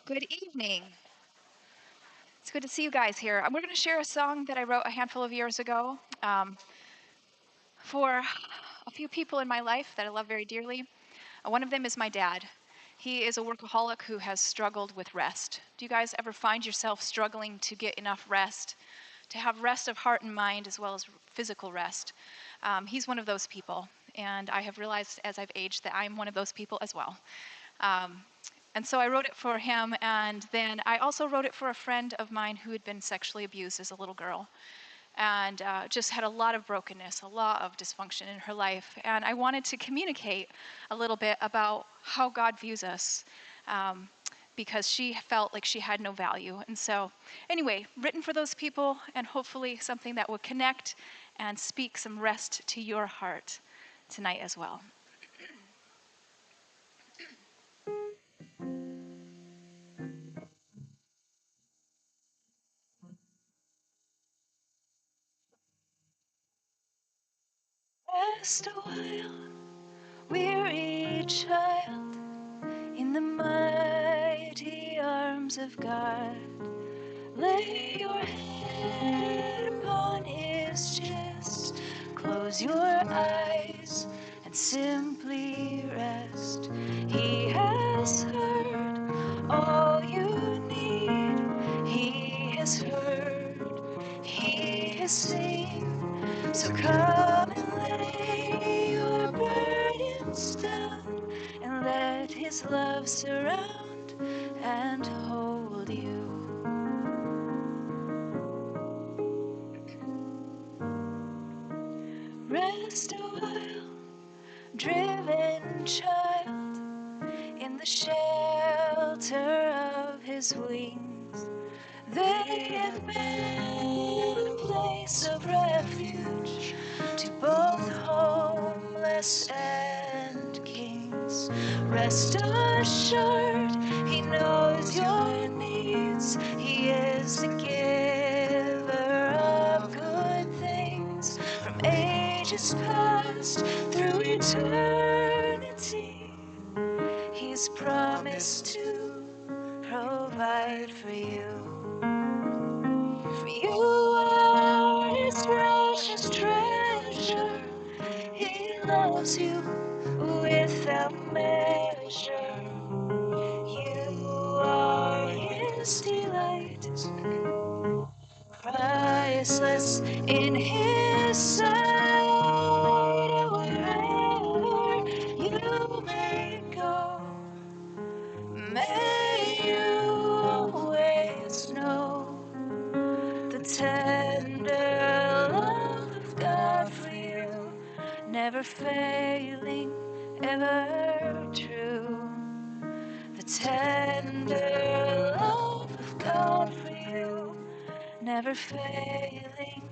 Good evening. It's good to see you guys here. We're going to share a song that I wrote a handful of years ago for a few people in my life that I love very dearly. One of them is my dad. He is a workaholic who has struggled with rest. Do you guys ever find yourself struggling to get enough rest, to have rest of heart and mind as well as physical rest? He's one of those people, and I have realized as I've aged that I'm one of those people as well. Um, And so I wrote it for him, and then I also wrote it for a friend of mine who had been sexually abused as a little girl and just had a lot of brokenness, a lot of dysfunction in her life. And I wanted to communicate a little bit about how God views us because she felt like she had no value. And so, anyway, written for those people, and hopefully something that would connect and speak some rest to your heart tonight as well. Rest a while, weary child, in the mighty arms of God. Lay your head upon his chest, close your eyes and simply rest. He has heard all you need. He has heard, he has seen. So come and lay your burdens down and let his love surround and hold you. Rest a while, driven child, in the shelter of his wings. They have been a place of refuge to both homeless and kings. Rest assured, he knows your needs. He is the giver of good things from ages past through eternity. He's promised to provide for you. For you are his precious treasure. He loves you without measure. You are his delight, priceless in his sight. And wherever you may go, may you always know the tender love of God for you, never failing, ever true. The tender love of God for you, never failing,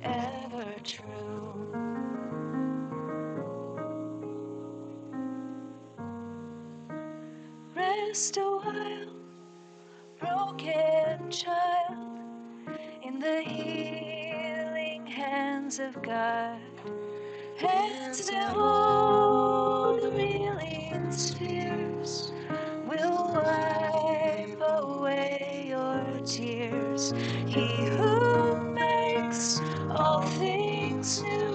ever true. Rest a while, broken child, in the healing hands of God. Hands that hold the reeling tears will wipe away your tears. He who makes all things new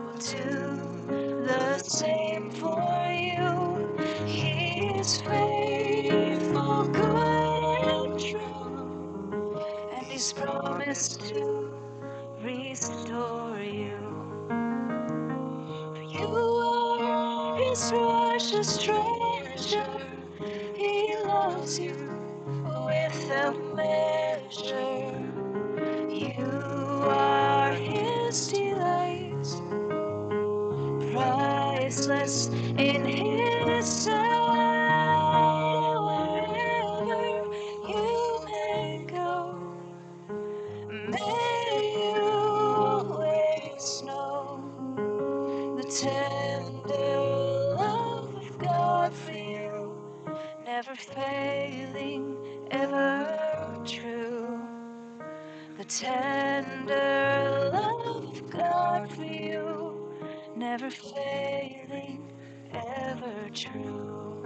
will do the same for you. He is faithful, good, and true, and he's promised to restore you. You are his precious treasure. He loves you without measure. You are his delight, priceless in his sight. Wherever you may go, may you always know the tender love of God for you, never failing, ever true. The tender love of God for you, never failing, ever true.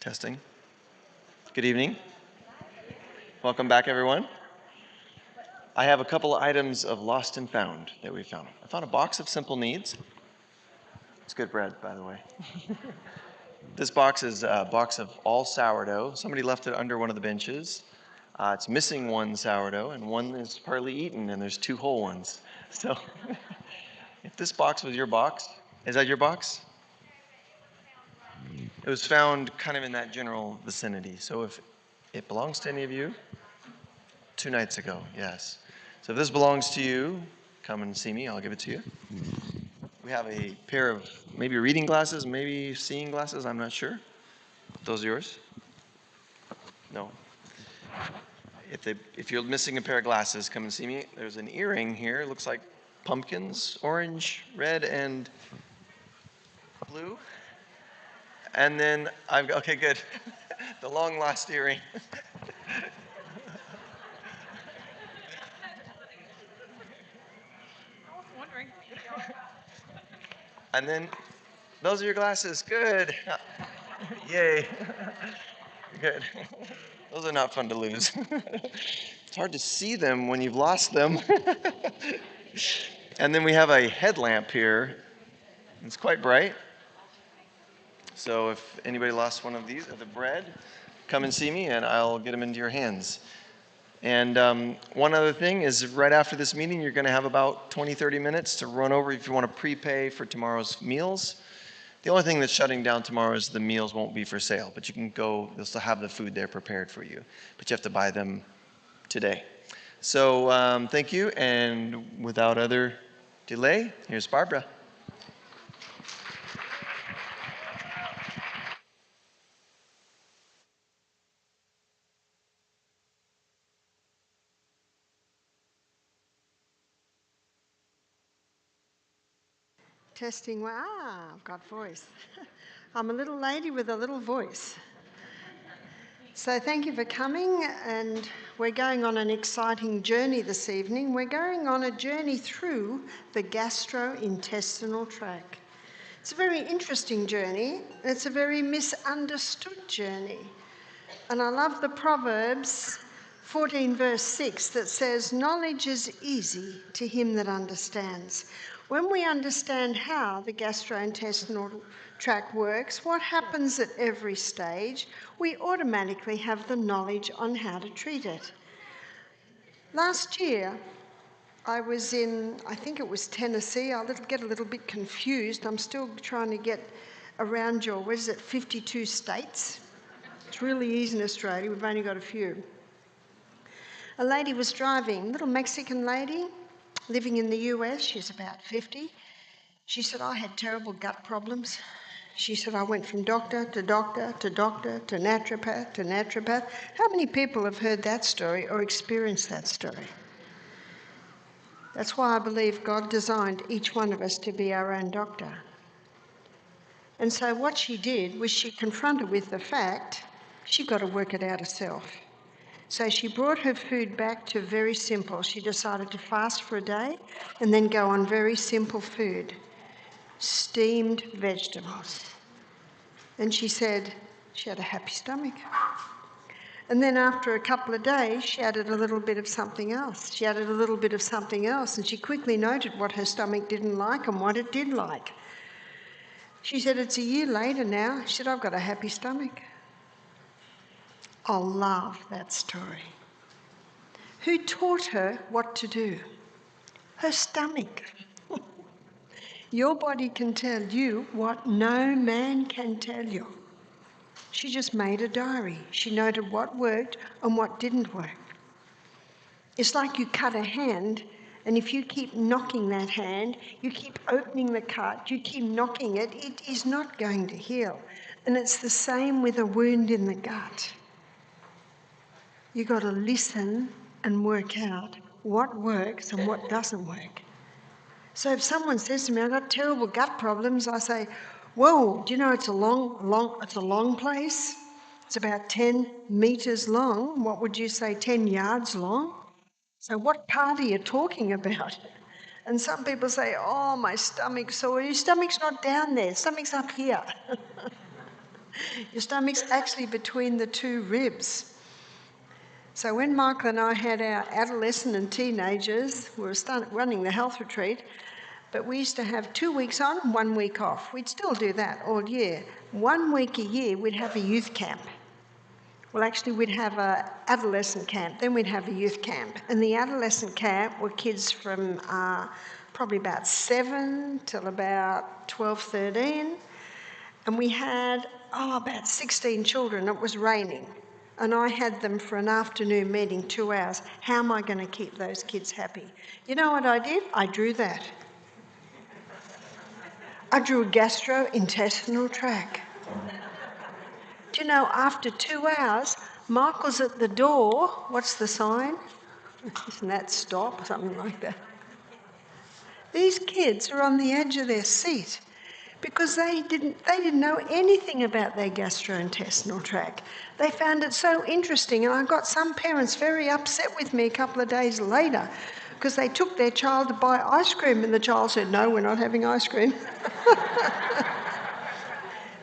Testing. Good evening. Welcome back, everyone. I have a couple of items of lost and found that we found. I found a box of simple needs. It's good bread, by the way. This box is a box of all sourdough. Somebody left it under one of the benches. It's missing one sourdough, and one is partly eaten, and there's two whole ones. So, if this box was your box, is that your box? It was found kind of in that general vicinity. So, if it belongs to any of you, 2 nights ago, yes. So, if this belongs to you, come and see me. I'll give it to you. We have a pair of maybe reading glasses, maybe seeing glasses. I'm not sure. Those yours? No. If you're missing a pair of glasses, come and see me. There's an earring here. It looks like pumpkins, orange, red, and blue. And then I've got, okay, good. The long lost earring. And then those are your glasses. Good. Yay. Good. Those are not fun to lose. It's hard to see them when you've lost them. And then we have a headlamp here. It's quite bright. So if anybody lost one of these of the bread, come and see me and I'll get them into your hands. And one other thing is right after this meeting, you're going to have about 20, 30 minutes to run over if you want to prepay for tomorrow's meals. The only thing that's shutting down tomorrow is the meals won't be for sale, but you can go, they'll still have the food there prepared for you, but you have to buy them today. So thank you, and without other delay, here's Barbara. Testing. I've got voice. I'm a little lady with a little voice. So thank you for coming, and we're going on an exciting journey this evening. We're going on a journey through the gastrointestinal tract. It's a very interesting journey. It's a very misunderstood journey. And I love the Proverbs 14 verse 6 that says, knowledge is easy to him that understands. When we understand how the gastrointestinal tract works, what happens at every stage, we automatically have the knowledge on how to treat it. Last year, I was in, I think it was Tennessee. I'll get a little bit confused. I'm still trying to get around your, 52 states? It's really easy in Australia. We've only got a few. A lady was driving, a little Mexican lady living in the US. She's about 50. She said, I had terrible gut problems. She said, I went from doctor to doctor to doctor to naturopath to naturopath. How many people have heard that story or experienced that story? That's why I believe God designed each one of us to be our own doctor. And so what she did was she confronted with the fact she got to work it out herself. So she brought her food back to very simple. She decided to fast for a day and then go on very simple food, steamed vegetables. And she said she had a happy stomach. And then after a couple of days, she added a little bit of something else. She added a little bit of something else, and she quickly noted what her stomach didn't like and what it did like. She said, it's a year later now. She said, I've got a happy stomach. I love that story. Who taught her what to do? Her stomach. Your body can tell you what no man can tell you. She just made a diary. She noted what worked and what didn't work. It's like you cut a hand, and if you keep knocking that hand, you keep opening the cut, you keep knocking it, it is not going to heal. And it's the same with a wound in the gut. You've got to listen and work out what works and what doesn't work. So if someone says to me, I've got terrible gut problems, I say, whoa, do you know it's a long place? It's about 10 metres long. What would you say, 10 yards long? So what part are you talking about? And some people say, oh, my stomach's sore. Your stomach's not down there, stomach's up here. Your stomach's actually between the two ribs. So when Michael and I had our adolescent and teenagers, we were running the health retreat, but we used to have 2 weeks on, 1 week off. We'd still do that all year. 1 week a year, we'd have a youth camp. Well, actually, we'd have an adolescent camp, then we'd have a youth camp. And the adolescent camp were kids from probably about 7 till about 12, 13. And we had, about 16 children. It was raining. And I had them for an afternoon meeting, 2 hours. How am I going to keep those kids happy? You know what I did? I drew that. I drew a gastrointestinal tract. Do you know, after 2 hours, Michael's at the door. What's the sign? Isn't that stop? Something like that. These kids are on the edge of their seat because they didn't know anything about their gastrointestinal tract. They found it so interesting, and I got some parents very upset with me a couple of days later because they took their child to buy ice cream and the child said, "No, we're not having ice cream."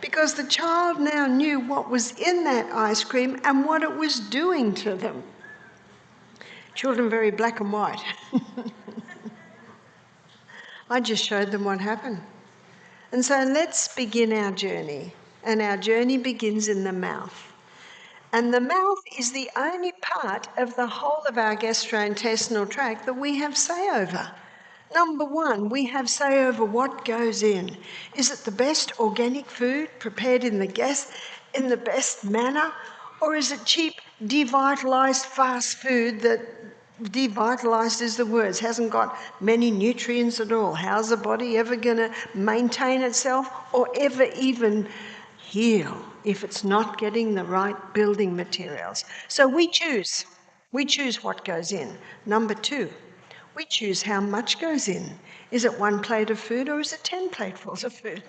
Because the child now knew what was in that ice cream and what it was doing to them. Children very black and white. I just showed them what happened. And so let's begin our journey. And our journey begins in the mouth. And the mouth is the only part of the whole of our gastrointestinal tract that we have say over. Number one, we have say over what goes in. Is it the best organic food prepared in the best manner? Or is it cheap, devitalised fast food that devitalised is the words, hasn't got many nutrients at all? How's the body ever going to maintain itself or ever even heal if it's not getting the right building materials? So we choose what goes in. Number two, we choose how much goes in. Is it 1 plate of food or is it 10 platefuls of food?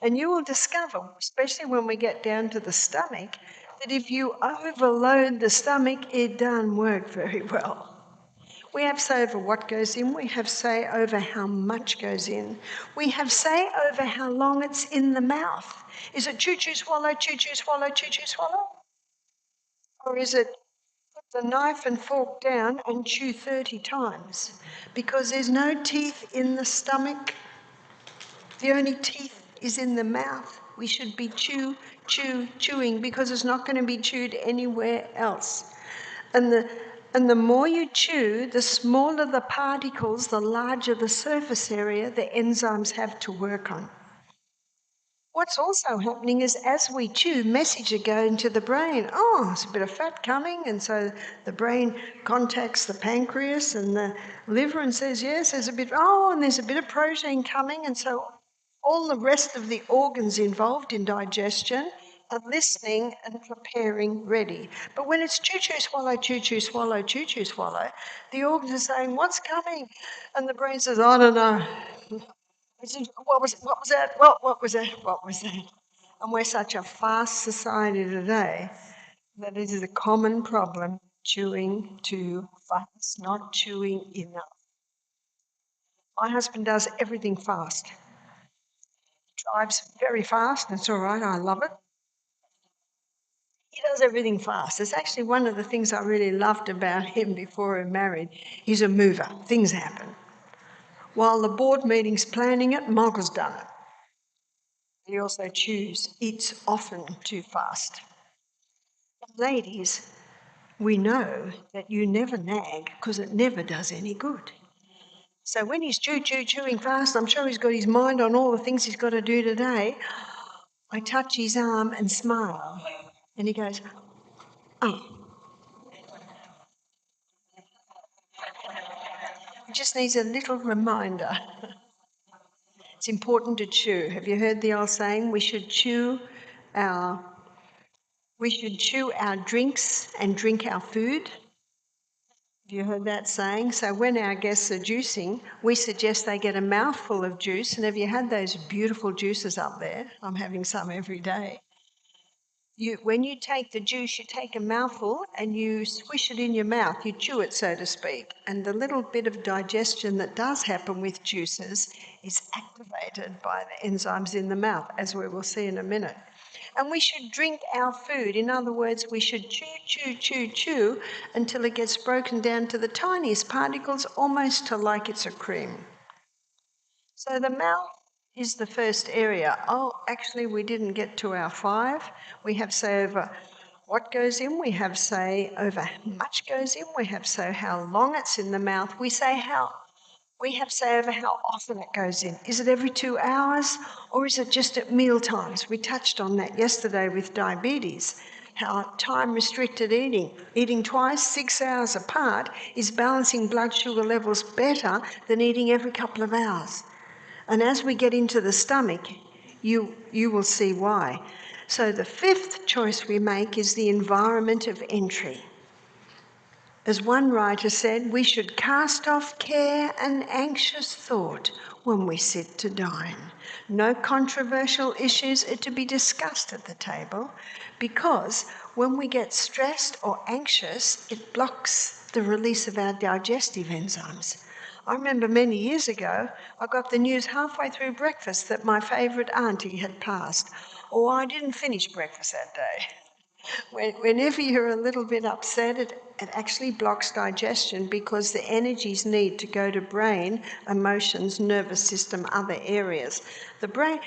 And you will discover, especially when we get down to the stomach, that if you overload the stomach, it doesn't work very well. We have say over what goes in. We have say over how much goes in. We have say over how long it's in the mouth. Is it chew, chew, swallow, chew, chew, swallow, chew, chew, swallow? Or is it put the knife and fork down and chew 30 times? Because there's no teeth in the stomach. The only teeth is in the mouth. We should be chewing because it's not going to be chewed anywhere else. And the more you chew, the smaller the particles, the larger the surface area the enzymes have to work on. What's also happening is as we chew, messages are going to the brain. Oh, there's a bit of fat coming, and so the brain contacts the pancreas and the liver and says, yes, there's a bit, and there's a bit of protein coming, and so all the rest of the organs involved in digestion are listening and preparing ready. But when it's chew, chew, swallow, chew, chew, swallow, chew, chew, swallow, the organs are saying, what's coming? And the brain says, I don't know. What was that? What was that? What was that? And we're such a fast society today that it is a common problem, chewing too fast, not chewing enough. My husband does everything fast. He drives very fast, and it's all right, I love it. He does everything fast. It's actually one of the things I really loved about him before we married. He's a mover. Things happen. While the board meeting's planning it, Michael's done it. He also eats often too fast. Ladies, we know that you never nag because it never does any good. So when he's chewing fast, I'm sure he's got his mind on all the things he's got to do today. I touch his arm and smile, and he goes, oh. He just needs a little reminder. It's important to chew. Have you heard the old saying, we should chew our drinks and drink our food? Have you heard that saying? So when our guests are juicing, we suggest they get a mouthful of juice. And have you had those beautiful juices up there? I'm having some every day. When you take the juice, you take a mouthful and you swish it in your mouth. You chew it, so to speak. And the little bit of digestion that does happen with juices is activated by the enzymes in the mouth, as we will see in a minute. And we should drink our food. In other words, we should chew, chew, chew, chew until it gets broken down to the tiniest particles, almost to like it's a cream. So the mouth is the first area. Oh, actually, we didn't get to our 5. We have say over what goes in, we have say over how much goes in, we have say how long it's in the mouth, we have say over how often it goes in. Is it every 2 hours or is it just at meal times? We touched on that yesterday with diabetes, how time restricted eating twice, 6 hours apart, is balancing blood sugar levels better than eating every couple of hours. And as we get into the stomach, you will see why. So the 5th choice we make is the environment of entry. As one writer said, we should cast off care and anxious thought when we sit to dine. No controversial issues are to be discussed at the table, because when we get stressed or anxious, it blocks the release of our digestive enzymes. I remember many years ago, I got the news halfway through breakfast that my favourite auntie had passed. Or I didn't finish breakfast that day. Whenever you're a little bit upset, it actually blocks digestion because the energies need to go to brain, emotions, nervous system, other areas. The brain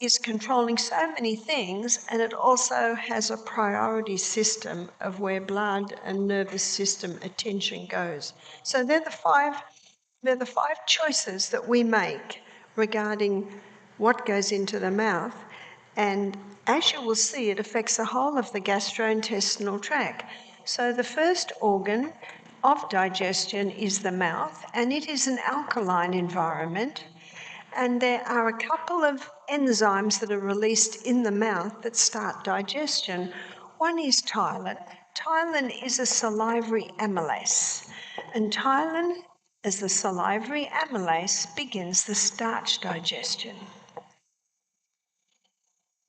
is controlling so many things, and it also has a priority system of where blood and nervous system attention goes. So they're the 5 choices that we make regarding what goes into the mouth. And as you will see, it affects the whole of the gastrointestinal tract. So the first organ of digestion is the mouth, and it is an alkaline environment. And there are a couple of enzymes that are released in the mouth that start digestion. One is ptyalin. Ptyalin is a salivary amylase. And ptyalin, as the salivary amylase, begins the starch digestion.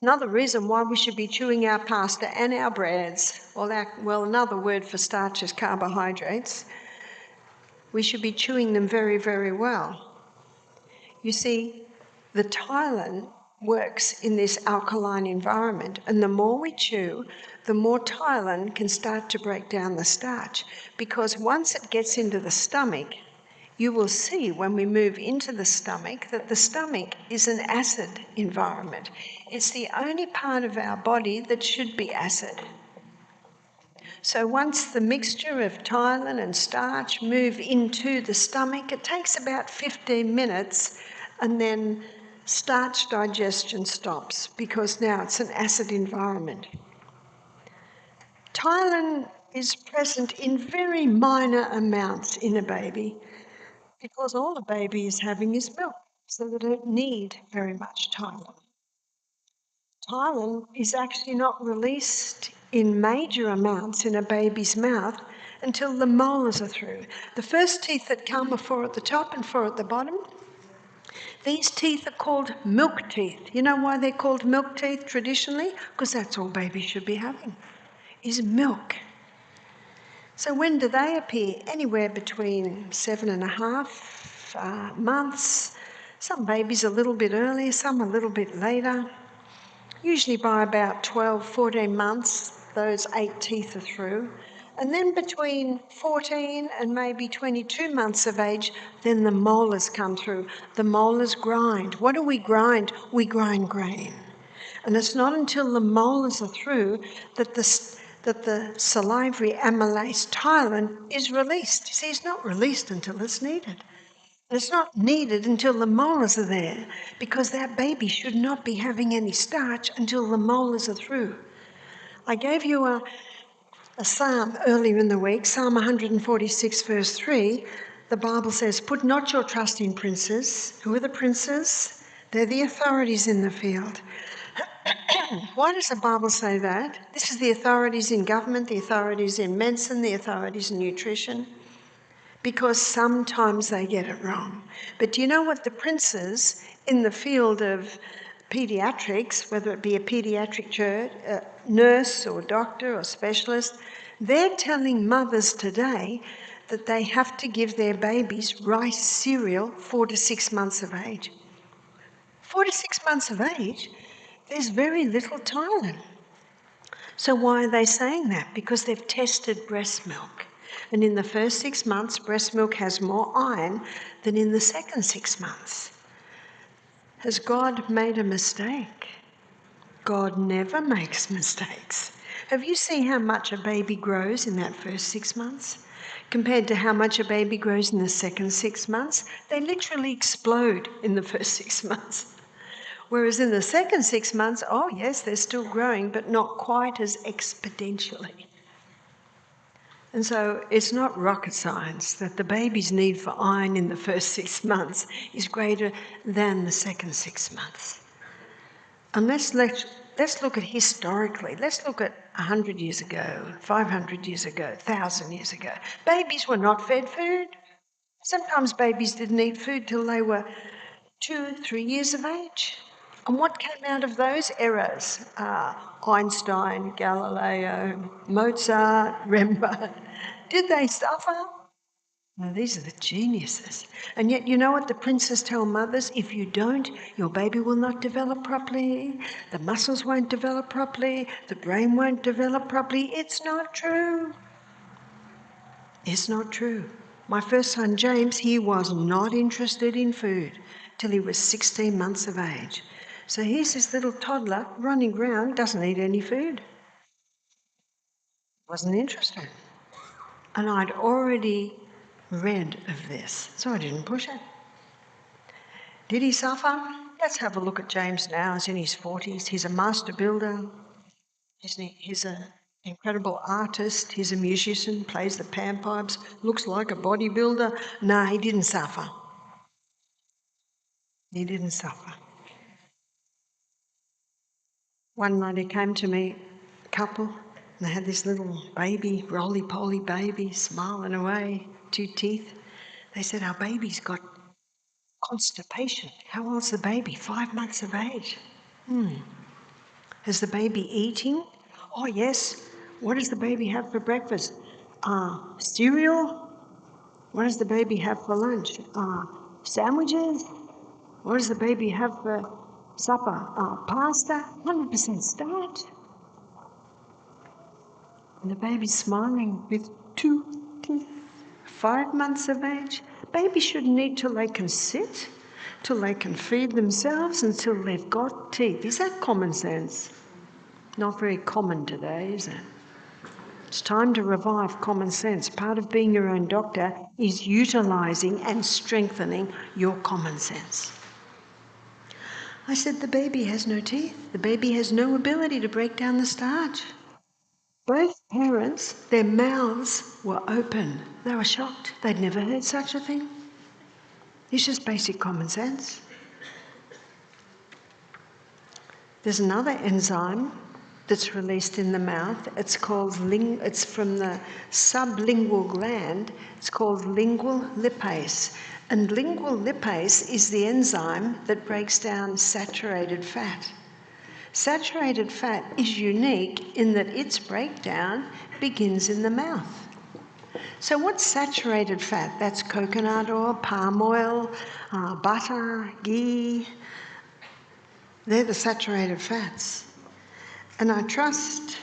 Another reason why we should be chewing our pasta and our breads, well, another word for starch is carbohydrates. We should be chewing them very, very well. You see, the ptyalin works in this alkaline environment, and the more we chew, the more ptyalin can start to break down the starch, because once it gets into the stomach, you will see when we move into the stomach that the stomach is an acid environment. It's the only part of our body that should be acid. So once the mixture of ptyalin and starch move into the stomach, it takes about 15 minutes, and then starch digestion stops because now it's an acid environment. Ptyalin is present in very minor amounts in a baby because all a baby is having is milk, so they don't need very much ptyalin. Ptyalin is actually not released in major amounts in a baby's mouth until the molars are through. The first teeth that come are 4 at the top and 4 at the bottom. These teeth are called milk teeth. You know why they're called milk teeth traditionally? Because that's all babies should be having, is milk. So when do they appear? Anywhere between 7.5 months. Some babies a little bit earlier, some a little bit later. Usually by about 12, 14 months, those 8 teeth are through. And then between 14 and maybe 22 months of age, then the molars come through. The molars grind. What do we grind? We grind grain. And it's not until the molars are through that the salivary amylase ptyalin is released. You see, it's not released until it's needed. It's not needed until the molars are there, because that baby should not be having any starch until the molars are through. I gave you a psalm earlier in the week, Psalm 146 verse 3. The Bible says, "Put not your trust in princes." Who are the princes? They're the authorities in the field. Why does the Bible say that? This is the authorities in government, the authorities in medicine, the authorities in nutrition. Because sometimes they get it wrong. But do you know what the princes in the field of paediatrics, whether it be a paediatric nurse or doctor or specialist, they're telling mothers today that they have to give their babies rice cereal 4 to 6 months of age. 4 to 6 months of age? There's very little Tylenol. So why are they saying that? Because they've tested breast milk. And in the first 6 months, breast milk has more iron than in the second 6 months. Has God made a mistake? God never makes mistakes. Have you seen how much a baby grows in that first 6 months compared to how much a baby grows in the second 6 months? They literally explode in the first 6 months. Whereas in the second 6 months, oh yes, they're still growing, but not quite as exponentially. And so it's not rocket science that the baby's need for iron in the first 6 months is greater than the second 6 months. And let's look at historically. Let's look at 100 years ago, 500 years ago, 1,000 years ago. Babies were not fed food. Sometimes babies didn't eat food till they were 2, 3 years of age. And what came out of those eras? Einstein, Galileo, Mozart, Rembrandt. Did they suffer? No, these are the geniuses. And yet, you know what the princes tell mothers? If you don't, your baby will not develop properly, the muscles won't develop properly, the brain won't develop properly. It's not true. It's not true. My first son, James, he was not interested in food till he was 16 months of age. So here's this little toddler running around, doesn't eat any food. Wasn't interested. And I'd already read of this, so I didn't push it. Did he suffer? Let's have a look at James now. He's in his 40s. He's a master builder. He's an incredible artist. He's a musician, plays the panpipes, looks like a bodybuilder. No, he didn't suffer. He didn't suffer. One night he came to me, a couple, and they had this little baby, roly-poly baby, smiling away, 2 teeth. They said, our baby's got constipation. How old's the baby? 5 months of age. Is the baby eating? Oh, yes. What does the baby have for breakfast? Cereal? What does the baby have for lunch? Sandwiches? What does the baby have for supper? Pasta? 100% starch. And the baby's smiling with 2 teeth. 5 months of age. Babies shouldn't eat till they can sit, till they can feed themselves, until they've got teeth. Is that common sense? Not very common today, is it? It's time to revive common sense. Part of being your own doctor is utilising and strengthening your common sense. I said, the baby has no teeth. The baby has no ability to break down the starch. Both parents, their mouths were open. They were shocked. They'd never heard such a thing. It's just basic common sense. There's another enzyme that's released in the mouth. It's from the sublingual gland. It's called lingual lipase. And lingual lipase is the enzyme that breaks down saturated fat. Saturated fat is unique in that its breakdown begins in the mouth. So what's saturated fat? That's coconut oil, palm oil, butter, ghee. They're the saturated fats. And I trust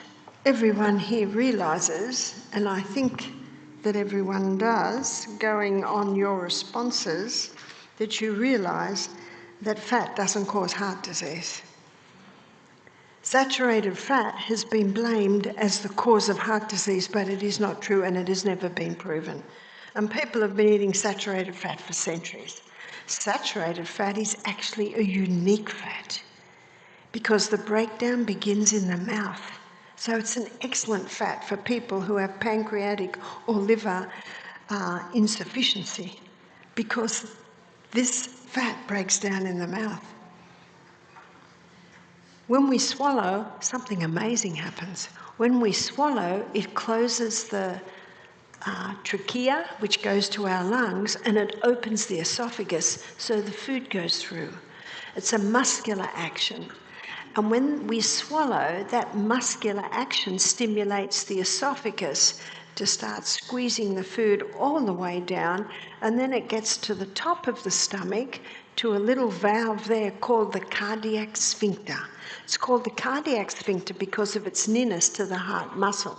everyone here realises, and I think that everyone does, going on your responses, that you realise that fat doesn't cause heart disease. Saturated fat has been blamed as the cause of heart disease, but it is not true and it has never been proven. And people have been eating saturated fat for centuries. Saturated fat is actually a unique fat because the breakdown begins in the mouth. So it's an excellent fat for people who have pancreatic or liver insufficiency because this fat breaks down in the mouth. When we swallow, something amazing happens. When we swallow, it closes the trachea, which goes to our lungs, and it opens the esophagus so the food goes through. It's a muscular action. And when we swallow, that muscular action stimulates the esophagus to start squeezing the food all the way down, and then it gets to the top of the stomach to a little valve there called the cardiac sphincter. It's called the cardiac sphincter because of its nearness to the heart muscle.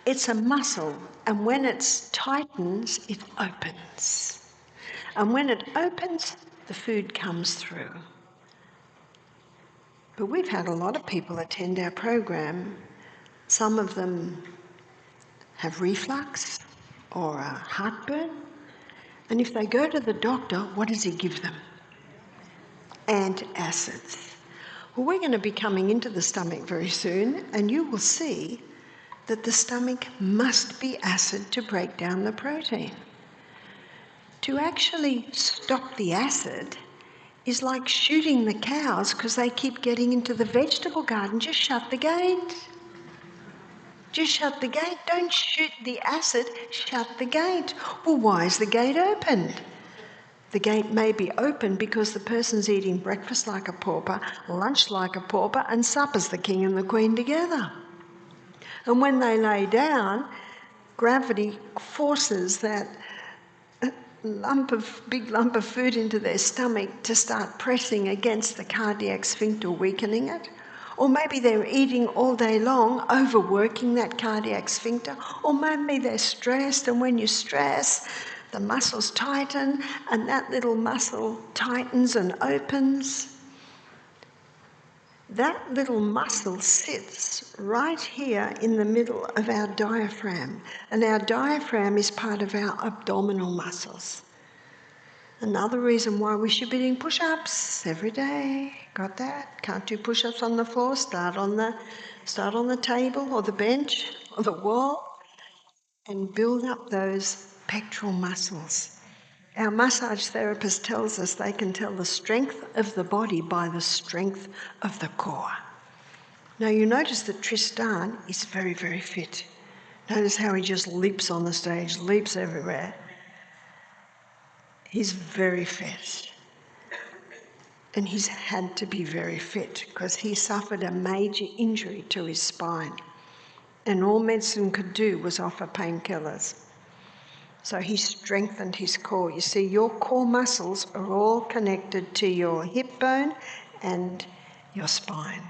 It's a muscle, and when it tightens, it opens. And when it opens, the food comes through. But we've had a lot of people attend our program. Some of them have reflux or a heartburn. And if they go to the doctor, what does he give them? Antacids. Well, we're going to be coming into the stomach very soon, and you will see that the stomach must be acid to break down the protein. To actually stop the acid is like shooting the cows because they keep getting into the vegetable garden. Just shut the gate. Just shut the gate. Don't shoot the acid, shut the gate. Well, why is the gate opened? The gate may be open because the person's eating breakfast like a pauper, lunch like a pauper, and supper's the king and the queen together. And when they lay down, gravity forces that big lump of food into their stomach to start pressing against the cardiac sphincter, weakening it. Or maybe they're eating all day long, overworking that cardiac sphincter. Or maybe they're stressed, and when you stress, the muscles tighten, and that little muscle tightens and opens. That little muscle sits right here in the middle of our diaphragm, and our diaphragm is part of our abdominal muscles. Another reason why we should be doing push-ups every day. Got that? Can't do push-ups on the floor? Start on the table or the bench or the wall and build up those pectoral muscles. Our massage therapist tells us they can tell the strength of the body by the strength of the core. Now you notice that Tristan is very, very fit. Notice how he just leaps on the stage, leaps everywhere. He's very fit. And he's had to be very fit because he suffered a major injury to his spine. And all medicine could do was offer painkillers. So he strengthened his core. You see, your core muscles are all connected to your hip bone and your spine.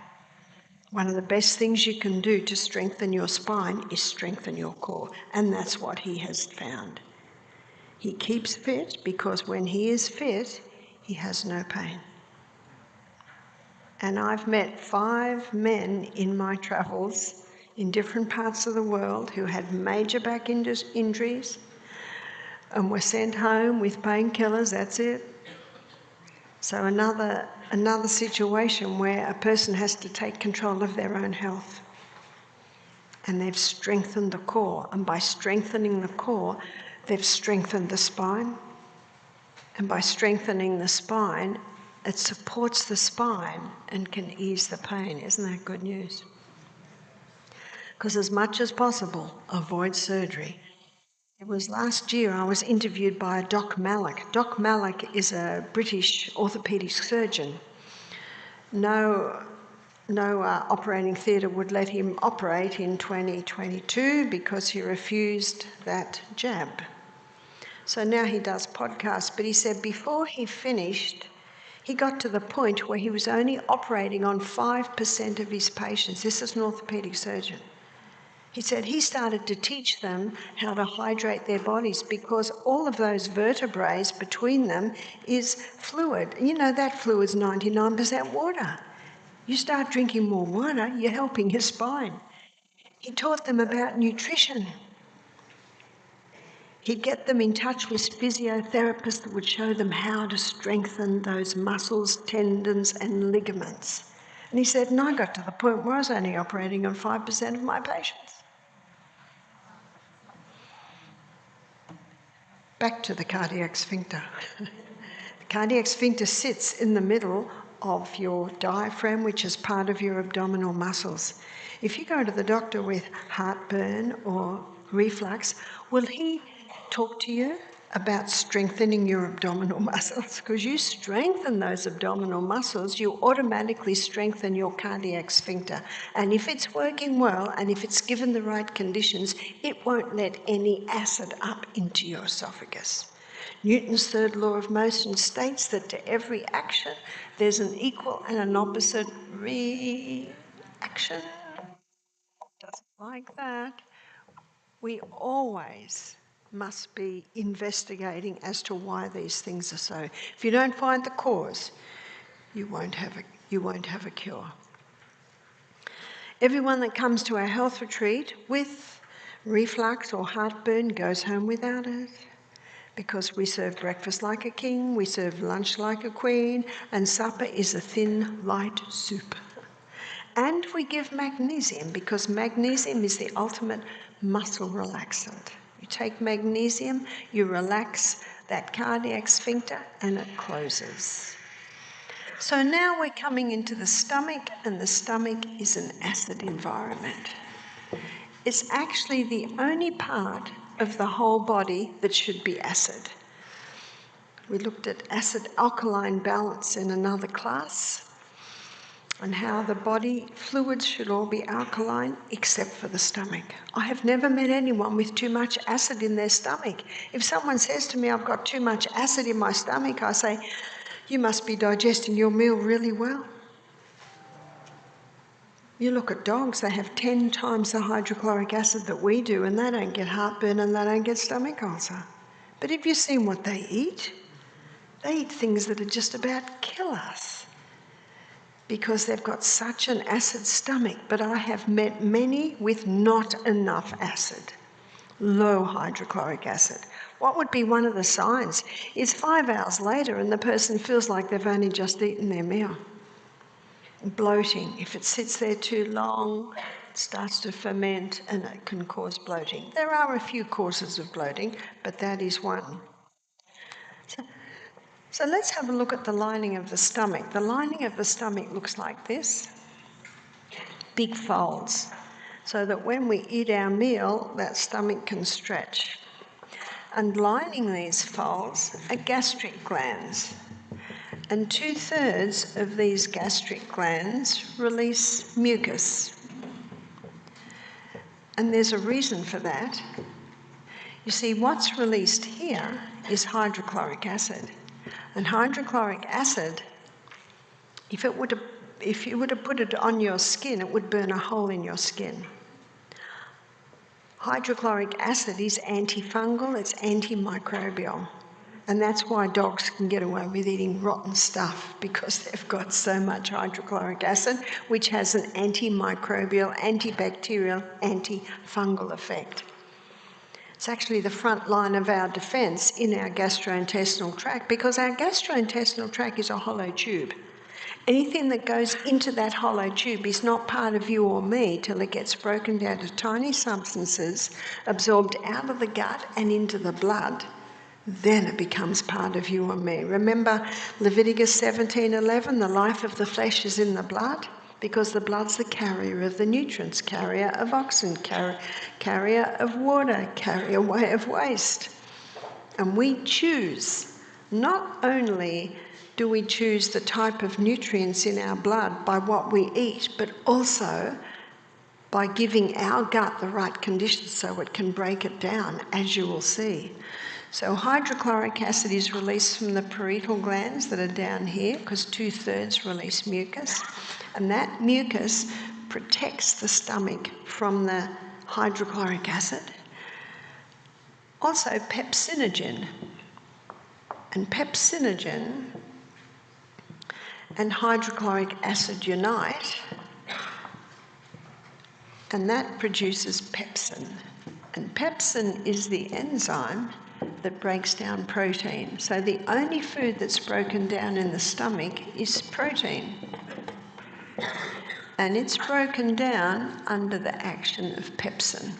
One of the best things you can do to strengthen your spine is strengthen your core. And that's what he has found. He keeps fit because when he is fit, he has no pain. And I've met 5 men in my travels in different parts of the world who had major back injuries and were sent home with painkillers, that's it. So another situation where a person has to take control of their own health. And they've strengthened the core. And by strengthening the core, they've strengthened the spine. And by strengthening the spine, it supports the spine and can ease the pain. Isn't that good news? Because as much as possible, avoid surgery. It was last year I was interviewed by Doc Malik. Doc Malik is a British orthopaedic surgeon. No operating theatre would let him operate in 2022 because he refused that jab. So now he does podcasts, but he said before he finished, he got to the point where he was only operating on 5% of his patients. This is an orthopaedic surgeon. He said he started to teach them how to hydrate their bodies because all of those vertebrae between them is fluid. You know, that fluid's 99% water. You start drinking more water, you're helping your spine. He taught them about nutrition. He'd get them in touch with physiotherapists that would show them how to strengthen those muscles, tendons, and ligaments. And he said, and I got to the point where I was only operating on 5% of my patients. Back to the cardiac sphincter. The cardiac sphincter sits in the middle of your diaphragm, which is part of your abdominal muscles. If you go to the doctor with heartburn or reflux, will he talk to you about strengthening your abdominal muscles? Because you strengthen those abdominal muscles, you automatically strengthen your cardiac sphincter. And if it's working well, and if it's given the right conditions, it won't let any acid up into your esophagus. Newton's third law of motion states that to every action there's an equal and an opposite reaction. Doesn't like that. We always must be investigating as to why these things are so. If you don't find the cause, you won't have a cure. Everyone that comes to our health retreat with reflux or heartburn goes home without it, because we serve breakfast like a king, we serve lunch like a queen, and supper is a thin, light soup. And we give magnesium, because magnesium is the ultimate muscle relaxant. You take magnesium, you relax that cardiac sphincter, and it closes. So now we're coming into the stomach, and the stomach is an acid environment. It's actually the only part of the whole body that should be acid. We looked at acid-alkaline balance in another class, and how the body fluids should all be alkaline except for the stomach. I have never met anyone with too much acid in their stomach. If someone says to me, I've got too much acid in my stomach, I say, you must be digesting your meal really well. You look at dogs, they have 10 times the hydrochloric acid that we do, and they don't get heartburn and they don't get stomach ulcer. But have you seen what they eat? They eat things that are just about kill us, because they've got such an acid stomach. But I have met many with not enough acid, low hydrochloric acid. What would be one of the signs is 5 hours later and the person feels like they've only just eaten their meal. Bloating, if it sits there too long, it starts to ferment and it can cause bloating. There are a few causes of bloating, but that is one. So let's have a look at the lining of the stomach. The lining of the stomach looks like this. Big folds, so that when we eat our meal, that stomach can stretch. And lining these folds are gastric glands. And 2/3 of these gastric glands release mucus. And there's a reason for that. You see, what's released here is hydrochloric acid. And hydrochloric acid, if you were to put it on your skin, it would burn a hole in your skin. Hydrochloric acid is antifungal, it's antimicrobial. And that's why dogs can get away with eating rotten stuff, because they've got so much hydrochloric acid, which has an antimicrobial, antibacterial, antifungal effect. It's actually the front line of our defence in our gastrointestinal tract, because our gastrointestinal tract is a hollow tube. Anything that goes into that hollow tube is not part of you or me till it gets broken down to tiny substances, absorbed out of the gut and into the blood. Then it becomes part of you or me. Remember Leviticus 17:11, the life of the flesh is in the blood? Because the blood's the carrier of the nutrients, carrier of oxygen, carrier of water, carrier away of waste. And we choose, not only do we choose the type of nutrients in our blood by what we eat, but also by giving our gut the right conditions so it can break it down, as you will see. So hydrochloric acid is released from the parietal glands that are down here, because 2/3 release mucus. And that mucus protects the stomach from the hydrochloric acid. Also pepsinogen. And pepsinogen and hydrochloric acid unite, and that produces pepsin. And pepsin is the enzyme that breaks down protein. So the only food that's broken down in the stomach is protein. And it's broken down under the action of pepsin.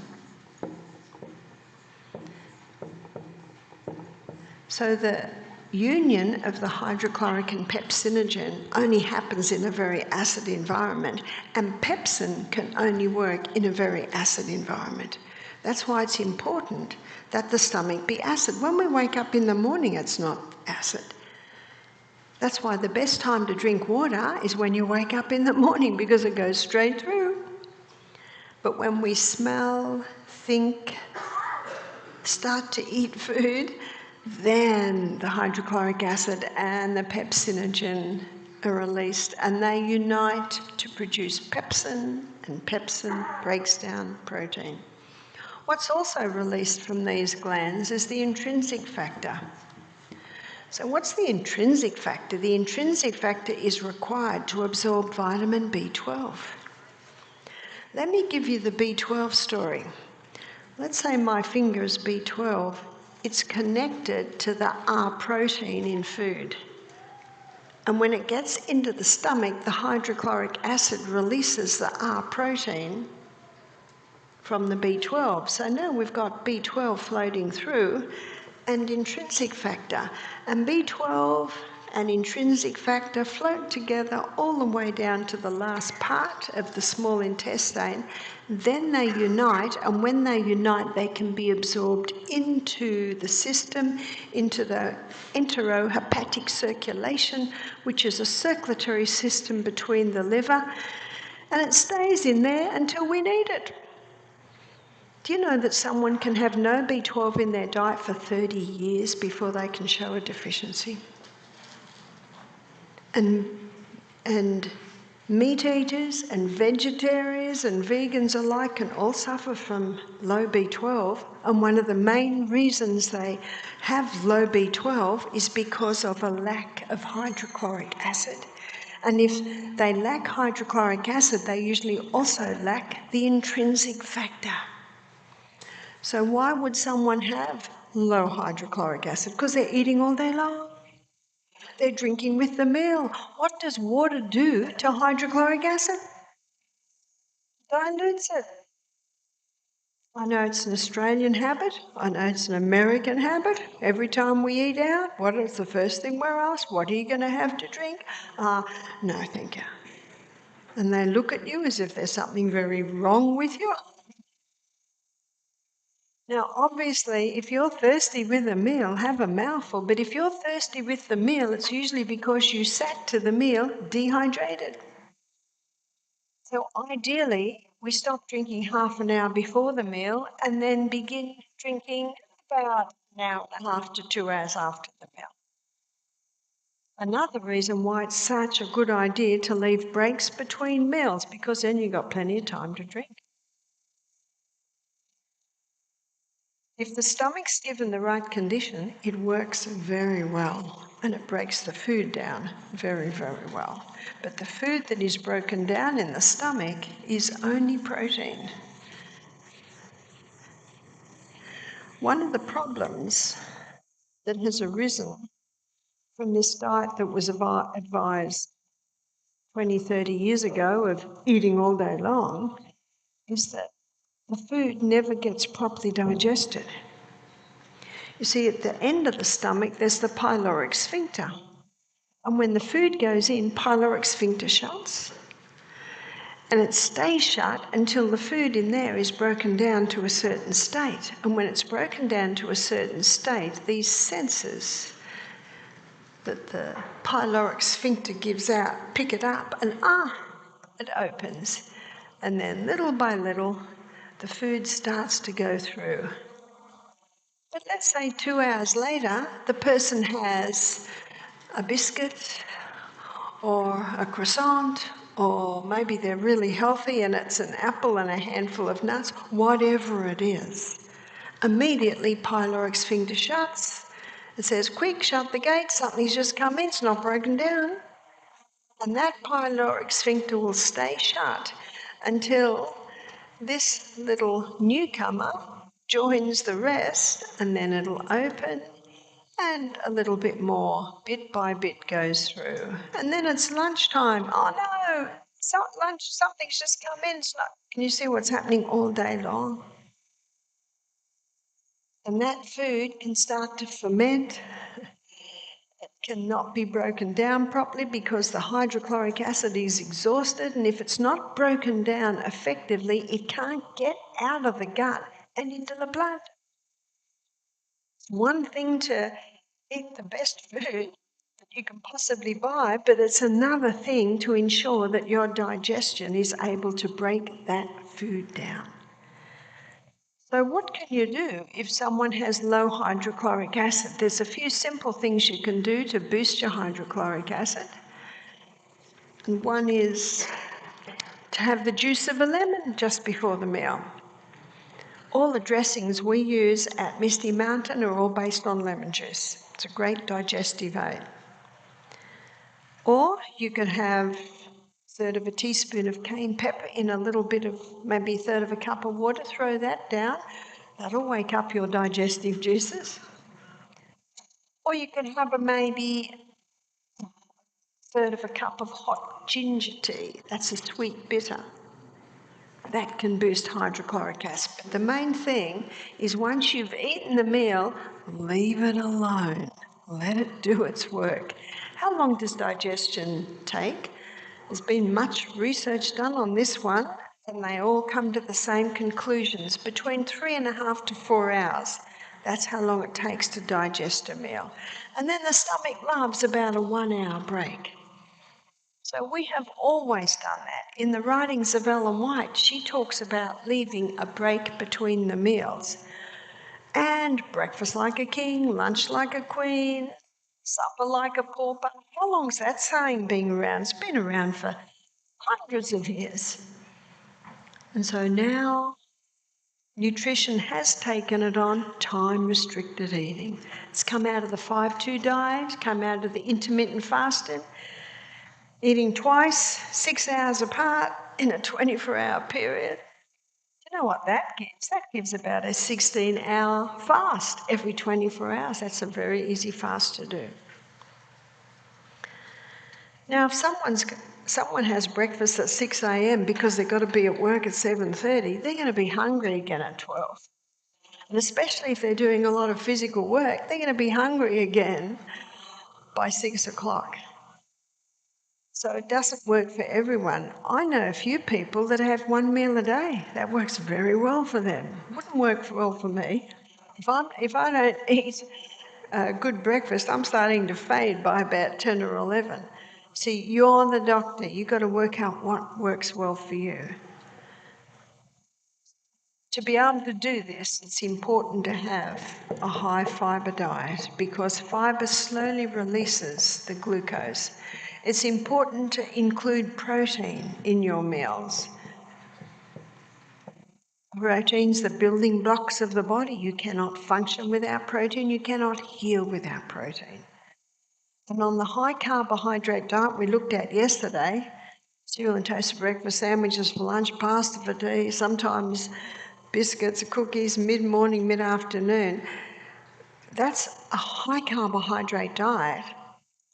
So the union of the hydrochloric and pepsinogen only happens in a very acid environment, and pepsin can only work in a very acid environment. That's why it's important that the stomach be acid. When we wake up in the morning, it's not acid. That's why the best time to drink water is when you wake up in the morning, because it goes straight through. But when we smell, think, start to eat food, then the hydrochloric acid and the pepsinogen are released, and they unite to produce pepsin, and pepsin breaks down protein. What's also released from these glands is the intrinsic factor. So what's the intrinsic factor? The intrinsic factor is required to absorb vitamin B12. Let me give you the B12 story. Let's say my finger is B12. It's connected to the R protein in food. And when it gets into the stomach, the hydrochloric acid releases the R protein from the B12. So now we've got B12 floating through and intrinsic factor. And B12 and intrinsic factor float together all the way down to the last part of the small intestine. Then they unite, and when they unite, they can be absorbed into the system, into the enterohepatic circulation, which is a circulatory system between the liver, and it stays in there until we need it. Do you know that someone can have no B12 in their diet for 30 years before they can show a deficiency? And meat eaters and vegetarians and vegans alike can all suffer from low B12, and one of the main reasons they have low B12 is because of a lack of hydrochloric acid. And if they lack hydrochloric acid, they usually also lack the intrinsic factor. So why would someone have low hydrochloric acid? Because they're eating all day long. They're drinking with the meal. What does water do to hydrochloric acid? Dilutes it. I know it's an Australian habit. I know it's an American habit. Every time we eat out, what is the first thing we're asked? What are you going to have to drink? No, thank you. And they look at you as if there's something very wrong with you. Now, obviously, if you're thirsty with a meal, have a mouthful. But if you're thirsty with the meal, it's usually because you sat to the meal dehydrated. So ideally, we stop drinking half an hour before the meal and then begin drinking about an hour and a half to 2 hours after the meal. Another reason why it's such a good idea to leave breaks between meals, because then you've got plenty of time to drink. If the stomach's given the right condition, it works very well and it breaks the food down very, very well. But the food that is broken down in the stomach is only protein. One of the problems that has arisen from this diet that was advised 20, 30 years ago of eating all day long is that the food never gets properly digested. You see, at the end of the stomach, there's the pyloric sphincter. And when the food goes in, pyloric sphincter shuts. And it stays shut until the food in there is broken down to a certain state. And when it's broken down to a certain state, these sensors that the pyloric sphincter gives out pick it up and it opens. And then little by little, the food starts to go through. But let's say 2 hours later, the person has a biscuit or a croissant, or maybe they're really healthy and it's an apple and a handful of nuts, whatever it is. Immediately, pyloric sphincter shuts. It says, quick, shut the gate, something's just come in, it's not broken down. And that pyloric sphincter will stay shut until this little newcomer joins the rest, and then it'll open and a little bit more, bit by bit, goes through. And then it's lunchtime. Oh no, something's just come in. Can you see what's happening all day long? And that food can start to ferment. It cannot be broken down properly because the hydrochloric acid is exhausted, and if it's not broken down effectively, it can't get out of the gut and into the blood. It's one thing to eat the best food that you can possibly buy, but it's another thing to ensure that your digestion is able to break that food down. So what can you do if someone has low hydrochloric acid? There's a few simple things you can do to boost your hydrochloric acid. And one is to have the juice of a lemon just before the meal. All the dressings we use at Misty Mountain are all based on lemon juice. It's a great digestive aid. Or you could have a third of a teaspoon of cayenne pepper in a little bit of, maybe a third of a cup of water, throw that down. That'll wake up your digestive juices. Or you can have maybe a third of a cup of hot ginger tea. That's a sweet bitter. That can boost hydrochloric acid. But the main thing is once you've eaten the meal, leave it alone. Let it do its work. How long does digestion take? There's been much research done on this one, and they all come to the same conclusions, between 3.5 to 4 hours. That's how long it takes to digest a meal. And then the stomach loves about a 1 hour break. So we have always done that. In the writings of Ellen White, she talks about leaving a break between the meals. And breakfast like a king, lunch like a queen, supper like a pauper. How long's that saying been around? It's been around for hundreds of years. And so now nutrition has taken it on, time-restricted eating. It's come out of the 5-2 diet, come out of the intermittent fasting, eating twice, 6 hours apart in a 24-hour period. You know what that gives? That gives about a 16-hour fast every 24 hours. That's a very easy fast to do. Now, if someone has breakfast at 6 a.m. because they've got to be at work at 7:30, they're going to be hungry again at 12. And especially if they're doing a lot of physical work, they're going to be hungry again by 6 o'clock. So it doesn't work for everyone. I know a few people that have one meal a day. That works very well for them. Wouldn't work well for me. If I don't eat a good breakfast, I'm starting to fade by about 10 or 11. See, you're the doctor. You've got to work out what works well for you. To be able to do this, it's important to have a high fibre diet because fibre slowly releases the glucose. It's important to include protein in your meals. Protein's the building blocks of the body. You cannot function without protein. You cannot heal without protein. And on the high carbohydrate diet we looked at yesterday, cereal and toasted breakfast, sandwiches for lunch, pasta for tea, sometimes biscuits, cookies, mid-morning, mid-afternoon. That's a high carbohydrate diet,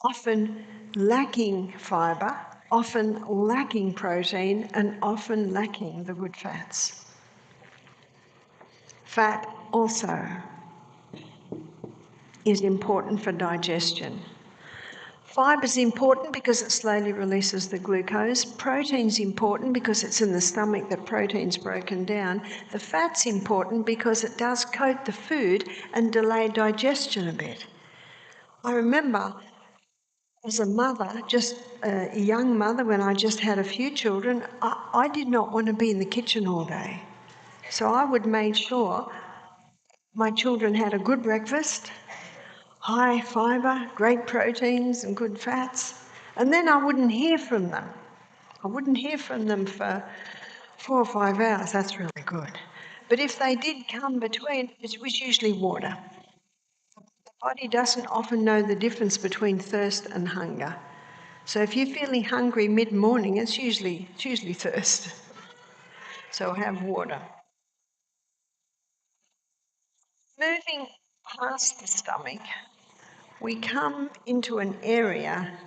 often lacking fibre, often lacking protein, and often lacking the good fats. Fat also is important for digestion. Fibre is important because it slowly releases the glucose. Protein's important because it's in the stomach that protein's broken down. The fat's important because it does coat the food and delay digestion a bit. I remember as a mother, just a young mother, when I just had a few children, I did not want to be in the kitchen all day. So I would make sure my children had a good breakfast, high fibre, great proteins and good fats, and then I wouldn't hear from them. I wouldn't hear from them for 4 or 5 hours. That's really good. But if they did come between, it was usually water. The body doesn't often know the difference between thirst and hunger. So if you're feeling hungry mid-morning, it's usually thirst. So have water. Moving past the stomach, we come into an area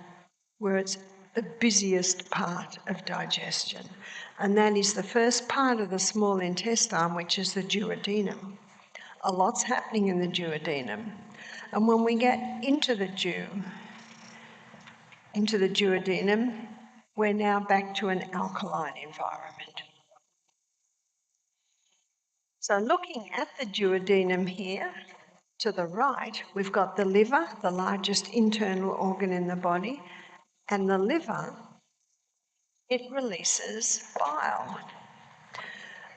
where it's the busiest part of digestion, and that is the first part of the small intestine, which is the duodenum. A lot's happening in the duodenum, and when we get into the duodenum, we're now back to an alkaline environment. So looking at the duodenum here, to the right, we've got the liver, the largest internal organ in the body, and the liver, it releases bile.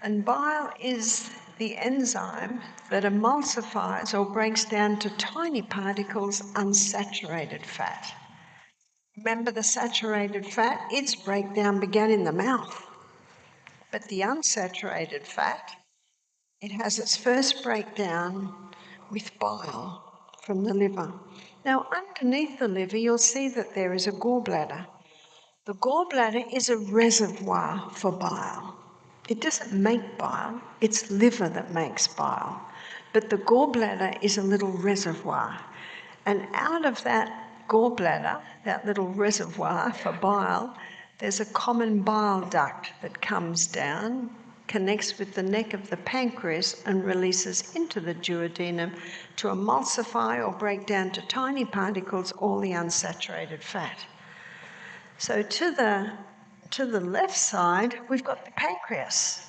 And bile is the enzyme that emulsifies or breaks down to tiny particles unsaturated fat. Remember the saturated fat? Its breakdown began in the mouth. But the unsaturated fat, it has its first breakdown with bile from the liver. Now, underneath the liver, you'll see that there is a gallbladder. The gallbladder is a reservoir for bile. It doesn't make bile, it's liver that makes bile. But the gallbladder is a little reservoir. And out of that gallbladder, that little reservoir for bile, there's a common bile duct that comes down, connects with the neck of the pancreas and releases into the duodenum to emulsify or break down to tiny particles all the unsaturated fat. So to the left side, we've got the pancreas.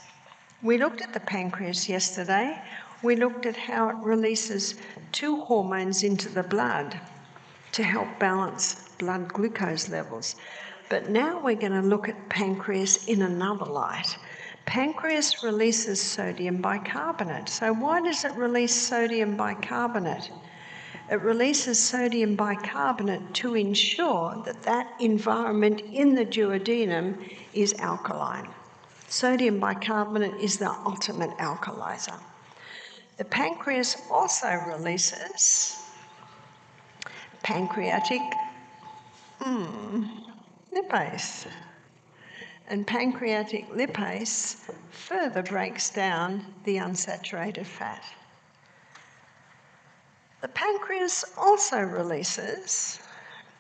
We looked at the pancreas yesterday. We looked at how it releases 2 hormones into the blood to help balance blood glucose levels. But now we're going to look at pancreas in another light. Pancreas releases sodium bicarbonate. So why does it release sodium bicarbonate? It releases sodium bicarbonate to ensure that that environment in the duodenum is alkaline. Sodium bicarbonate is the ultimate alkalizer. The pancreas also releases pancreatic lipase. And pancreatic lipase further breaks down the unsaturated fat. The pancreas also releases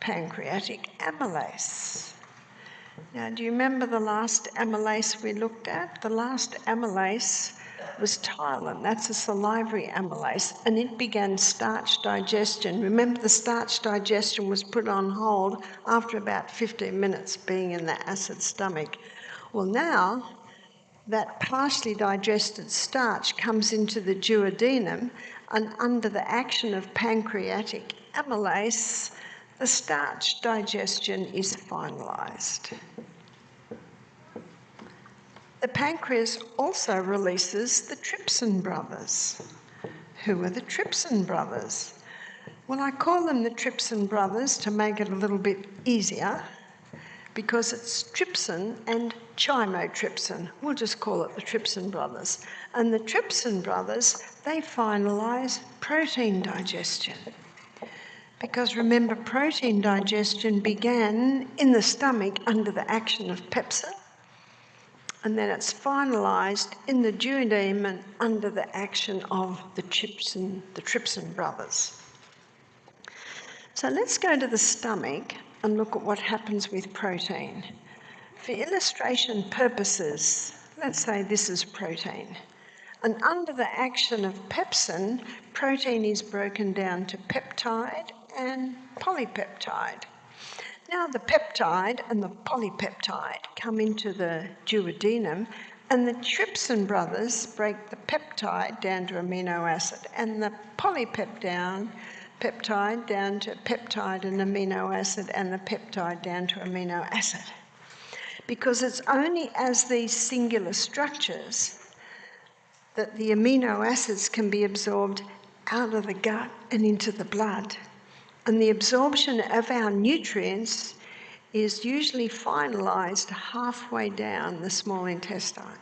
pancreatic amylase. Now, do you remember the last amylase we looked at? The last amylase was ptyalin. That's a salivary amylase, and it began starch digestion. Remember, the starch digestion was put on hold after about 15 minutes being in the acid stomach. Well, now that partially digested starch comes into the duodenum, and under the action of pancreatic amylase, the starch digestion is finalised. The pancreas also releases the trypsin brothers. Who are the trypsin brothers? Well, I call them the trypsin brothers to make it a little bit easier, because it's trypsin and chymotrypsin. We'll just call it the trypsin brothers. And the trypsin brothers, they finalise protein digestion. Because remember, protein digestion began in the stomach under the action of pepsin, and then it's finalised in the duodenum under the action of the trypsin brothers. So let's go to the stomach and look at what happens with protein. For illustration purposes, let's say this is protein. And under the action of pepsin, protein is broken down to peptide and polypeptide. Now the peptide and the polypeptide come into the duodenum, and the trypsin brothers break the peptide down to amino acid and the polypeptide down to peptide and amino acid, and the peptide down to amino acid. Because it's only as these singular structures that the amino acids can be absorbed out of the gut and into the blood. And the absorption of our nutrients is usually finalised halfway down the small intestine.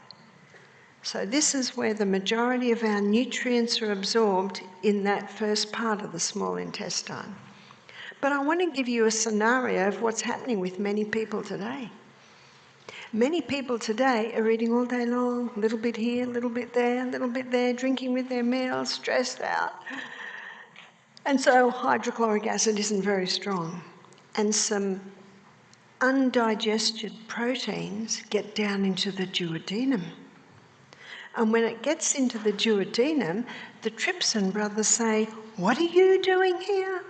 So this is where the majority of our nutrients are absorbed, in that first part of the small intestine. But I want to give you a scenario of what's happening with many people today. Many people today are eating all day long, a little bit here, a little bit there, drinking with their meals, stressed out. And so hydrochloric acid isn't very strong. And some undigested proteins get down into the duodenum. And when it gets into the duodenum, the trypsin brothers say, "What are you doing here?"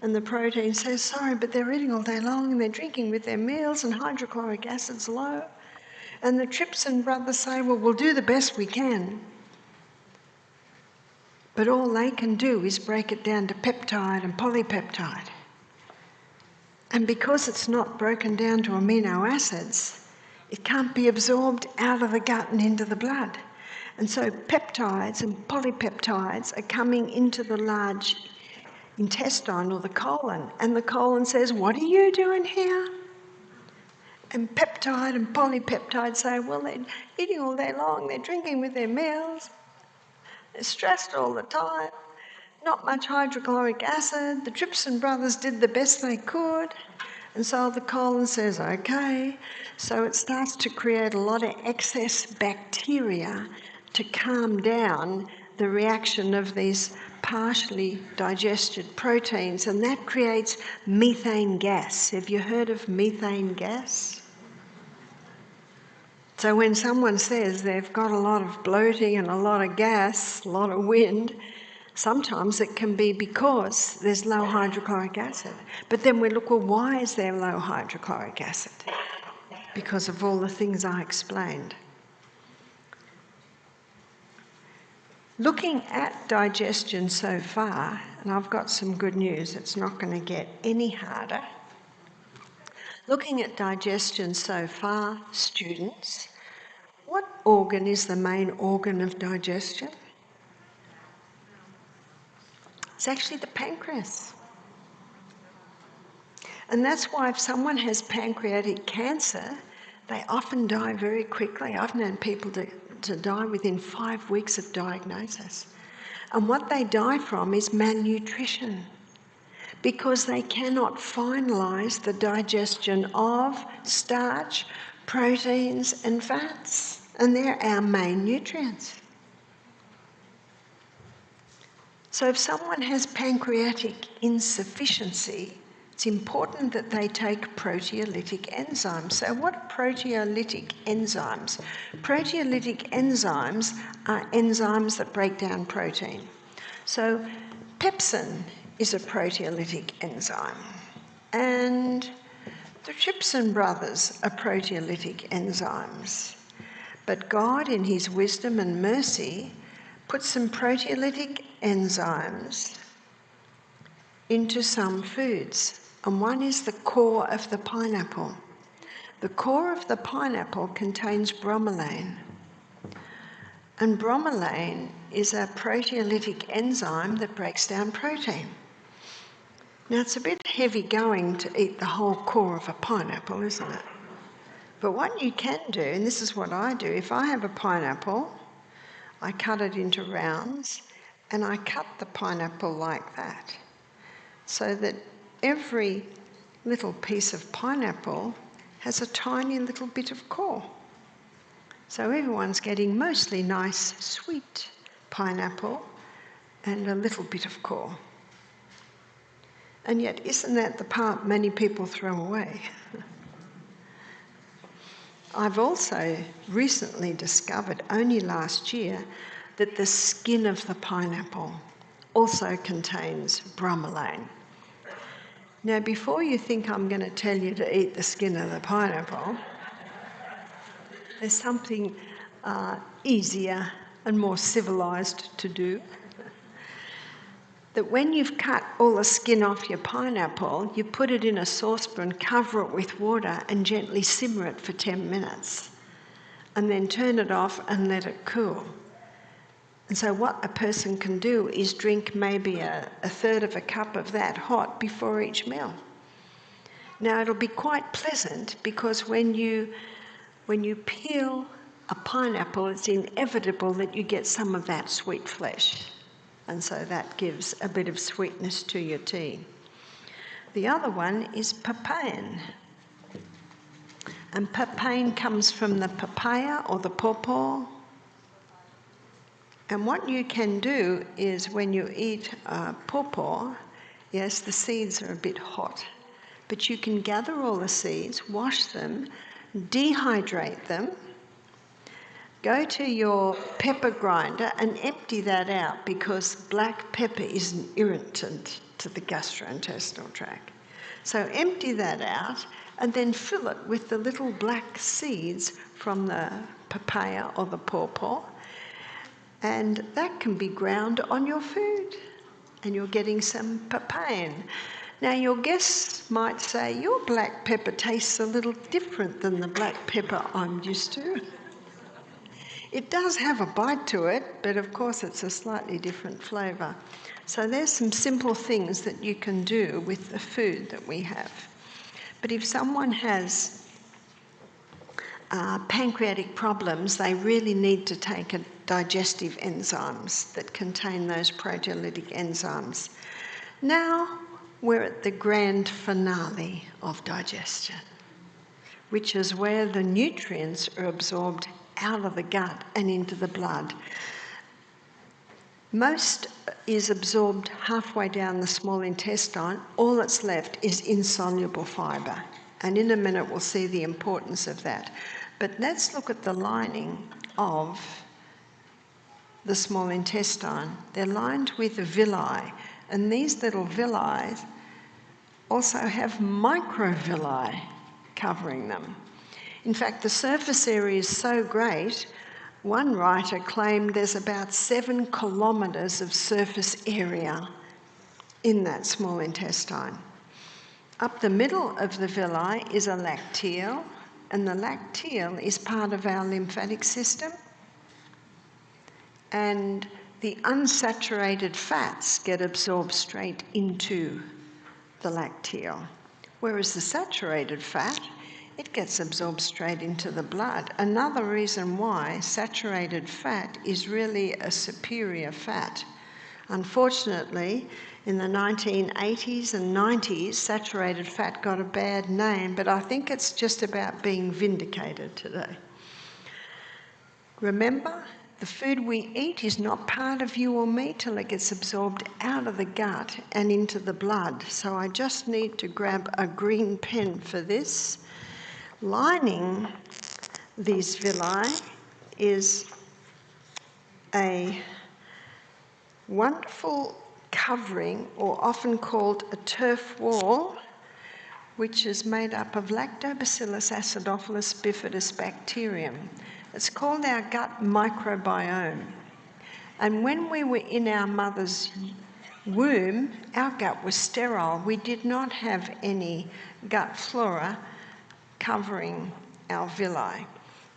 And the protein says, "Sorry, but they're eating all day long and they're drinking with their meals and hydrochloric acid's low." And the trypsin brothers say, "Well, we'll do the best we can." But all they can do is break it down to peptide and polypeptide. And because it's not broken down to amino acids, it can't be absorbed out of the gut and into the blood. And so peptides and polypeptides are coming into the large intestine or the colon, and the colon says, "What are you doing here?" And peptide and polypeptide say, "Well, they're eating all day long, they're drinking with their meals, they're stressed all the time, not much hydrochloric acid, the Trypsin brothers did the best they could." And so the colon says, "Okay." So it starts to create a lot of excess bacteria to calm down the reaction of these partially digested proteins, and that creates methane gas. Have you heard of methane gas? So when someone says they've got a lot of bloating and a lot of gas, a lot of wind, sometimes it can be because there's low hydrochloric acid. But then we look, well, why is there low hydrochloric acid? Because of all the things I explained. Looking at digestion so far, and I've got some good news, it's not going to get any harder. Looking at digestion so far, students, what organ is the main organ of digestion? It's actually the pancreas. And that's why if someone has pancreatic cancer, they often die very quickly. I've known people to die within 5 weeks of diagnosis. And what they die from is malnutrition, because they cannot finalise the digestion of starch, proteins and fats. And they're our main nutrients. So if someone has pancreatic insufficiency, it's important that they take proteolytic enzymes. So what are proteolytic enzymes? Proteolytic enzymes are enzymes that break down protein. So pepsin is a proteolytic enzyme, and the Trypsin brothers are proteolytic enzymes. But God, in his wisdom and mercy, put some proteolytic enzymes into some foods, and one is the core of the pineapple. The core of the pineapple contains bromelain, and bromelain is a proteolytic enzyme that breaks down protein. Now, it's a bit heavy going to eat the whole core of a pineapple, isn't it? But what you can do, and this is what I do, if I have a pineapple, I cut it into rounds, and I cut the pineapple like that, so that every little piece of pineapple has a tiny little bit of core. So everyone's getting mostly nice, sweet pineapple and a little bit of core. And yet, isn't that the part many people throw away? I've also recently discovered, only last year, that the skin of the pineapple also contains bromelain. Now, before you think I'm going to tell you to eat the skin of the pineapple, there's something easier and more civilised to do. That when you've cut all the skin off your pineapple, you put it in a saucepan, cover it with water and gently simmer it for 10 minutes. And then turn it off and let it cool. And so what a person can do is drink maybe a third of a cup of that hot before each meal. Now, it'll be quite pleasant, because when you peel a pineapple, it's inevitable that you get some of that sweet flesh. And so that gives a bit of sweetness to your tea. The other one is papain. And papain comes from the papaya or the pawpaw. And what you can do is, when you eat pawpaw, yes, the seeds are a bit hot, but you can gather all the seeds, wash them, dehydrate them, go to your pepper grinder and empty that out, because black pepper is an irritant to the gastrointestinal tract. So empty that out and then fill it with the little black seeds from the papaya or the pawpaw, and that can be ground on your food, and you're getting some papain. Now, your guests might say, your black pepper tastes a little different than the black pepper I'm used to. It does have a bite to it, but of course it's a slightly different flavour. So there's some simple things that you can do with the food that we have. But if someone has pancreatic problems, they really need to take digestive enzymes that contain those proteolytic enzymes. Now we're at the grand finale of digestion, which is where the nutrients are absorbed out of the gut and into the blood. Most is absorbed halfway down the small intestine. All that's left is insoluble fibre. And in a minute we'll see the importance of that. But let's look at the lining of the small intestine. They're lined with villi, and these little villi also have microvilli covering them. In fact, the surface area is so great, one writer claimed there's about 7 kilometres of surface area in that small intestine. Up the middle of the villi is a lacteal, and the lacteal is part of our lymphatic system. And the unsaturated fats get absorbed straight into the lacteal, whereas the saturated fat, it gets absorbed straight into the blood. Another reason why saturated fat is really a superior fat. Unfortunately, in the 1980s and 90s, saturated fat got a bad name, but I think it's just about being vindicated today. Remember, the food we eat is not part of you or me till it gets absorbed out of the gut and into the blood. So I just need to grab a green pen for this. Lining these villi is a wonderful covering, or often called a turf wall, which is made up of Lactobacillus acidophilus bifidus bacterium. It's called our gut microbiome. And when we were in our mother's womb, our gut was sterile. We did not have any gut flora covering our villi.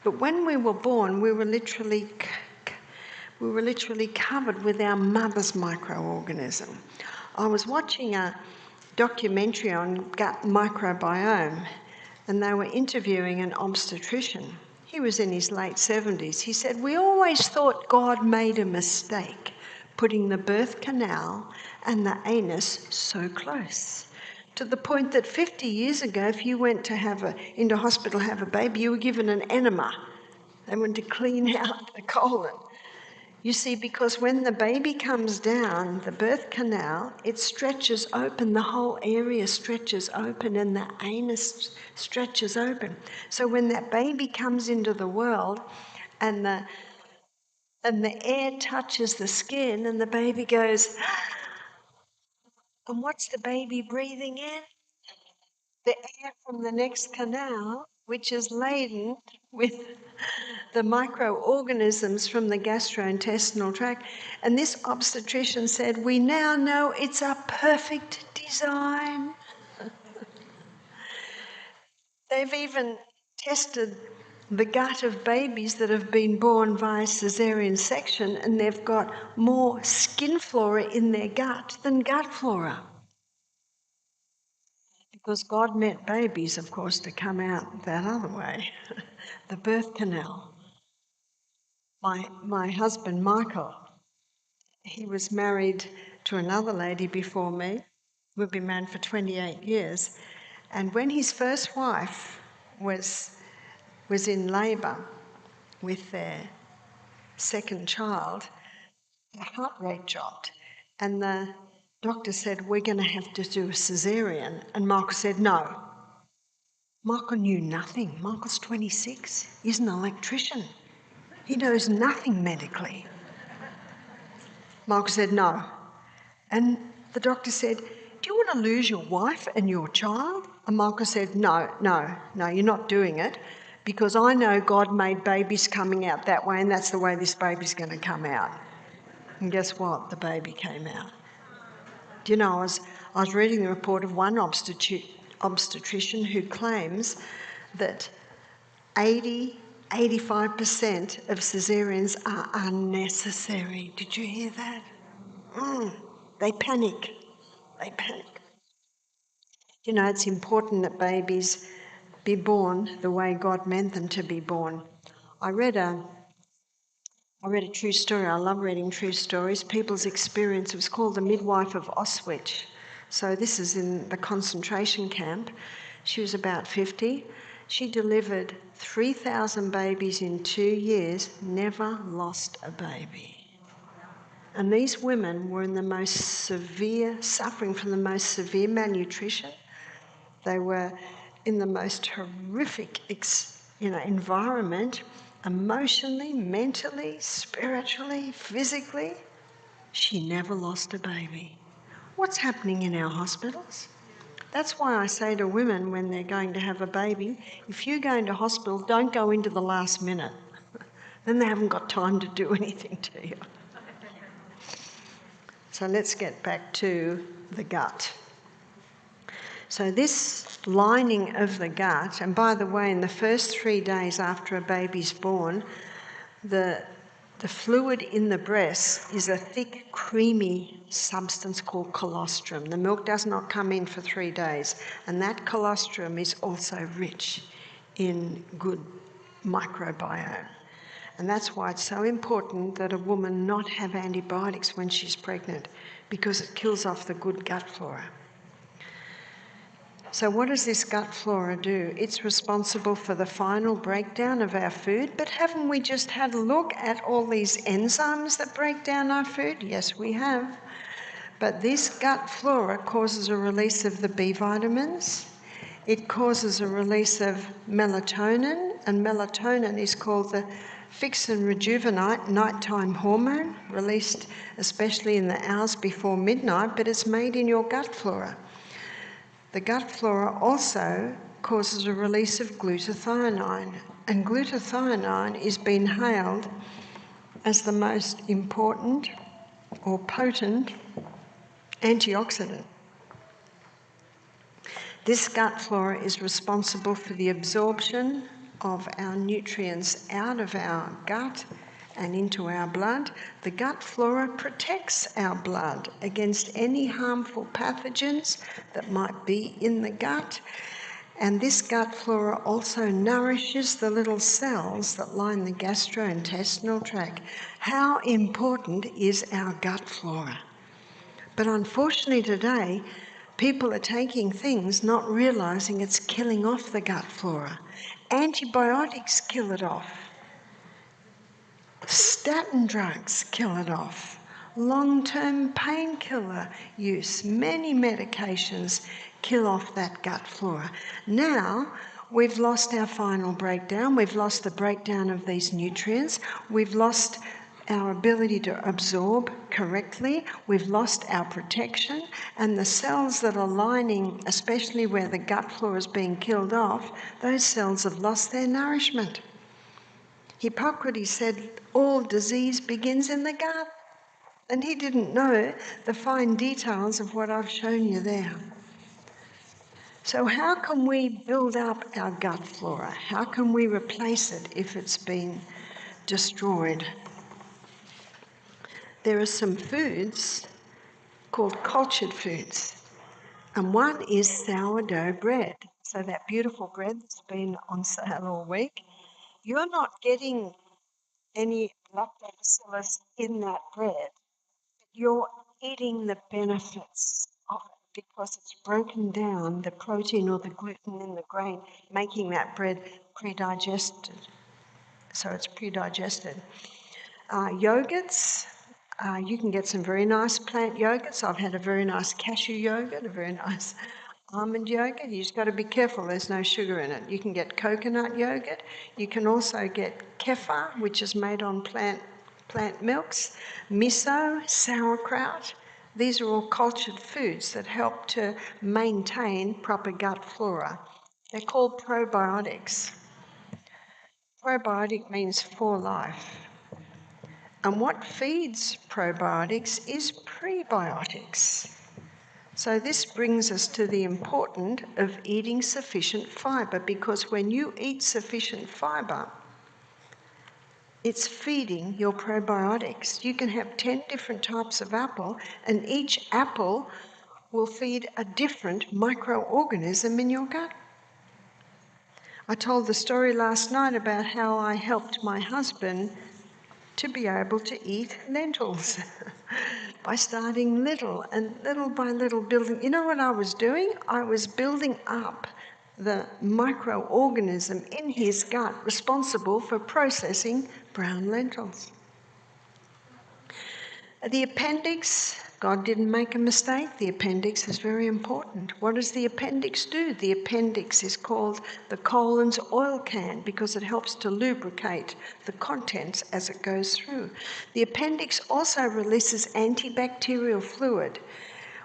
But when we were born, we were literally covered with our mother's microorganism. I was watching a documentary on gut microbiome, and they were interviewing an obstetrician. He was in his late 70s. He said, "We always thought God made a mistake putting the birth canal and the anus so close, to the point that 50 years ago, if you went to into hospital have a baby, you were given an enema. They wanted to clean out the colon." You see, because when the baby comes down, the birth canal, it stretches open, the whole area stretches open, and the anus stretches open. So when that baby comes into the world and the air touches the skin and the baby goes, and what's the baby breathing in? The air from the next canal, which is laden with the microorganisms from the gastrointestinal tract. And this obstetrician said, "We now know it's a perfect design." They've even tested the gut of babies that have been born via caesarean section, and they've got more skin flora in their gut than gut flora. Because God meant babies, of course, to come out that other way, the birth canal. My husband, Michael, he was married to another lady before me. We've been married for 28 years. And when his first wife was in labour with their second child, the heart rate dropped. And the doctor said, "We're going to have to do a caesarean." And Michael said, "No." Michael knew nothing. Michael's 26. He's an electrician. He knows nothing medically. Michael said, "No." And the doctor said, "Do you want to lose your wife and your child?" And Michael said, No, you're not doing it, because I know God made babies coming out that way, and that's the way this baby's going to come out." And guess what? The baby came out. Do you know, I was reading the report of one obstetrician who claims that 80 85% of caesareans are unnecessary. Did you hear that? They panic. They panic. You know, it's important that babies be born the way God meant them to be born. I read a true story. I love reading true stories. People's experience. It was called The Midwife of Auschwitz. So this is in the concentration camp. She was about 50. She delivered 3,000 babies in 2 years, never lost a baby. And these women were in the most severe, suffering from the most severe malnutrition. They were in the most horrific environment, emotionally, mentally, spiritually, physically. She never lost a baby. What's happening in our hospitals? That's why I say to women when they're going to have a baby, if you go into hospital, don't go into the last minute. Then they haven't got time to do anything to you. So let's get back to the gut. So this lining of the gut, and by the way, in the first 3 days after a baby's born, the fluid in the breast is a thick, creamy substance called colostrum. The milk does not come in for 3 days, and that colostrum is also rich in good microbiome. And that's why it's so important that a woman not have antibiotics when she's pregnant, because it kills off the good gut flora. So what does this gut flora do? It's responsible for the final breakdown of our food, but haven't we just had a look at all these enzymes that break down our food? Yes, we have. But this gut flora causes a release of the B vitamins. It causes a release of melatonin, and melatonin is called the fix and rejuvenate nighttime hormone, released especially in the hours before midnight, but it's made in your gut flora. The gut flora also causes a release of glutathione, and glutathione is being hailed as the most important or potent antioxidant. This gut flora is responsible for the absorption of our nutrients out of our gut and into our blood. The gut flora protects our blood against any harmful pathogens that might be in the gut. And this gut flora also nourishes the little cells that line the gastrointestinal tract. How important is our gut flora? But unfortunately today, people are taking things not realising it's killing off the gut flora. Antibiotics kill it off. Statin drugs kill it off. Long-term painkiller use, many medications kill off that gut flora. Now, we've lost our final breakdown. We've lost the breakdown of these nutrients. We've lost our ability to absorb correctly. We've lost our protection, and the cells that are lining, especially where the gut flora is being killed off, those cells have lost their nourishment. Hippocrates said all disease begins in the gut, and he didn't know the fine details of what I've shown you there. So how can we build up our gut flora? How can we replace it if it's been destroyed? There are some foods called cultured foods, and one is sourdough bread. So that beautiful bread that's been on sale all week, you're not getting any lactobacillus in that bread. You're eating the benefits of it because it's broken down the protein or the gluten in the grain, making that bread pre-digested. So it's pre-digested. Yogurts, you can get some very nice plant yogurts. I've had a very nice cashew yogurt, a very nice almond yogurt. You just got to be careful, there's no sugar in it. You can get coconut yogurt. You can also get kefir, which is made on plant milks, miso, sauerkraut. These are all cultured foods that help to maintain proper gut flora. They're called probiotics. Probiotic means for life. And what feeds probiotics is prebiotics. So this brings us to the importance of eating sufficient fibre, because when you eat sufficient fibre, It's feeding your probiotics. You can have 10 different types of apple, and each apple will feed a different microorganism in your gut. I told the story last night about how I helped my husband to be able to eat lentils by starting little and little by little building. You know what I was doing? I was building up the microorganism in his gut responsible for processing brown lentils. The appendix, God didn't make a mistake. The appendix is very important. What does the appendix do? The appendix is called the colon's oil can because it helps to lubricate the contents as it goes through. The appendix also releases antibacterial fluid.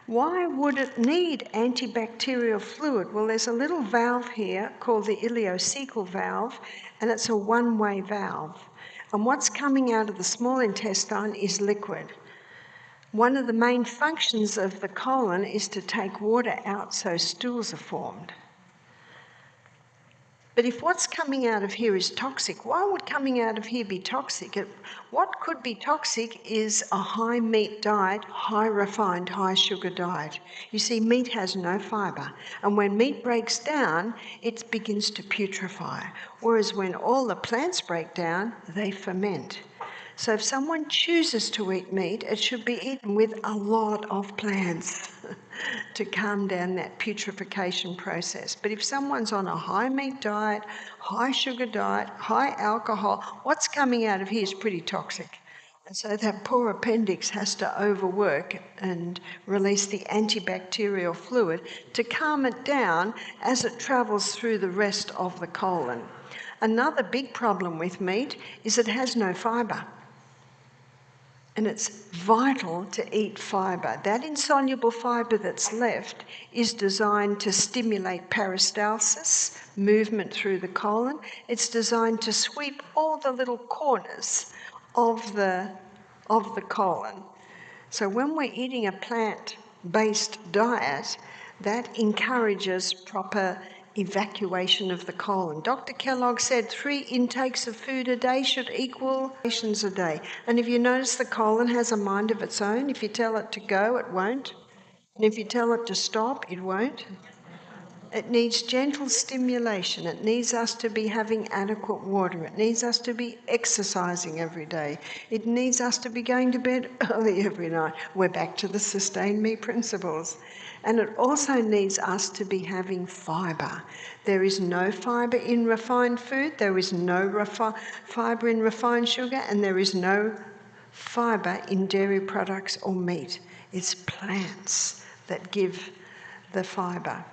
Why would it need antibacterial fluid? Well, there's a little valve here called the ileocecal valve, and it's a one-way valve. And what's coming out of the small intestine is liquid. One of the main functions of the colon is to take water out so stools are formed. But if what's coming out of here is toxic, why would coming out of here be toxic? What could be toxic is a high meat diet, high refined, high sugar diet. You see, meat has no fibre, and when meat breaks down, it begins to putrefy. Whereas when all the plants break down, they ferment. So if someone chooses to eat meat, it should be eaten with a lot of plants to calm down that putrefaction process. But if someone's on a high meat diet, high sugar diet, high alcohol, what's coming out of here is pretty toxic. And so that poor appendix has to overwork and release the antibacterial fluid to calm it down as it travels through the rest of the colon. Another big problem with meat is it has no fibre. And it's vital to eat fibre. That insoluble fibre that's left is designed to stimulate peristalsis, movement through the colon. It's designed to sweep all the little corners of the colon. So when we're eating a plant-based diet, that encourages proper evacuation of the colon. Dr. Kellogg said 3 intakes of food a day should equal rations a day. And if you notice, the colon has a mind of its own. If you tell it to go, it won't. And if you tell it to stop, it won't. It needs gentle stimulation. It needs us to be having adequate water. It needs us to be exercising every day. It needs us to be going to bed early every night. We're back to the Sustain Me principles. And it also needs us to be having fibre. There is no fibre in refined food. There is no fibre in refined sugar. And there is no fibre in dairy products or meat. It's plants that give the fibre.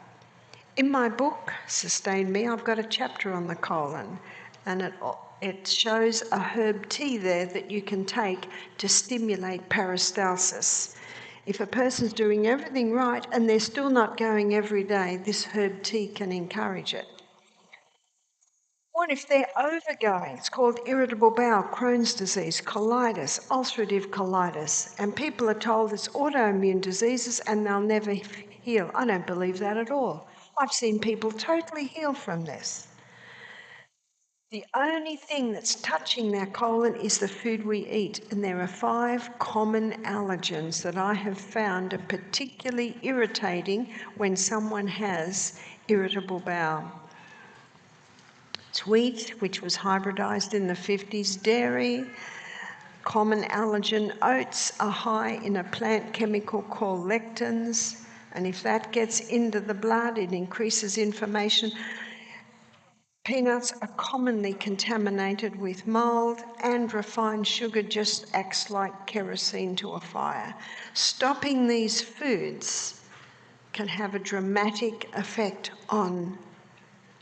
In my book, Sustain Me, I've got a chapter on the colon, and it shows a herb tea there that you can take to stimulate peristalsis. If a person's doing everything right and they're still not going every day, this herb tea can encourage it. What if they're overgoing? It's called irritable bowel, Crohn's disease, colitis, ulcerative colitis, and people are told it's autoimmune diseases and they'll never heal. I don't believe that at all. I've seen people totally heal from this. The only thing that's touching their colon is the food we eat, and there are 5 common allergens that I have found are particularly irritating when someone has irritable bowel. It's wheat, which was hybridized in the 50s, dairy, common allergen. Oats are high in a plant chemical called lectins, and if that gets into the blood, it increases inflammation. Peanuts are commonly contaminated with mold, and refined sugar just acts like kerosene to a fire. Stopping these foods can have a dramatic effect on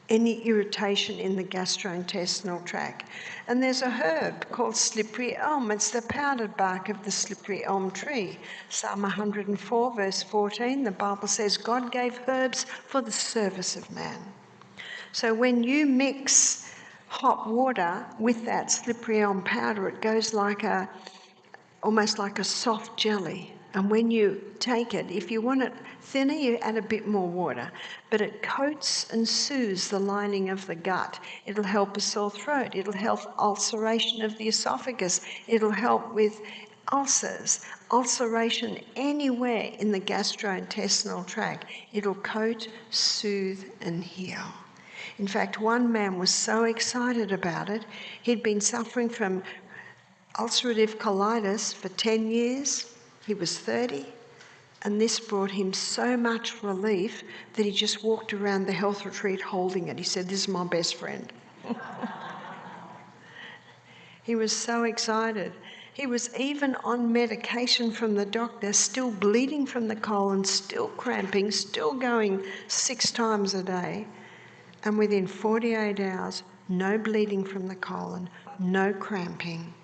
any irritation in the gastrointestinal tract. And there's a herb called slippery elm. It's the powdered bark of the slippery elm tree. Psalm 104, verse 14, the Bible says, God gave herbs for the service of man. So when you mix hot water with that slippery elm powder, it goes like almost like a soft jelly. And when you take it, if you want it thinner, you add a bit more water. But it coats and soothes the lining of the gut. It'll help a sore throat. It'll help ulceration of the esophagus. It'll help with ulcers, ulceration anywhere in the gastrointestinal tract. It'll coat, soothe, and heal. In fact, one man was so excited about it, he'd been suffering from ulcerative colitis for 10 years. He was 30, and this brought him so much relief that he just walked around the health retreat holding it. He said, "This is my best friend." He was so excited. He was even on medication from the doctor, still bleeding from the colon, still cramping, still going 6 times a day. And within 48 hours, no bleeding from the colon, no cramping.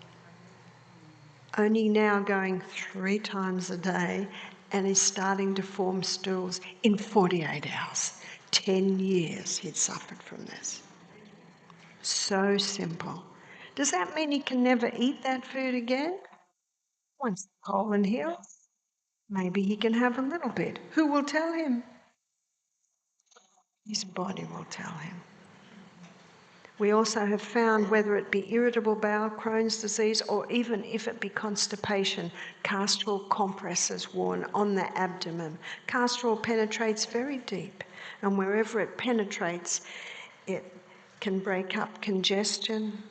Only now going 3 times a day, and is starting to form stools in 48 hours. 10 years he'd suffered from this. So simple. Does that mean he can never eat that food again? Once the colon heals, maybe he can have a little bit. Who will tell him? His body will tell him. We also have found, whether it be irritable bowel, Crohn's disease, or even if it be constipation, castor oil compresses worn on the abdomen. Castor oil penetrates very deep, and wherever it penetrates, it can break up congestion.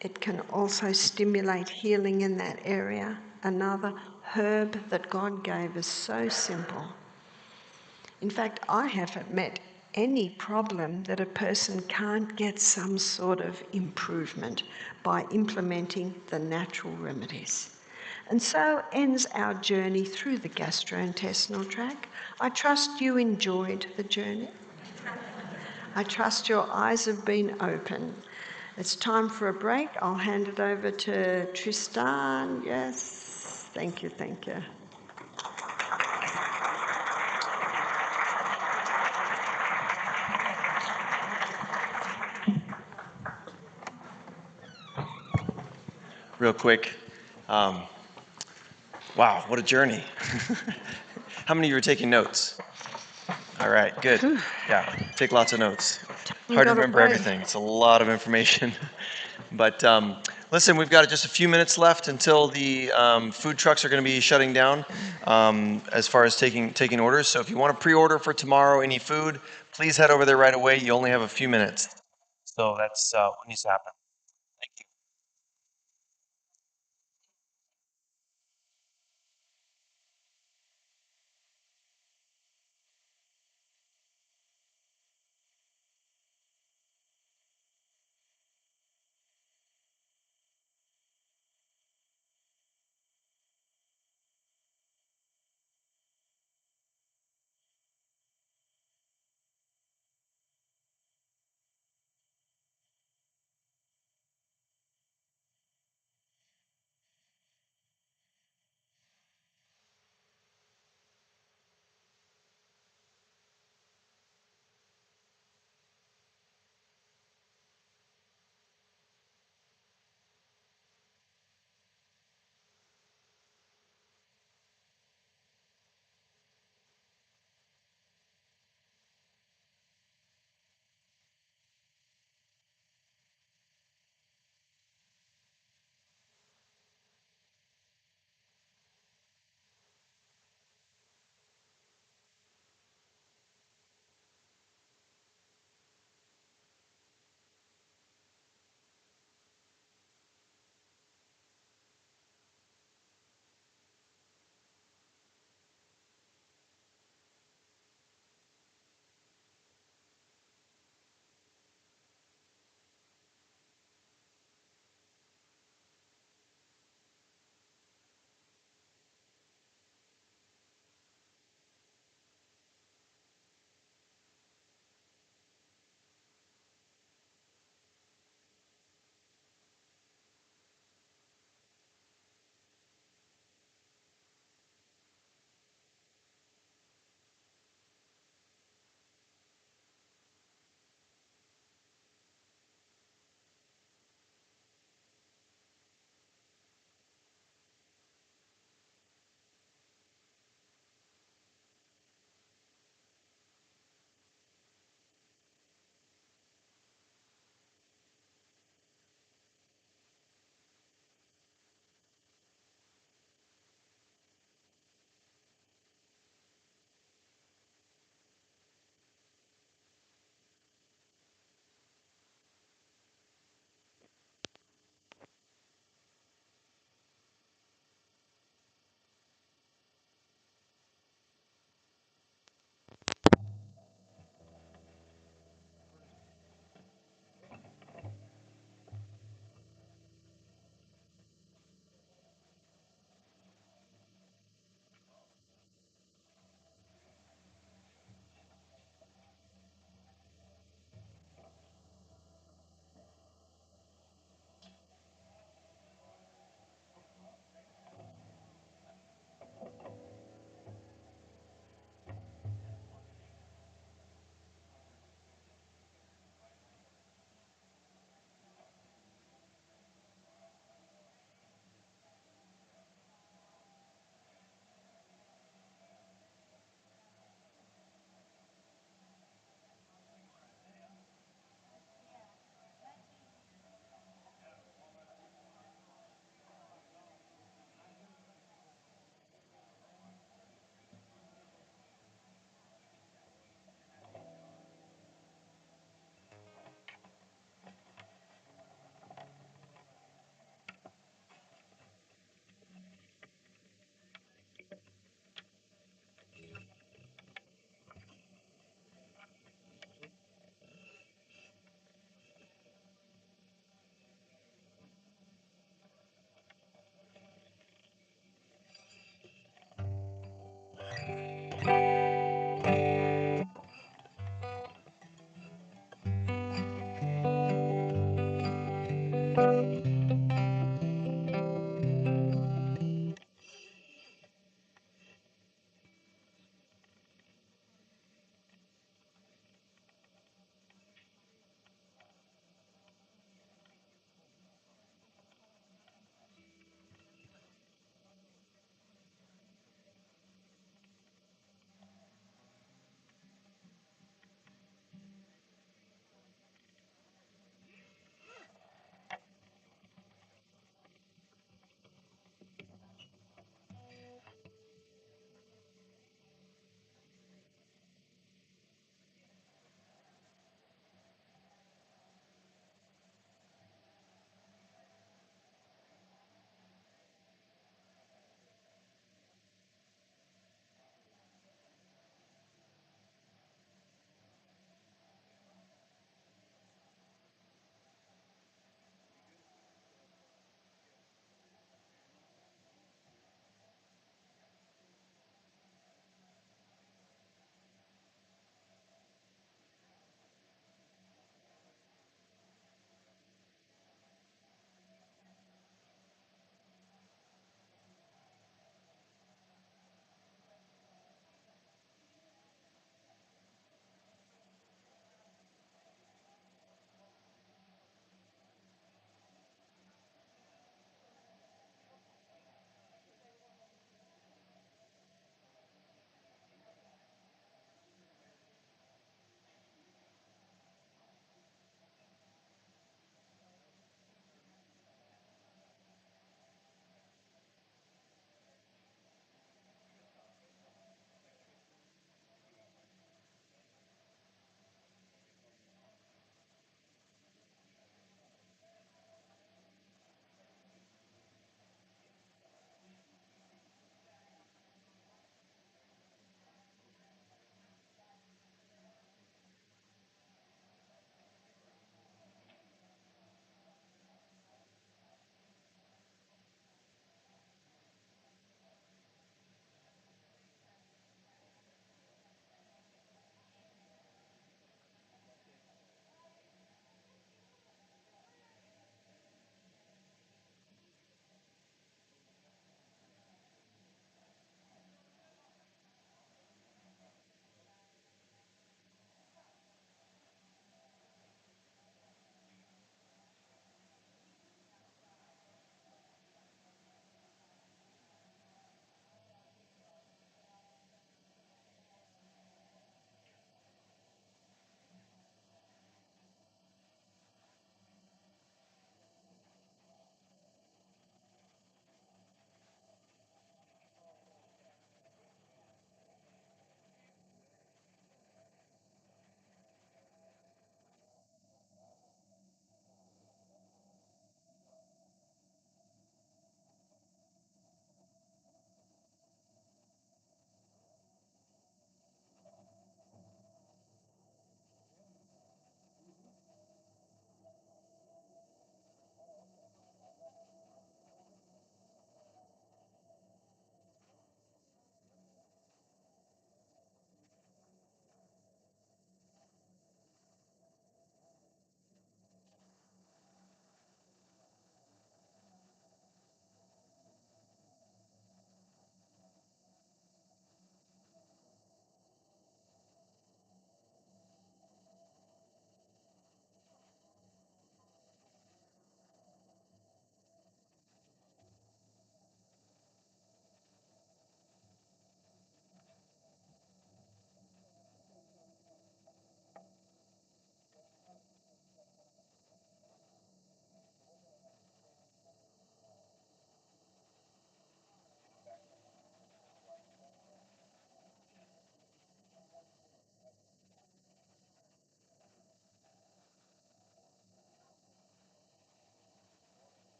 It can also stimulate healing in that area. Another herb that God gave is so simple. In fact, I haven't met any problem that a person can't get some sort of improvement by implementing the natural remedies. And so ends our journey through the gastrointestinal tract. I trust you enjoyed the journey. I trust your eyes have been open. It's time for a break. I'll hand it over to Tristan. Yes, thank you, thank you. Real quick. Wow, what a journey. How many of you are taking notes? All right, good. Yeah, take lots of notes. Hard to remember everything. It's a lot of information. But listen, we've got just a few minutes left until the food trucks are going to be shutting down as far as taking orders. So if you want to pre-order for tomorrow any food, please head over there right away. You only have a few minutes. So that's what needs to happen. Thank you.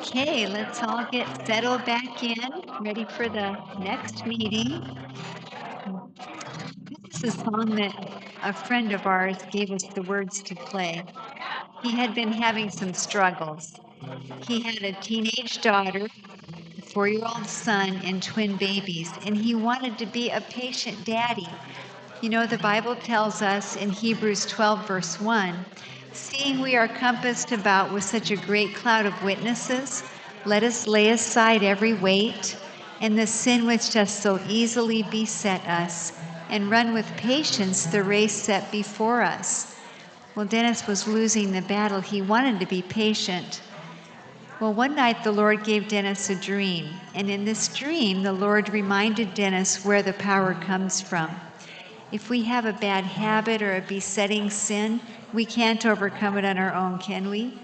Okay, let's all get settled back in, ready for the next meeting. This is a song that a friend of ours gave us the words to play. He had been having some struggles. He had a teenage daughter, a 4-year-old son, and twin babies, and he wanted to be a patient daddy. You know, the Bible tells us in Hebrews 12, verse 1, seeing we are compassed about with such a great cloud of witnesses, let us lay aside every weight and the sin which does so easily beset us, and run with patience the race set before us. Well, Dennis was losing the battle. He wanted to be patient. Well, one night the Lord gave Dennis a dream, and in this dream, the Lord reminded Dennis where the power comes from. If we have a bad habit or a besetting sin, we can't overcome it on our own, can we?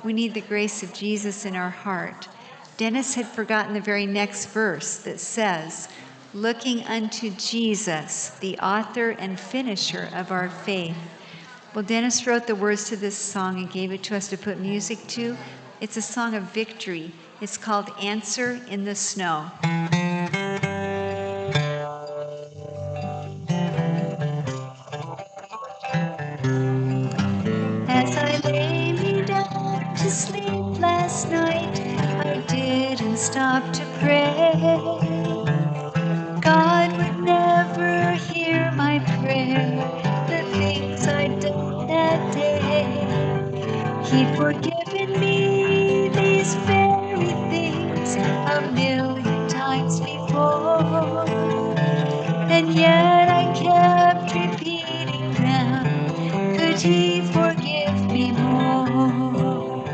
We need the grace of Jesus in our heart. Dennis had forgotten the very next verse that says, looking unto Jesus, the author and finisher of our faith. Well, Dennis wrote the words to this song and gave it to us to put music to. It's a song of victory. It's called Answer in the Snow. As I lay me down to sleep last night, I didn't stop to pray. God would never hear my prayer, the things I'd done that day. He'd forgiven me these very things 1,000,000 times before, and yet I kept repeating them. Could he forgive me more?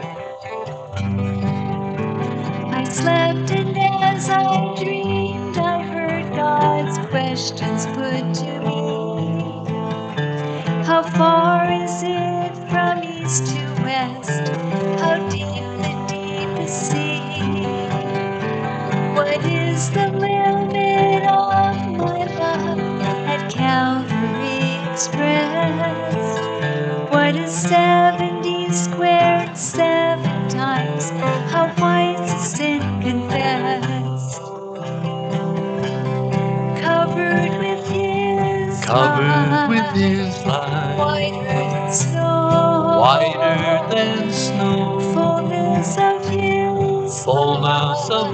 I slept, and as I dreamed, I heard God's questions put to me. How far is it from east to west? How deep the deepest sea? What is the limit of my love at Calvary expressed? What is 70 squared 7 times? How white's a sin confessed? Covered with his light, whiter than snow, whiter than snow, fullness of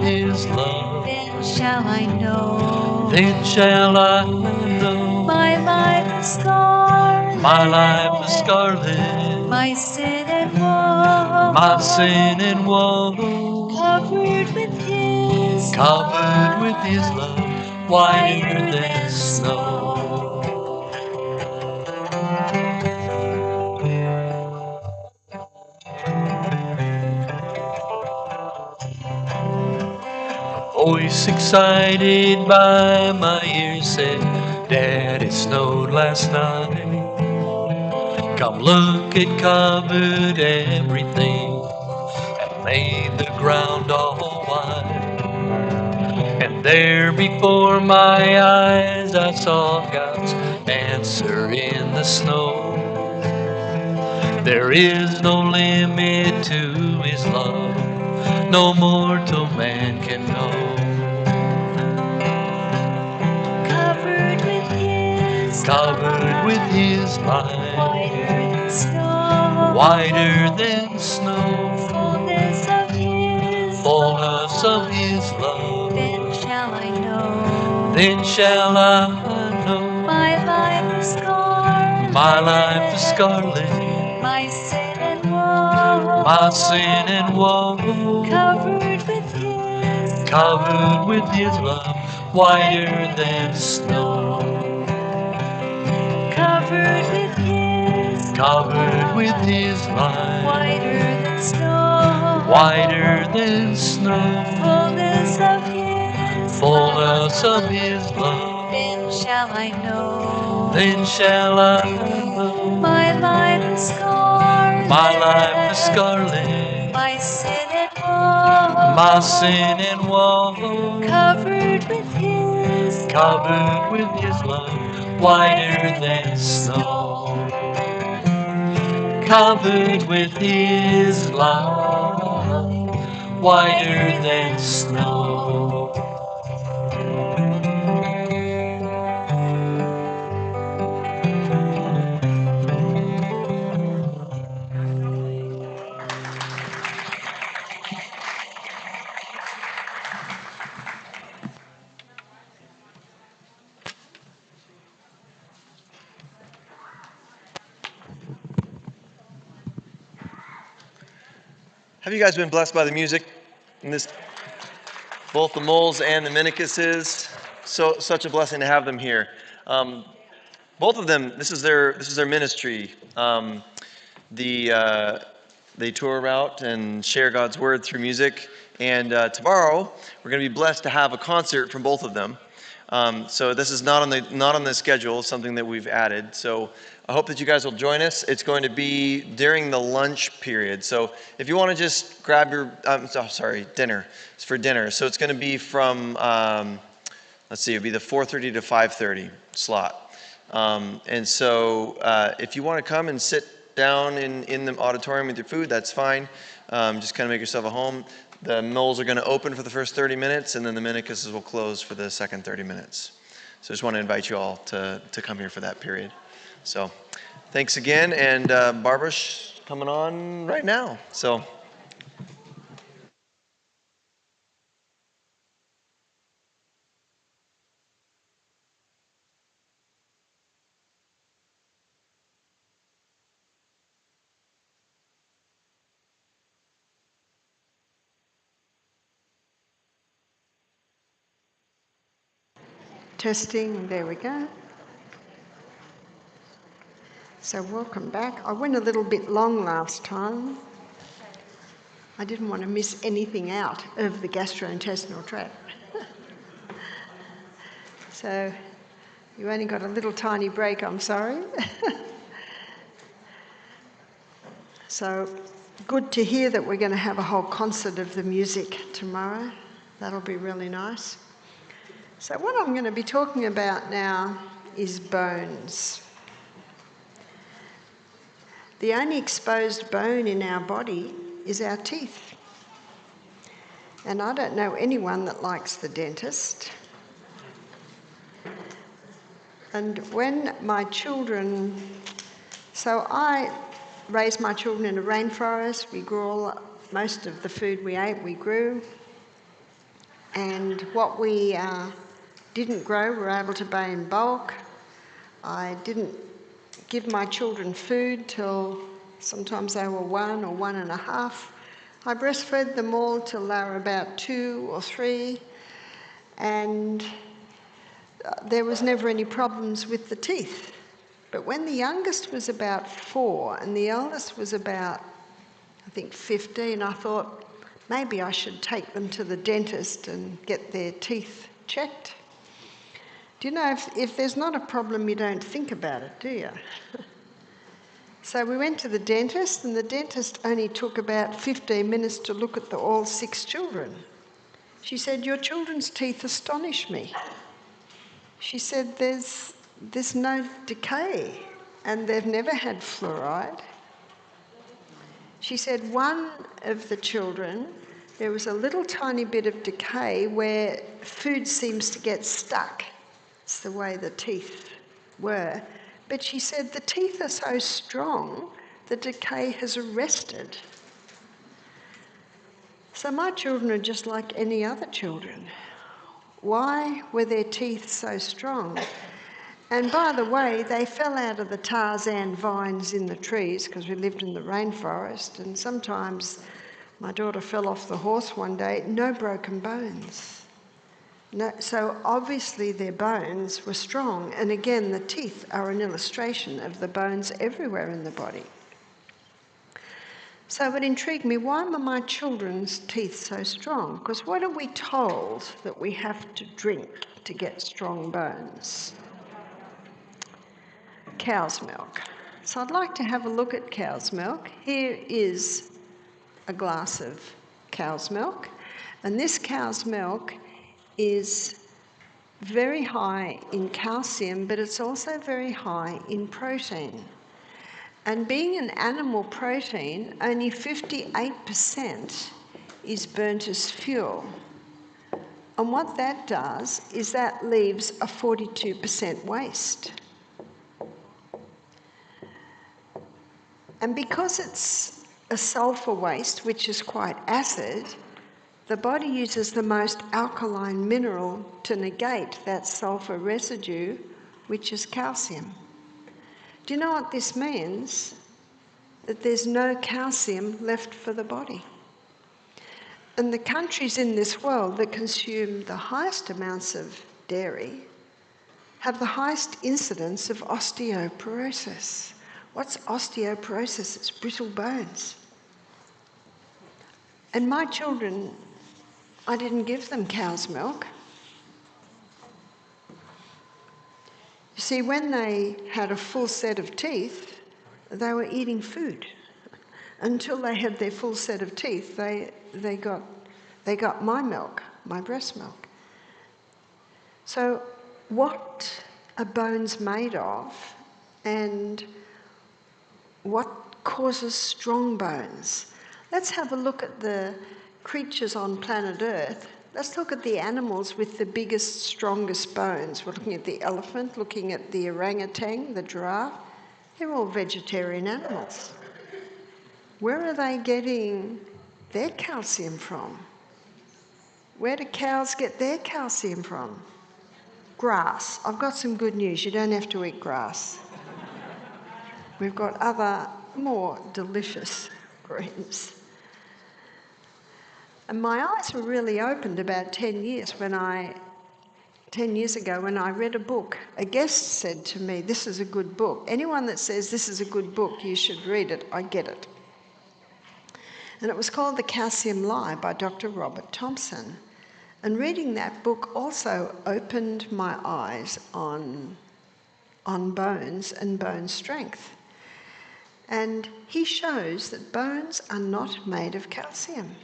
his love. Then shall I know, Then shall I know my life is scarlet, my life is scarlet, my sin and woe, my sin and woe, covered with his love, whiter than snow. Voice excited by my ears said, Dad, it snowed last night. Come look, it covered everything and made the ground all white. And there before my eyes I saw God's answer in the snow. There is no limit to his love, no mortal man can know. Covered with his light, whiter than snow, fullness of his love. Then shall I know, Then shall I know my life is scarlet, my life is scarlet, my sin and woe, my sin and woe, covered with his love, whiter than snow. Covered with his light, whiter than snow, whiter than snow, fullness of his love. Then shall I know, Then shall I know my life is scarlet, my life is scarlet, my sin and woe, my sin and woe, covered with his love, whiter than snow. Covered with his love, whiter than snow. Have you guys been blessed by the music in this? Both the moles and the minicuses. Such a blessing to have them here. Both of them. This is their ministry. They tour out and share God's word through music. And tomorrow we're going to be blessed to have a concert from both of them. So this is not on the schedule. Something that we've added. So I hope that you guys will join us. It's going to be during the lunch period. So if you want to just grab your, dinner. It's for dinner. So it's going to be from, let's see, it'll be the 4:30 to 5:30 slot. And so if you want to come and sit down in the auditorium with your food, that's fine. Just kind of make yourself at home. The moles are going to open for the first 30 minutes, and then the minicuses will close for the second 30 minutes. So I just want to invite you all to come here for that period. So thanks again, and Barbara's coming on right now. So. Testing, there we go. So welcome back. I went a little bit long last time. I didn't want to miss anything out of the gastrointestinal tract. So you only got a little tiny break, I'm sorry. So good to hear that we're going to have a whole concert of the music tomorrow. That'll be really nice. So what I'm going to be talking about now is bones. The only exposed bone in our body is our teeth. And I don't know anyone that likes the dentist. And when my children, so I raised my children in a rainforest. We grew most of the food we ate, we grew. And what we didn't grow, we were able to buy in bulk. I didn't give my children food till sometimes they were 1 or 1.5. I breastfed them all till they were about 2 or 3, and there was never any problems with the teeth. But when the youngest was about 4 and the eldest was about, I think, 15, I thought maybe I should take them to the dentist and get their teeth checked. Do you know, if there's not a problem, you don't think about it, do you? So we went to the dentist, and the dentist only took about 15 minutes to look at all 6 children. She said, "Your children's teeth astonish me." She said, there's no decay, and they've never had fluoride. She said one of the children, there was a little tiny bit of decay where food seems to get stuck. It's the way the teeth were. But she said the teeth are so strong, the decay has arrested. So my children are just like any other children. Why were their teeth so strong? And by the way, they fell out of the Tarzan vines in the trees because we lived in the rainforest, and sometimes my daughter fell off the horse one day, no broken bones. No, so obviously their bones were strong, and again the teeth are an illustration of the bones everywhere in the body. So it intrigued me, why were my children's teeth so strong? Because what are we told that we have to drink to get strong bones? Cow's milk. So I'd like to have a look at cow's milk. Here is a glass of cow's milk, and this cow's milk is very high in calcium, but it's also very high in protein. And being an animal protein, only 58% is burnt as fuel. And what that does is that leaves a 42% waste. And because it's a sulfur waste, which is quite acid, the body uses the most alkaline mineral to negate that sulfur residue, which is calcium. Do you know what this means? That there's no calcium left for the body. And the countries in this world that consume the highest amounts of dairy have the highest incidence of osteoporosis. What's osteoporosis? It's brittle bones. And my children, I didn't give them cow's milk. You see, when they had a full set of teeth, they were eating food. Until they had their full set of teeth, they got my milk, my breast milk. So what are bones made of, and what causes strong bones? Let's have a look at the creatures on planet Earth. Let's look at the animals with the biggest, strongest bones. We're looking at the elephant, looking at the orangutan, the giraffe. They're all vegetarian animals. Where are they getting their calcium from? Where do cows get their calcium from? Grass. I've got some good news. You don't have to eat grass. We've got other, more delicious greens. And my eyes were really opened about 10 years ago when I read a book. A guest said to me, "This is a good book. Anyone that says this is a good book, you should read it. I get it." And it was called The Calcium Lie by Dr. Robert Thompson. And reading that book also opened my eyes on bones and bone strength. And he shows that bones are not made of calcium.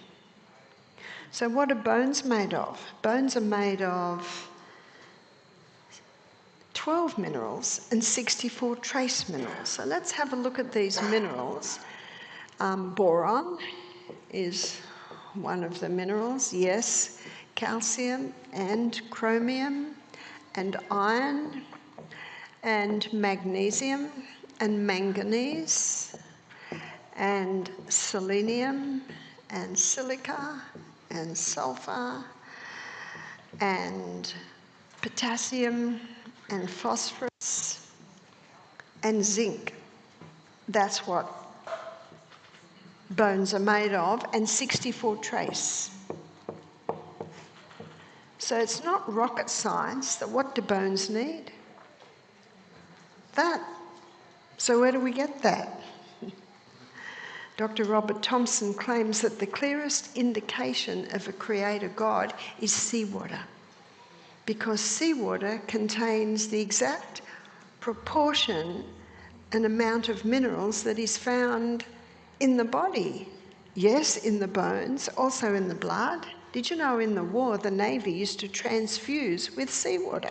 So what are bones made of? Bones are made of 12 minerals and 64 trace minerals. So let's have a look at these minerals. Boron is one of the minerals, yes. Calcium and chromium and iron and magnesium and manganese and selenium and silica and sulfur and potassium and phosphorus and zinc. That's what bones are made of, and 64 trace. So it's not rocket science that what do bones need? That. So where do we get that? Dr. Robert Thompson claims that the clearest indication of a creator God is seawater, because seawater contains the exact proportion and amount of minerals that is found in the body. Yes, in the bones, also in the blood. Did you know in the war the Navy used to transfuse with seawater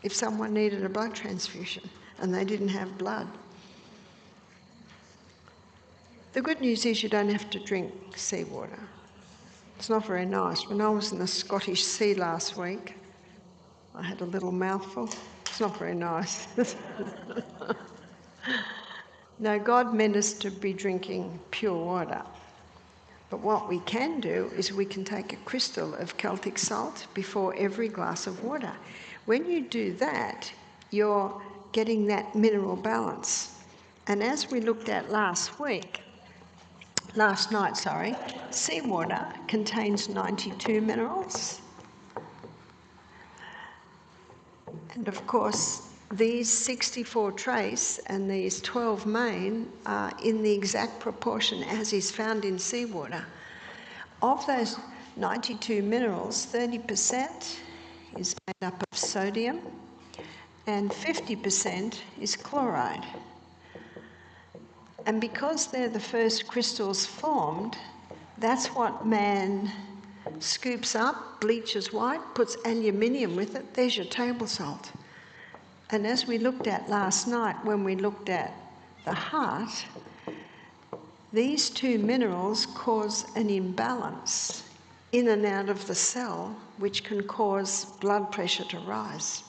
if someone needed a blood transfusion and they didn't have blood? The good news is you don't have to drink seawater. It's not very nice. When I was in the Scottish Sea last week, I had a little mouthful. It's not very nice. No, God meant us to be drinking pure water. But what we can do is we can take a crystal of Celtic salt before every glass of water. When you do that, you're getting that mineral balance. And as we looked at last night, seawater contains 92 minerals. And of course, these 64 trace and these 12 main are in the exact proportion as is found in seawater. Of those 92 minerals, 30% is made up of sodium and 50% is chloride. And because they're the first crystals formed, that's what man scoops up, bleaches white, puts aluminium with it. There's your table salt. And as we looked at last night, when we looked at the heart, These two minerals cause an imbalance in and out of the cell, which can cause blood pressure to rise.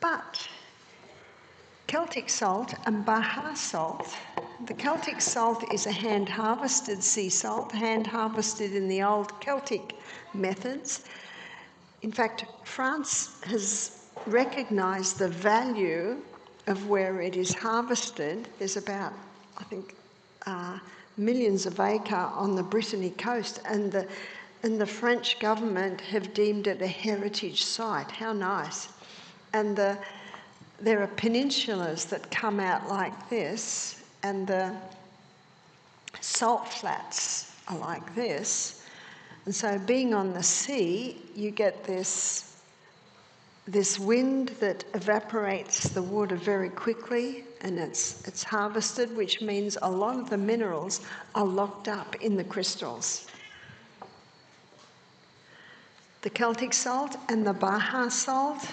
But Celtic salt and Baja salt, the Celtic salt is a hand-harvested sea salt, hand-harvested in the old Celtic methods. In fact, France has recognised the value of where it is harvested. There's about, I think, millions of acre on the Brittany coast, and the French government have deemed it a heritage site. How nice. And there are peninsulas that come out like this, and the salt flats are like this. And so being on the sea, you get this wind that evaporates the water very quickly, and it's harvested, which means a lot of the minerals are locked up in the crystals. The Celtic salt and the Baja salt,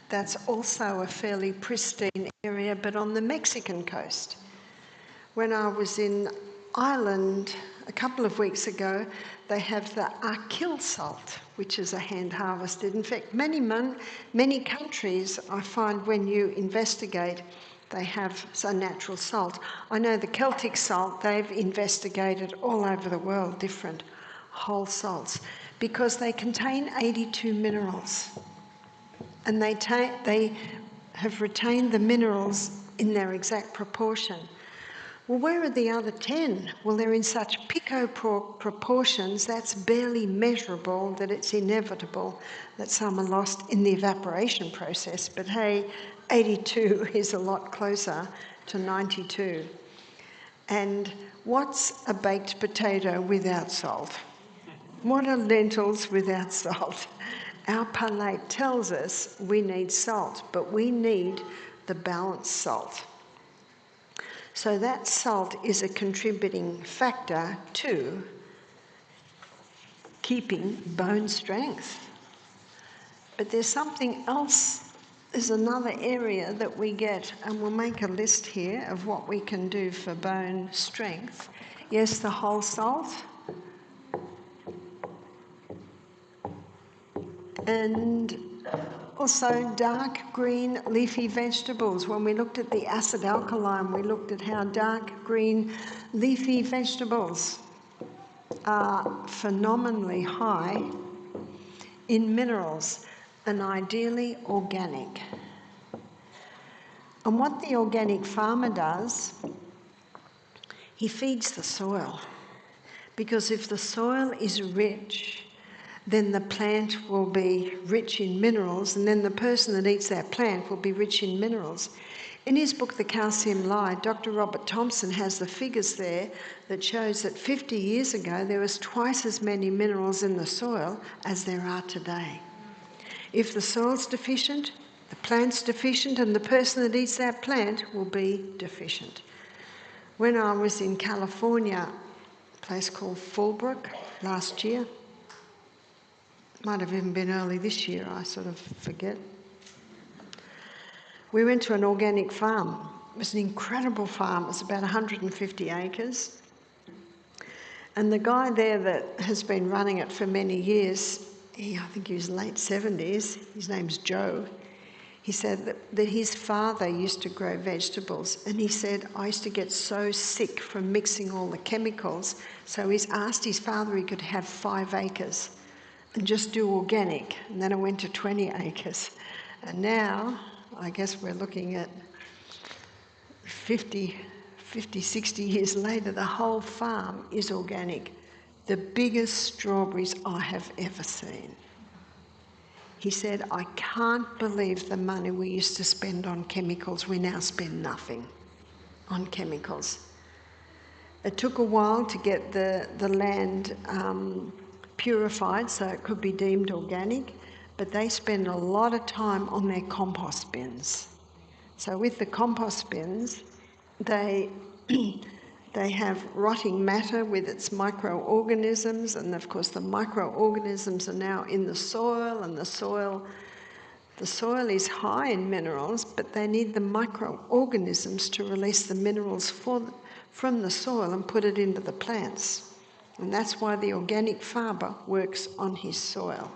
that's also a fairly pristine area, but on the Mexican coast. When I was in Ireland a couple of weeks ago, they have the Argyll salt, which is a hand-harvested. In fact, many countries, I find when you investigate, they have some natural salt. I know the Celtic salt, they've investigated all over the world, different whole salts, because they contain 82 minerals. And they have retained the minerals in their exact proportion. Well, where are the other 10? Well, they're in such proportions that's barely measurable that it's inevitable that some are lost in the evaporation process. But hey, 82 is a lot closer to 92. And what's a baked potato without salt? What are lentils without salt? Our palate tells us we need salt, but we need the balanced salt. So that salt is a contributing factor to keeping bone strength. But there's something else, there's another area that we get, and we'll make a list here of what we can do for bone strength. Yes, the whole salt. And also dark green leafy vegetables. When we looked at the acid alkaline, we looked at how dark green leafy vegetables are phenomenally high in minerals and ideally organic. And what the organic farmer does, he feeds the soil. Because if the soil is rich, then the plant will be rich in minerals, and then the person that eats that plant will be rich in minerals. In his book, The Calcium Lie, Dr. Robert Thompson has the figures there that shows that 50 years ago there was twice as many minerals in the soil as there are today. If the soil's deficient, the plant's deficient, and the person that eats that plant will be deficient. When I was in California, a place called Fallbrook last year, might have even been early this year, I sort of forget. We went to an organic farm. It was an incredible farm. It was about 150 acres. And the guy there that has been running it for many years, I think he was late 70s, his name's Joe. He said that his father used to grow vegetables, and he said, I used to get so sick from mixing all the chemicals, so he's asked his father he could have 5 acres. And just do organic, and then I went to 20 acres. And now, I guess we're looking at 50, 60 years later, the whole farm is organic. The biggest strawberries I have ever seen. He said, I can't believe the money we used to spend on chemicals, we now spend nothing on chemicals. It took a while to get the land purified so it could be deemed organic, but they spend a lot of time on their compost bins. So with the compost bins, they have rotting matter with its microorganisms, and of course the microorganisms are now in the soil, and the soil is high in minerals, but they need the microorganisms to release the minerals for from the soil and put it into the plants. And that's why the organic farmer works on his soil.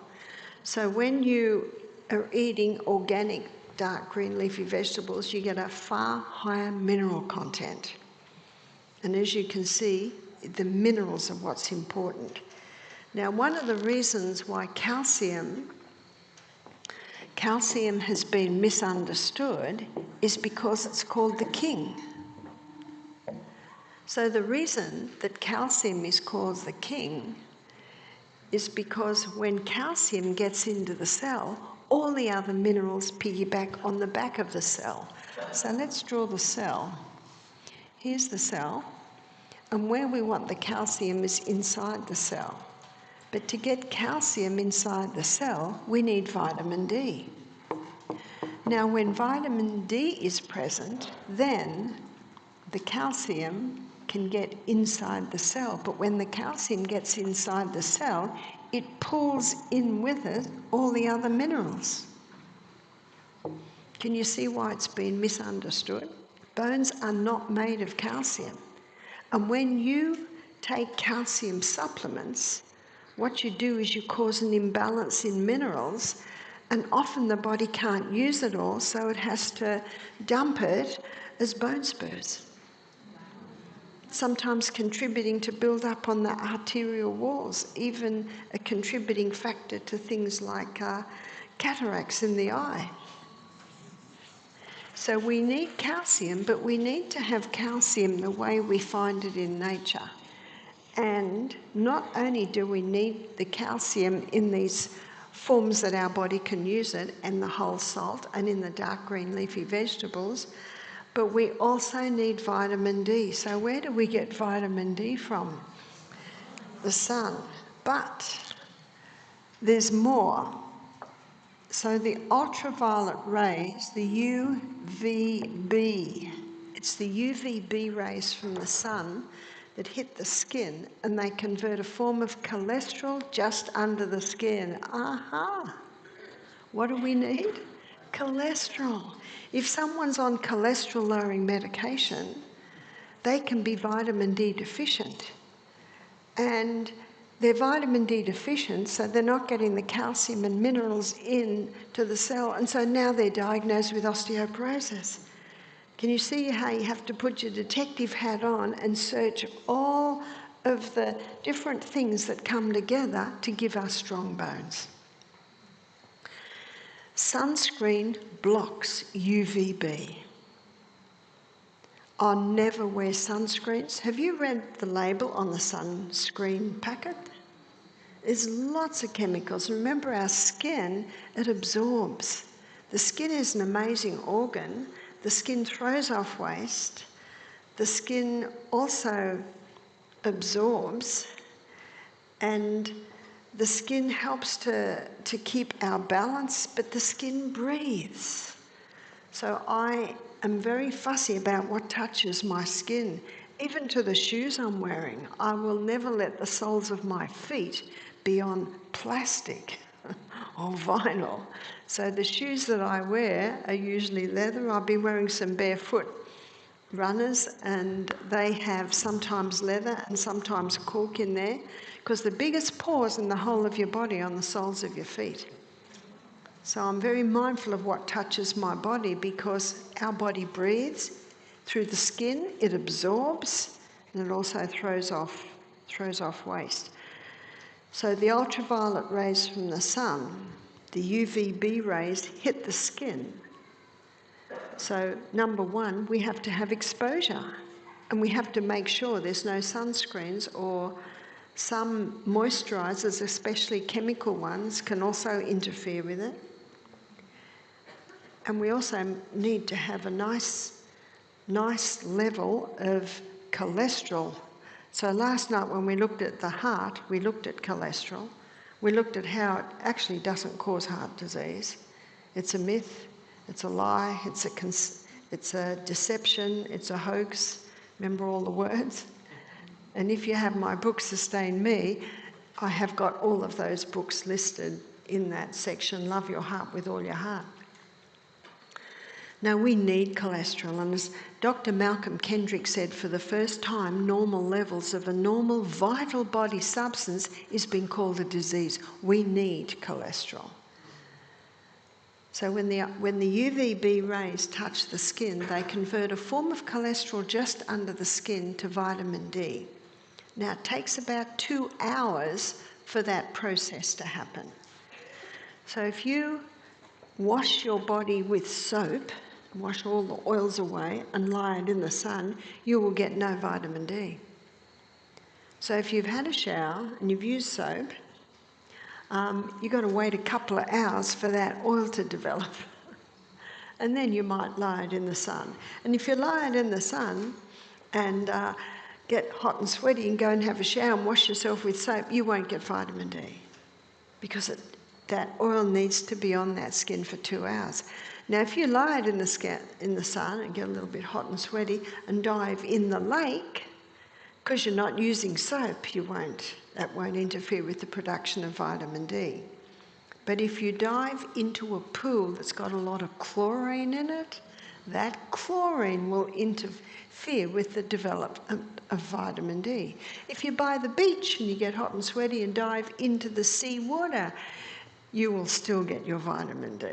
So when you are eating organic dark green leafy vegetables, you get a far higher mineral content. And as you can see, the minerals are what's important. Now, one of the reasons why calcium has been misunderstood is because it's called the king. So the reason that calcium is called the king is because when calcium gets into the cell, all the other minerals piggyback on the back of the cell. So let's draw the cell. Here's the cell, and where we want the calcium is inside the cell. But to get calcium inside the cell, we need vitamin D. Now, when vitamin D is present, then the calcium can get inside the cell. But when the calcium gets inside the cell, it pulls in with it all the other minerals. Can you see why it's been misunderstood? Bones are not made of calcium. And when you take calcium supplements, what you do is you cause an imbalance in minerals, and often the body can't use it all, so it has to dump it as bone spurs, sometimes contributing to build up on the arterial walls, even a contributing factor to things like cataracts in the eye. So we need calcium, but we need to have calcium the way we find it in nature. And not only do we need the calcium in these forms that our body can use it, and the whole salt, and in the dark green leafy vegetables, but we also need vitamin D. So where do we get vitamin D from? The sun. But there's more. So the ultraviolet rays, the UVB, it's the UVB rays from the sun that hit the skin, and they convert a form of cholesterol just under the skin. Aha! What do we need? Cholesterol. If someone's on cholesterol-lowering medication, they can be vitamin D deficient. And they're vitamin D deficient, so they're not getting the calcium and minerals in to the cell, and so now they're diagnosed with osteoporosis. Can you see how you have to put your detective hat on and search all of the different things that come together to give us strong bones? Sunscreen blocks UVB. I'll never wear sunscreens. Have you read the label on the sunscreen packet? There's lots of chemicals. Remember, our skin, it absorbs. The skin is an amazing organ. The skin throws off waste. The skin also absorbs, and the skin helps to keep our balance, but the skin breathes. So I am very fussy about what touches my skin. Even to the shoes I'm wearing, I will never let the soles of my feet be on plastic or vinyl. So the shoes that I wear are usually leather. I'll be wearing some barefoot runners, and they have sometimes leather and sometimes cork in there, because the biggest pores in the whole of your body are on the soles of your feet. So I'm very mindful of what touches my body, because our body breathes through the skin, it absorbs, and it also throws off waste. So the ultraviolet rays from the sun, the UVB rays, hit the skin. So number one, we have to have exposure, and we have to make sure there's no sunscreens, or some moisturisers, especially chemical ones, can also interfere with it. And we also need to have a nice level of cholesterol. So last night when we looked at the heart, we looked at cholesterol. We looked at how it actually doesn't cause heart disease. It's a myth, it's a lie, it's a deception, it's a hoax. Remember all the words? And if you have my book, Sustain Me, I have got all of those books listed in that section, Love Your Heart with All Your Heart. Now, we need cholesterol, and as Dr. Malcolm Kendrick said, for the first time, normal levels of a normal vital body substance is being called a disease. We need cholesterol. So when the UVB rays touch the skin, they convert a form of cholesterol just under the skin to vitamin D. Now, it takes about 2 hours for that process to happen. So if you wash your body with soap, wash all the oils away and lie it in the sun, you will get no vitamin D. So if you've had a shower and you've used soap, you've got to wait a couple of hours for that oil to develop. And then you might lie it in the sun. And if you lie it in the sun and get hot and sweaty and go and have a shower and wash yourself with soap, you won't get vitamin D because that oil needs to be on that skin for 2 hours. Now, if you lie it in the sun and get a little bit hot and sweaty and dive in the lake, because you're not using soap, that won't interfere with the production of vitamin D. But if you dive into a pool that's got a lot of chlorine in it, that chlorine will interfere with the development of vitamin D. If you're by the beach and you get hot and sweaty and dive into the sea water, you will still get your vitamin D.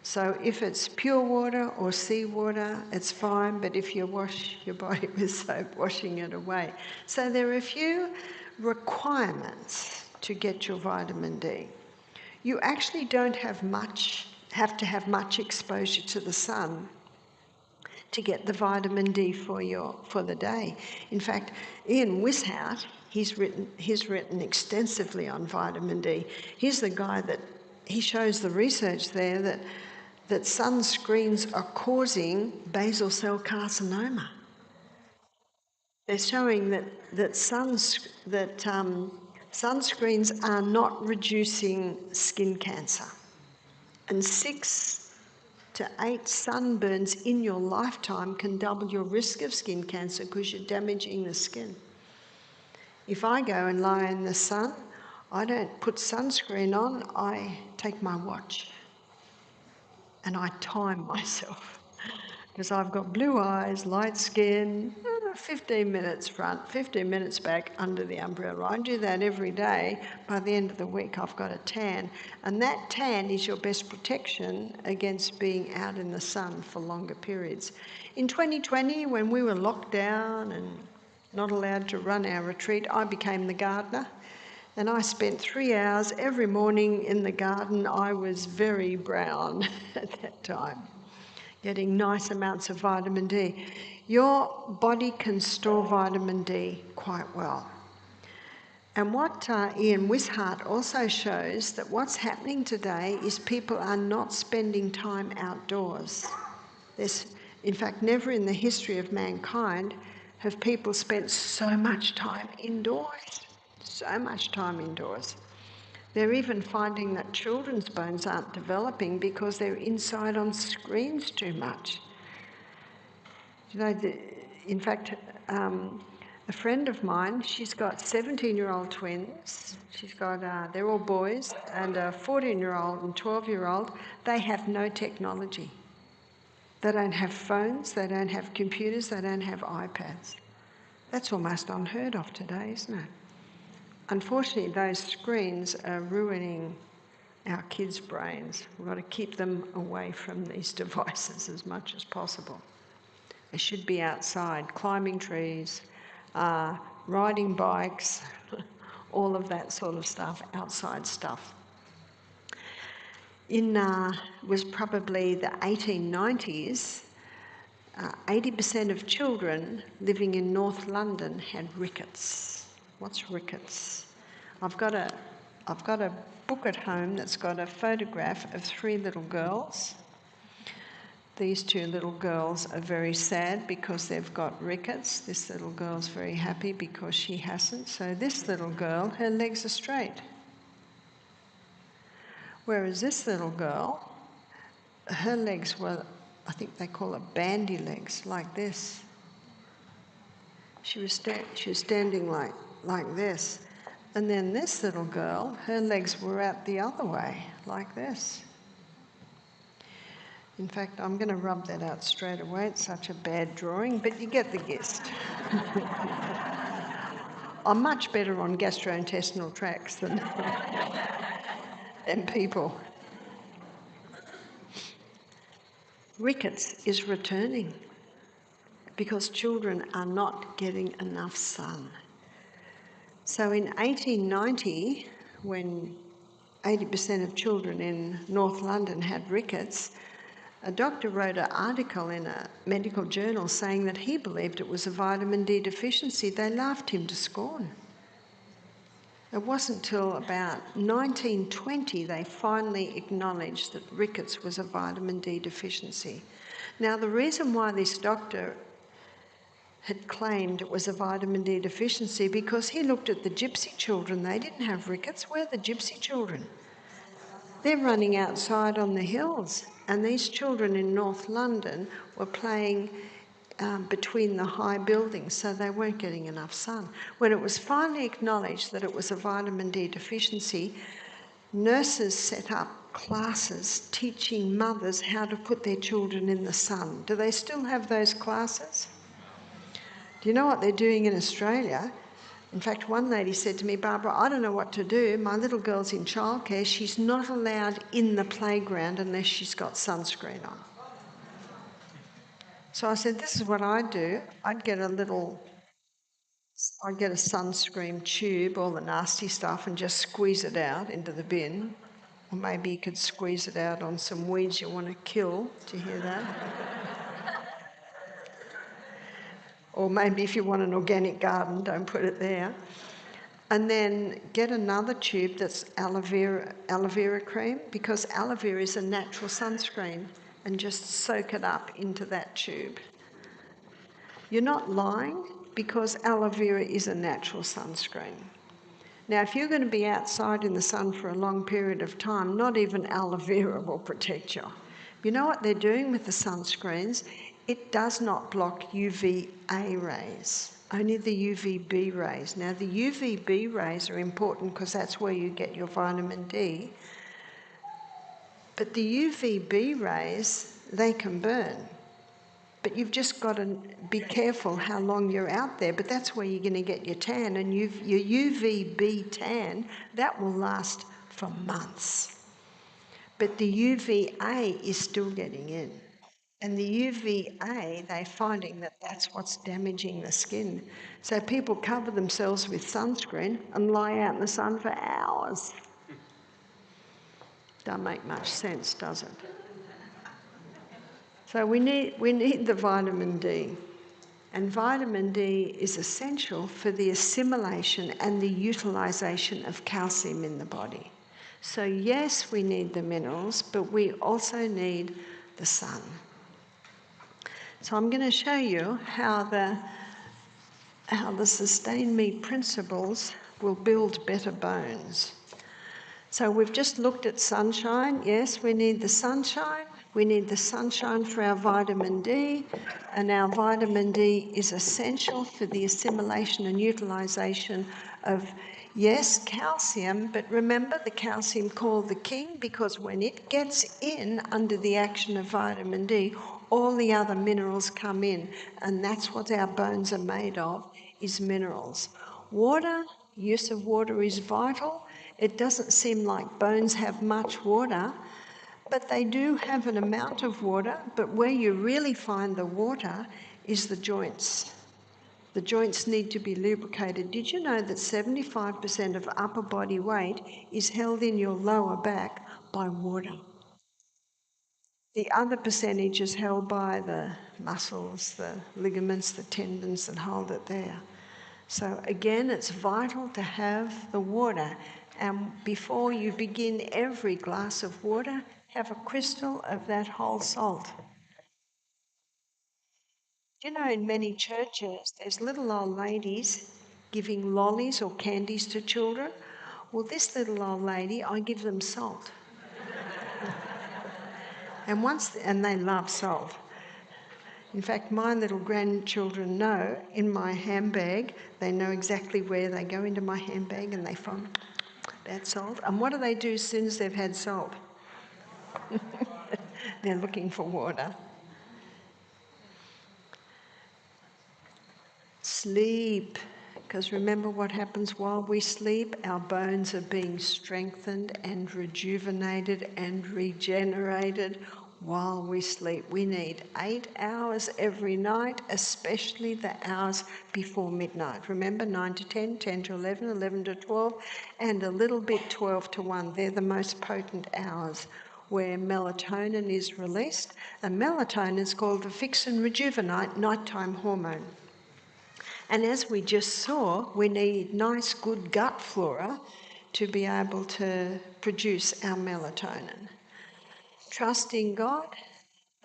So if it's pure water or sea water, it's fine, but if you wash your body with soap, washing it away. So there are a few requirements to get your vitamin D. You actually don't have to have much exposure to the sun to get the vitamin D for the day. In fact, Ian Wishart, he's written extensively on vitamin D. He's the guy he shows the research there that sunscreens are causing basal cell carcinoma. They're showing that sunscreens are not reducing skin cancer. And 6 to 8 sunburns in your lifetime can double your risk of skin cancer because you're damaging the skin. If I go and lie in the sun, I don't put sunscreen on, I take my watch and I time myself because I've got blue eyes, light skin, 15 minutes front, 15 minutes back under the umbrella. I do that every day. By the end of the week, I've got a tan. And that tan is your best protection against being out in the sun for longer periods. In 2020, when we were locked down and not allowed to run our retreat, I became the gardener. And I spent 3 hours every morning in the garden. I was very brown at that time, getting nice amounts of vitamin D. Your body can store vitamin D quite well. And what Ian Wishart also shows that what's happening today is people are not spending time outdoors. In fact, never in the history of mankind have people spent so much time indoors. So much time indoors. They're even finding that children's bones aren't developing because they're inside on screens too much. You know, in fact, a friend of mine, she's got 17-year-old twins. She's got, they're all boys, and a 14-year-old and 12-year-old. They have no technology. They don't have phones, they don't have computers, they don't have iPads. That's almost unheard of today, isn't it? Unfortunately, those screens are ruining our kids' brains. We've got to keep them away from these devices as much as possible. They should be outside, climbing trees, riding bikes, all of that sort of stuff, outside stuff. Was probably the 1890s, 80% of children living in North London had rickets. What's rickets? I've got a book at home that's got a photograph of 3 little girls. These 2 little girls are very sad because they've got rickets. This little girl's very happy because she hasn't. So this little girl, her legs are straight. Whereas this little girl, her legs were, I think they call it bandy legs, like this. She was standing like this. And then this little girl, her legs were out the other way, like this. In fact, I'm going to rub that out straight away. It's such a bad drawing, but you get the gist. I'm much better on gastrointestinal tracts than people. Rickets is returning because children are not getting enough sun. So in 1890, when 80% of children in North London had rickets, a doctor wrote an article in a medical journal saying that he believed it was a vitamin D deficiency. They laughed him to scorn. It wasn't till about 1920 they finally acknowledged that rickets was a vitamin D deficiency. Now, the reason why this doctor had claimed it was a vitamin D deficiency because he looked at the gypsy children. They didn't have rickets. Where are the gypsy children? They're running outside on the hills, and these children in North London were playing between the high buildings, so they weren't getting enough sun. When it was finally acknowledged that it was a vitamin D deficiency, nurses set up classes teaching mothers how to put their children in the sun. Do they still have those classes? Do you know what they're doing in Australia? In fact, one lady said to me, Barbara, I don't know what to do. My little girl's in childcare. She's not allowed in the playground unless she's got sunscreen on. So I said, this is what I'd do. I'd get a sunscreen tube, all the nasty stuff, and just squeeze it out into the bin. Or maybe you could squeeze it out on some weeds you want to kill. Do you hear that? Or maybe if you want an organic garden, don't put it there. And then get another tube that's aloe vera cream, because aloe vera is a natural sunscreen, and just soak it up into that tube. You're not lying, because aloe vera is a natural sunscreen. Now, if you're going to be outside in the sun for a long period of time, not even aloe vera will protect you. You know what they're doing with the sunscreens? It does not block UVA rays, only the UVB rays. Now, the UVB rays are important because that's where you get your vitamin D. But the UVB rays, they can burn. But you've just got to be careful how long you're out there. But that's where you're going to get your tan. And your UVB tan, that will last for months. But the UVA is still getting in. And the UVA, they're finding that that's what's damaging the skin. So people cover themselves with sunscreen and lie out in the sun for hours. Don't make much sense, does it? So we need the vitamin D. And vitamin D is essential for the assimilation and the utilisation of calcium in the body. So yes, we need the minerals, but we also need the sun. So I'm going to show you how the Sustain Me principles will build better bones. So we've just looked at sunshine. Yes, we need the sunshine. We need the sunshine for our vitamin D, and our vitamin D is essential for the assimilation and utilisation of, yes, calcium, but remember the calcium called the king, because when it gets in under the action of vitamin D, all the other minerals come in, and that's what our bones are made of, is minerals. Water, use of water is vital. It doesn't seem like bones have much water, but they do have an amount of water, but where you really find the water is the joints. The joints need to be lubricated. Did you know that 75% of upper body weight is held in your lower back by water? The other percentage is held by the muscles, the ligaments, the tendons that hold it there. So again, it's vital to have the water. And before you begin every glass of water, have a crystal of that whole salt. Do you know in many churches there's little old ladies giving lollies or candies to children? Well, this little old lady, I give them salt. And they love salt. In fact, my little grandchildren know in my handbag, they know exactly where they go into my handbag and they find that salt. And what do they do as soon as they've had salt? They're looking for water. Sleep. Because remember what happens while we sleep? Our bones are being strengthened and rejuvenated and regenerated while we sleep. We need 8 hours every night, especially the hours before midnight. Remember 9 to 10, 10 to 11, 11 to 12, and a little bit 12 to 1. They're the most potent hours where melatonin is released. And melatonin is called the fix and rejuvenate nighttime hormone. And as we just saw, we need nice, good gut flora to be able to produce our melatonin. Trust in God.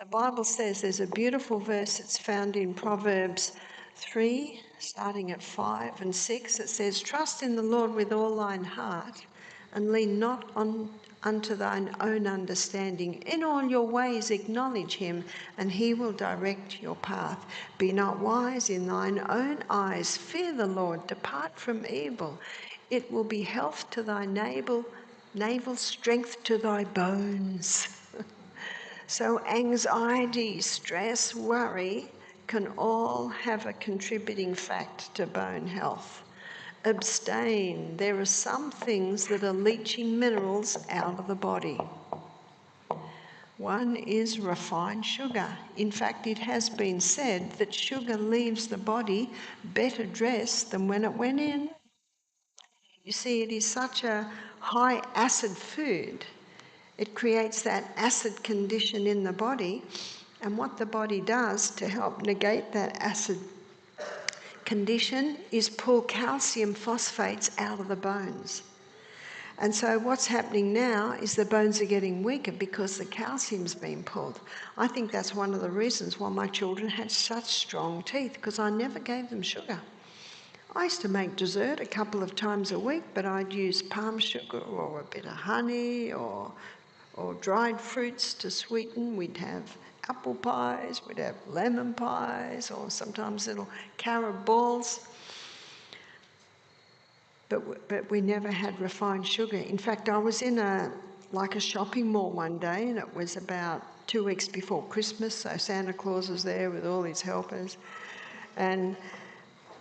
The Bible says there's a beautiful verse that's found in Proverbs 3, starting at 5 and 6. It says, "Trust in the Lord with all thine heart, and lean not unto thine own understanding. In all your ways acknowledge him, and he will direct your path. Be not wise in thine own eyes. Fear the Lord. Depart from evil. It will be health to thy navel, strength to thy bones." So anxiety, stress, worry can all have a contributing fact to bone health. Abstain. There are some things that are leaching minerals out of the body. One is refined sugar. In fact, it has been said that sugar leaves the body better dressed than when it went in. You see, it is such a high acid food. It creates that acid condition in the body, and what the body does to help negate that acid condition is pull calcium phosphates out of the bones. And so what's happening now is the bones are getting weaker because the calcium's been pulled. I think that's one of the reasons why my children had such strong teeth, because I never gave them sugar. I used to make dessert a couple of times a week, but I'd use palm sugar or a bit of honey or dried fruits to sweeten. We'd have apple pies, we'd have lemon pies, or sometimes little carob balls. But we never had refined sugar. In fact, I was in a shopping mall one day, and it was about 2 weeks before Christmas, so Santa Claus was there with all his helpers. And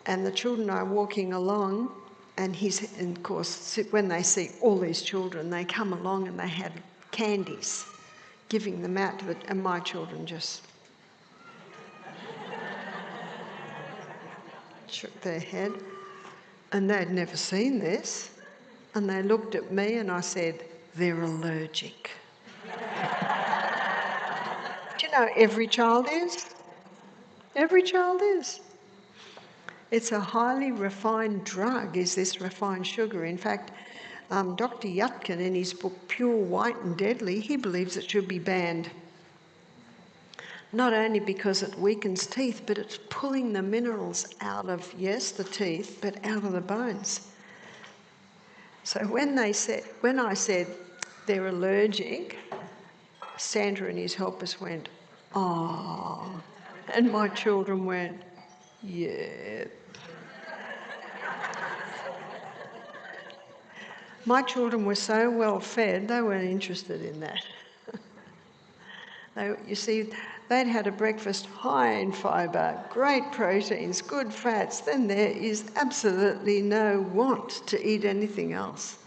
the children are walking along, and of course, when they see all these children, they come along and they had candies, giving them out to and my children just shook their head, and they'd never seen this, and they looked at me and I said, "They're allergic." Do you know every child is? Every child is. It's a highly refined drug, is this refined sugar. In fact, Dr. Yudkin, in his book Pure, White and Deadly, he believes it should be banned. Not only because it weakens teeth, but it's pulling the minerals out of, yes, the teeth, but out of the bones. So when I said they're allergic, Santa and his helpers went, "Oh," and my children went, "Yeah." My children were so well fed, they weren't interested in that. You see, they'd had a breakfast high in fibre, great proteins, good fats, then there is absolutely no want to eat anything else.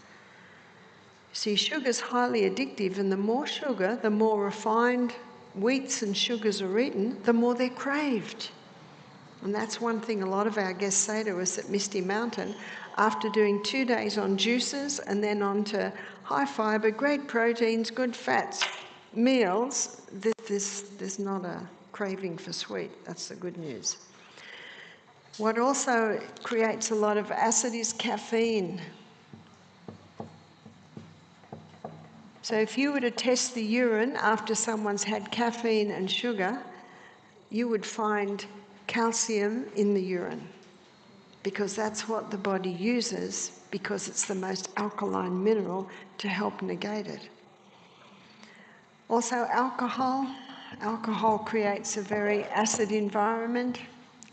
See, sugar's highly addictive, and the more sugar, the more refined wheats and sugars are eaten, the more they're craved. And that's one thing a lot of our guests say to us at Misty Mountain. After doing 2 days on juices and then on to high fibre, great proteins, good fats meals, there's not a craving for sweet. That's the good news. What also creates a lot of acid is caffeine. So if you were to test the urine after someone's had caffeine and sugar, you would find calcium in the urine, because that's what the body uses, because it's the most alkaline mineral, to help negate it. Also alcohol. Alcohol creates a very acid environment,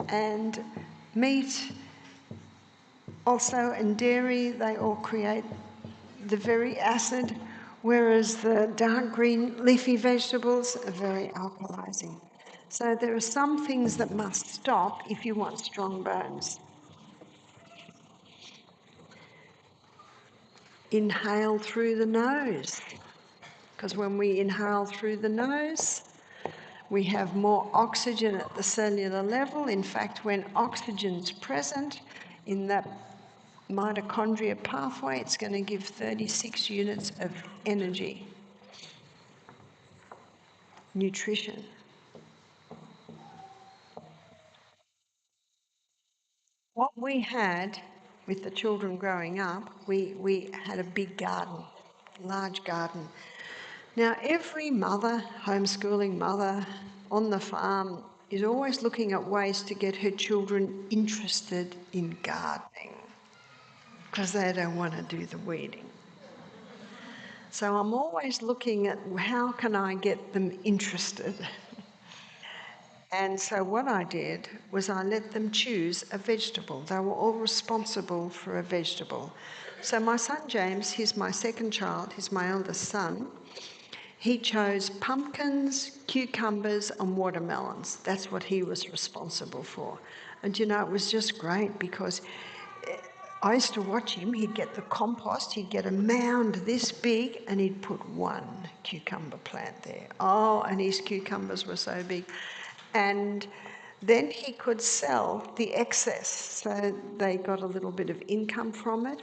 and meat also and dairy, they all create the very acid, whereas the dark green leafy vegetables are very alkalizing. So there are some things that must stop if you want strong bones. Inhale through the nose, because when we inhale through the nose, we have more oxygen at the cellular level. In fact, when oxygen's present in that mitochondria pathway, it's going to give 36 units of energy. Nutrition. What we had with the children growing up, we had a big garden, large garden. Now, every mother, homeschooling mother on the farm, is always looking at ways to get her children interested in gardening because they don't want to do the weeding. So I'm always looking at how can I get them interested. And so what I did was I let them choose a vegetable. They were all responsible for a vegetable. So my son James, he's my second child, he's my eldest son. He chose pumpkins, cucumbers and watermelons. That's what he was responsible for. And you know, it was just great because I used to watch him. He'd get the compost, he'd get a mound this big and he'd put one cucumber plant there. Oh, and his cucumbers were so big. And then he could sell the excess. So they got a little bit of income from it.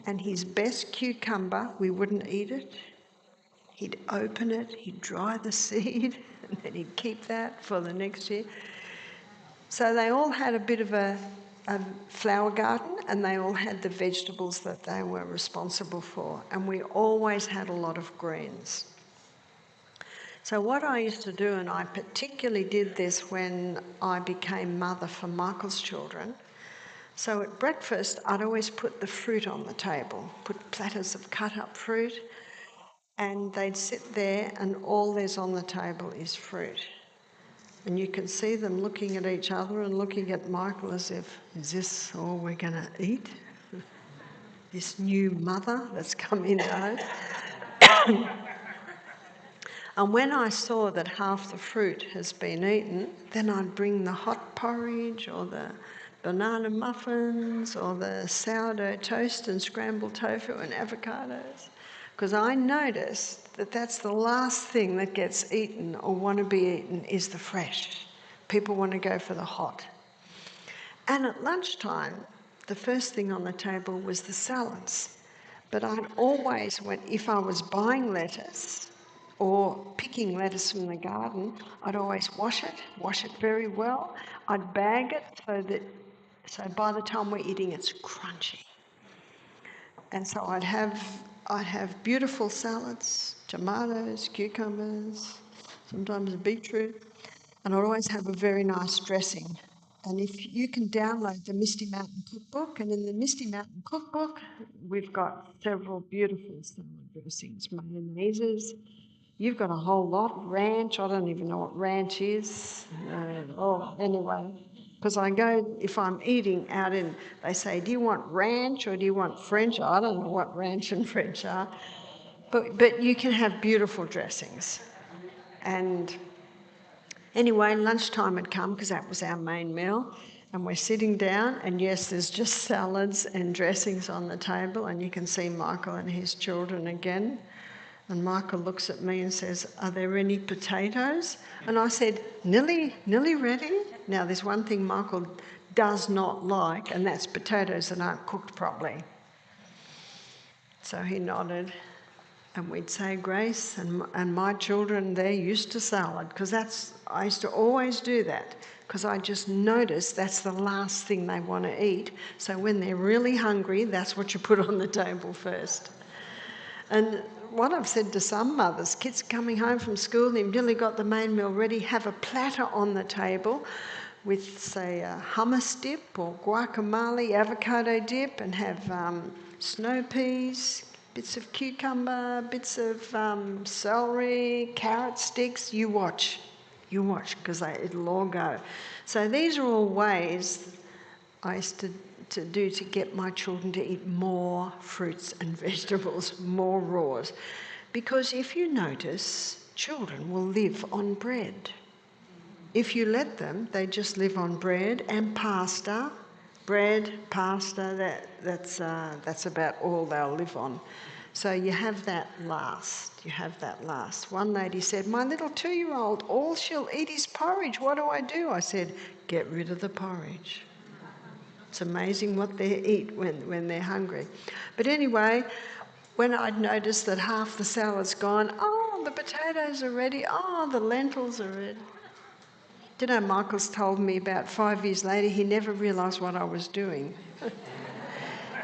And his best cucumber, we wouldn't eat it. He'd open it, he'd dry the seed, and then he'd keep that for the next year. So they all had a bit of a flower garden, and they all had the vegetables that they were responsible for. And we always had a lot of greens. So what I used to do, and I particularly did this when I became mother for Michael's children, so at breakfast I'd always put the fruit on the table, put platters of cut up fruit, and they'd sit there and all there's on the table is fruit. And you can see them looking at each other and looking at Michael as if, is this all we're going to eat? This new mother that's come in home? And when I saw that half the fruit has been eaten, then I'd bring the hot porridge or the banana muffins or the sourdough toast and scrambled tofu and avocados. Because I noticed that that's the last thing that gets eaten or want to be eaten is the fresh. People want to go for the hot. And at lunchtime, the first thing on the table was the salads. But I'd always, if I was buying lettuce or picking lettuce from the garden, I'd always wash it very well. I'd bag it so by the time we're eating, it's crunchy. And so I'd have beautiful salads, tomatoes, cucumbers, sometimes beetroot, and I'd always have a very nice dressing. And if you can download the Misty Mountain Cookbook, and in the Misty Mountain Cookbook, we've got several beautiful salad dressings, mayonnaises. You've got a whole lot. Ranch, I don't even know what ranch is. Anyway, because I go, if I'm eating out in, they say, do you want ranch or do you want French? I don't know what ranch and French are. But you can have beautiful dressings. And anyway, lunchtime had come because that was our main meal. And we're sitting down, and yes, there's just salads and dressings on the table, and you can see Michael and his children again. And Michael looks at me and says, are there any potatoes? And I said, nearly ready. Now, there's one thing Michael does not like, and that's potatoes that aren't cooked properly. So he nodded, and we'd say grace, and my children, they're used to salad, because I used to always do that, because I just noticed that's the last thing they want to eat. So when they're really hungry, that's what you put on the table first. And what I've said to some mothers, kids coming home from school, they've nearly got the main meal ready, have a platter on the table with, say, a hummus dip or guacamole, avocado dip, and have snow peas, bits of cucumber, bits of celery, carrot sticks. You watch, because it'll all go. So these are all ways I used to do to get my children to eat more fruits and vegetables, more raws. Because if you notice, children will live on bread. If you let them, they just live on bread and pasta. Bread, pasta, that's about all they'll live on. So you have that last. You have that last. One lady said, "My little 2-year-old, all she'll eat is porridge. What do I do?" I said, "Get rid of the porridge." It's amazing what they eat when they're hungry. But anyway, when I'd noticed that half the salad's gone, oh, the potatoes are ready, oh, the lentils are ready. Do you know, Michael's told me about 5 years later, he never realised what I was doing. You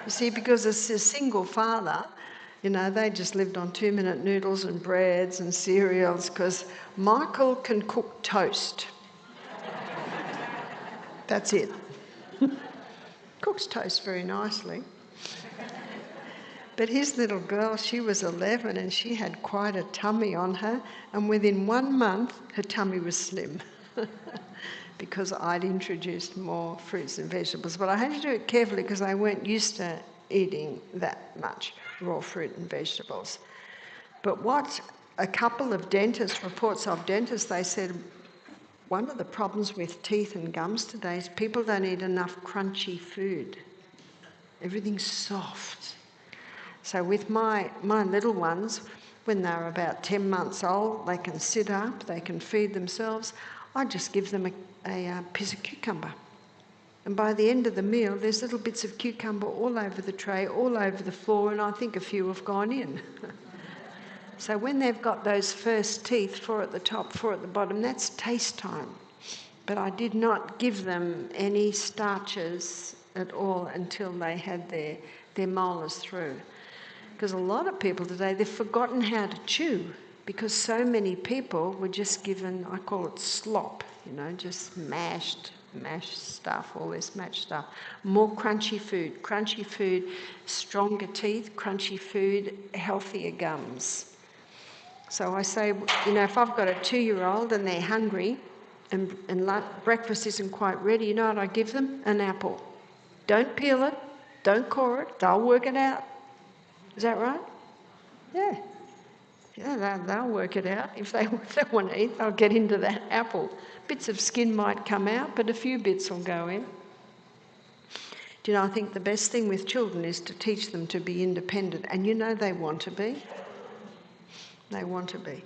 see, because as a single father, you know, they just lived on 2-minute noodles and breads and cereals, because Michael can cook toast. That's it. Cooks toast very nicely. But his little girl, she was 11 and she had quite a tummy on her, and within 1 month her tummy was slim because I'd introduced more fruits and vegetables. But I had to do it carefully because they weren't used to eating that much raw fruit and vegetables. But what a couple of reports of dentists, they said one of the problems with teeth and gums today is people don't eat enough crunchy food. Everything's soft. So with my little ones, when they're about 10 months old, they can sit up, they can feed themselves. I just give them a piece of cucumber. And by the end of the meal, there's little bits of cucumber all over the tray, all over the floor, and I think a few have gone in. So when they've got those first teeth, 4 at the top, 4 at the bottom, that's taste time. But I did not give them any starches at all until they had their molars through. Because a lot of people today, they've forgotten how to chew, because so many people were just given, I call it slop, you know, just mashed stuff, all this mashed stuff. More crunchy food, stronger teeth, crunchy food, healthier gums. So I say, you know, if I've got a 2-year-old and they're hungry and breakfast isn't quite ready, you know what I give them? An apple. Don't peel it, don't core it, they'll work it out. Is that right? Yeah. Yeah, they'll work it out. If they want to eat, they'll get into that apple. Bits of skin might come out, but a few bits will go in. Do you know, I think the best thing with children is to teach them to be independent. And you know they want to be. They want to be.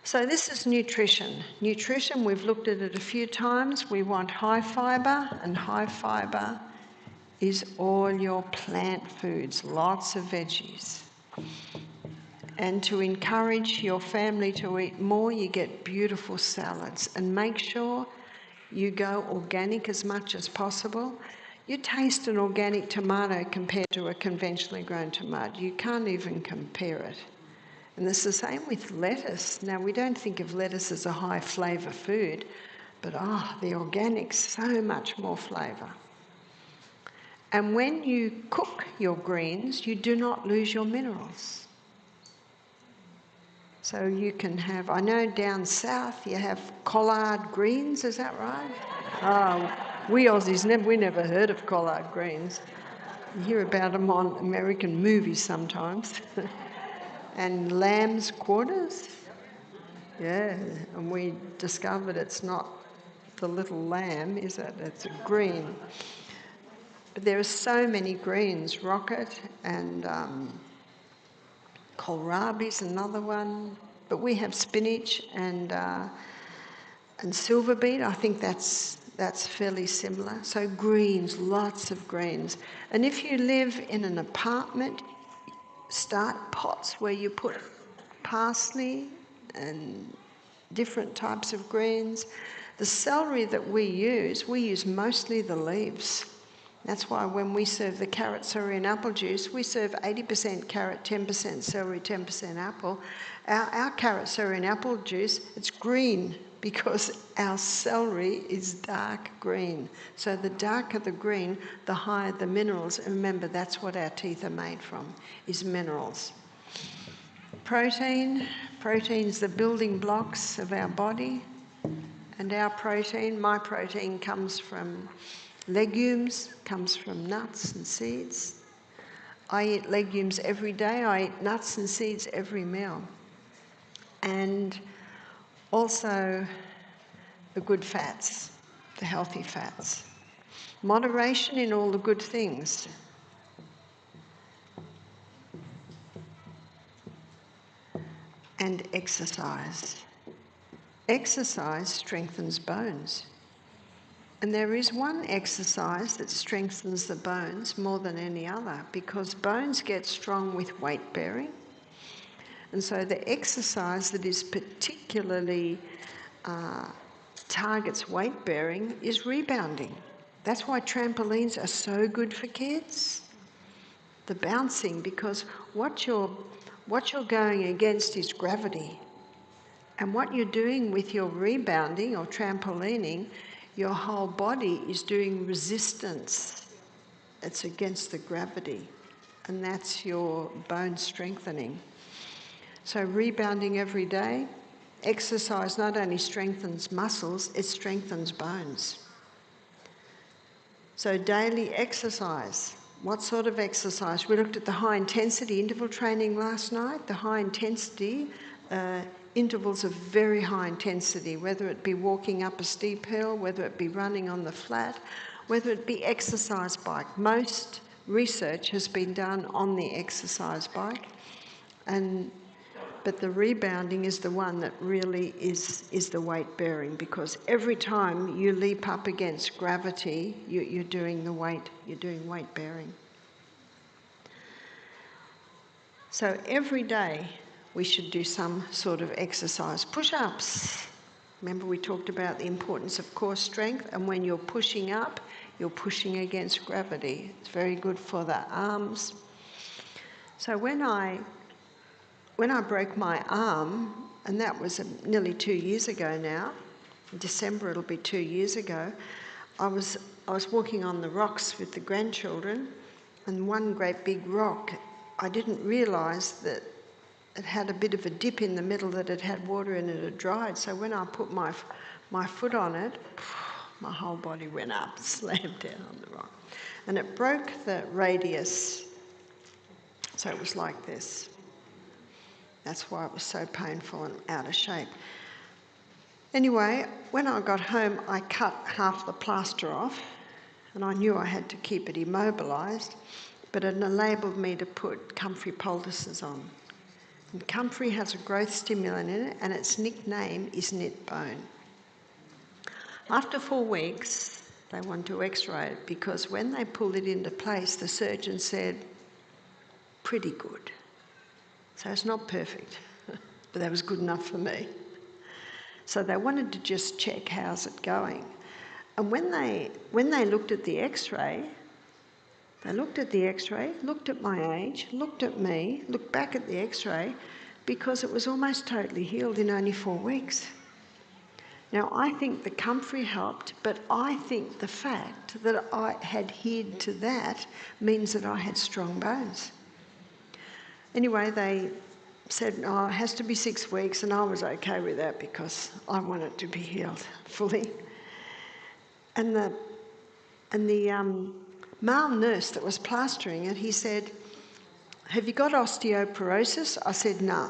So this is nutrition. Nutrition, we've looked at it a few times. We want high fibre, and high fibre is all your plant foods, lots of veggies. And to encourage your family to eat more, you get beautiful salads. And make sure you go organic as much as possible. You taste an organic tomato compared to a conventionally grown tomato. You can't even compare it. And it's the same with lettuce. Now, we don't think of lettuce as a high flavour food, but the organic's so much more flavour. And when you cook your greens, you do not lose your minerals. So you can have, I know down south you have collard greens, is that right? We Aussies, we never heard of collard greens. You hear about them on American movies sometimes. And lamb's quarters. Yeah, and we discovered it's not the little lamb, is it? It's a green. But there are so many greens, rocket and kohlrabi's another one. But we have spinach and silver beet. I think that's fairly similar. So greens, lots of greens. And if you live in an apartment, start pots where you put parsley and different types of greens. The celery that we use mostly the leaves. That's why when we serve the carrot, celery and apple juice, we serve 80% carrot, 10% celery, 10% apple. Our carrot, celery and apple juice, it's green because our celery is dark green. So the darker the green, the higher the minerals. And remember, that's what our teeth are made from, is minerals. Protein's the building blocks of our body. And our protein, my protein, comes from legumes, comes from nuts and seeds. I eat legumes every day. I eat nuts and seeds every meal. And also the good fats, the healthy fats. Moderation in all the good things. And exercise. Exercise strengthens bones. And there is one exercise that strengthens the bones more than any other, because bones get strong with weight bearing. And so the exercise that is particularly targets weight bearing is rebounding. That's why trampolines are so good for kids. The bouncing, because what you're going against is gravity. And what you're doing with your rebounding or trampolining, your whole body is doing resistance. It's against the gravity. And that's your bone strengthening. So rebounding every day, exercise not only strengthens muscles, it strengthens bones. So daily exercise. What sort of exercise? We looked at the high intensity interval training last night. The high intensity intervals of very high intensity, whether it be walking up a steep hill, whether it be running on the flat, whether it be exercise bike. Most research has been done on the exercise bike, but the rebounding is the one that really is the weight bearing, because every time you leap up against gravity, you're doing weight bearing. So every day we should do some sort of exercise. Push-ups. Remember we talked about the importance of core strength, and when you're pushing up, you're pushing against gravity. It's very good for the arms. So when I broke my arm, and that was nearly 2 years ago now, in December it'll be 2 years ago, I was walking on the rocks with the grandchildren, and one great big rock, I didn't realise that it had a bit of a dip in the middle, that it had water in it, it had dried. So when I put my foot on it, my whole body went up, slammed down on the rock. And it broke the radius, so it was like this. That's why it was so painful and out of shape. Anyway, when I got home, I cut half the plaster off, and I knew I had to keep it immobilised, but it enabled me to put comfrey poultices on. And comfrey has a growth stimulant in it, and its nickname is knit bone. After 4 weeks, they wanted to x-ray it, because when they pulled it into place, the surgeon said, pretty good. So it's not perfect, but that was good enough for me. So they wanted to just check how's it going. And when they looked at the x-ray, they looked at the x-ray, looked at my age, looked at me, looked back at the x-ray, because it was almost totally healed in only 4 weeks. Now, I think the comfrey helped, but I think the fact that I had adhered to that means that I had strong bones. Anyway, they said, oh, it has to be 6 weeks, and I was okay with that because I want it to be healed fully. And the male nurse that was plastering it, he said, have you got osteoporosis? I said, no.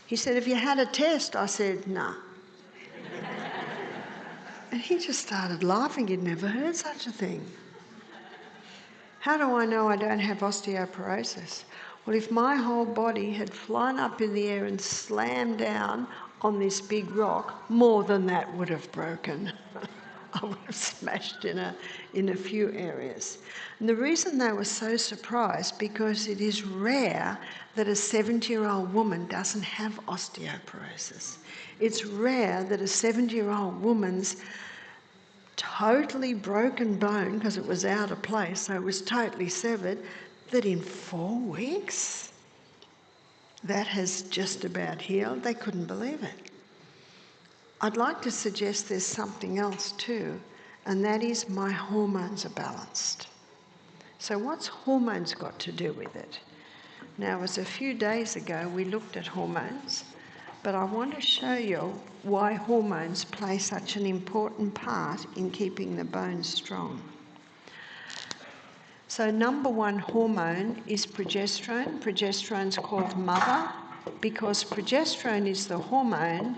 He said, have you had a test? I said, no. And he just started laughing. He'd never heard such a thing. How do I know I don't have osteoporosis? Well, if my whole body had flown up in the air and slammed down on this big rock, more than that would have broken. I would have smashed in a few areas. And the reason they were so surprised, because it is rare that a 70-year-old woman doesn't have osteoporosis. It's rare that a 70-year-old woman's totally broken bone, because it was out of place, so it was totally severed, that in 4 weeks, that has just about healed. They couldn't believe it. I'd like to suggest there's something else too, and that is my hormones are balanced. So what's hormones got to do with it? Now, it was a few days ago we looked at hormones, but I want to show you why hormones play such an important part in keeping the bones strong. So number one hormone is progesterone. Progesterone's called mother because progesterone is the hormone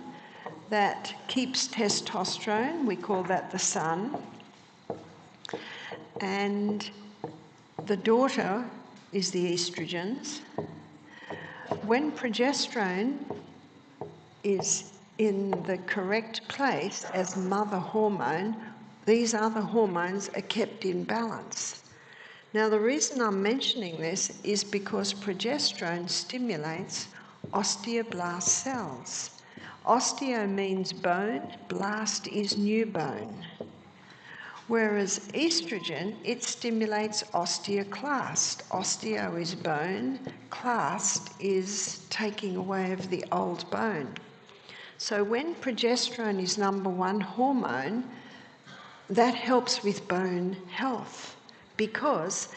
that keeps testosterone. We call that the sun. And the daughter is the estrogens. When progesterone is in the correct place as mother hormone, these other hormones are kept in balance. Now, the reason I'm mentioning this is because progesterone stimulates osteoblast cells. Osteo means bone, blast is new bone. Whereas estrogen, it stimulates osteoclast. Osteo is bone, clast is taking away of the old bone. So when progesterone is number one hormone, that helps with bone health because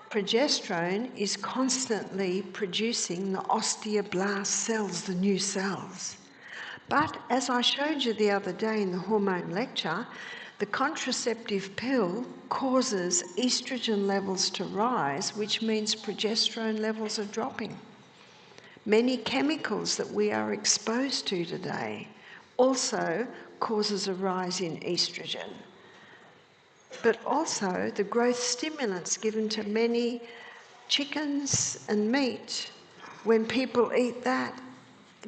progesterone is constantly producing the osteoblast cells, the new cells. But as I showed you the other day in the hormone lecture, the contraceptive pill causes estrogen levels to rise, which means progesterone levels are dropping. Many chemicals that we are exposed to today also causes a rise in estrogen. But also the growth stimulants given to many chickens and meat, when people eat that,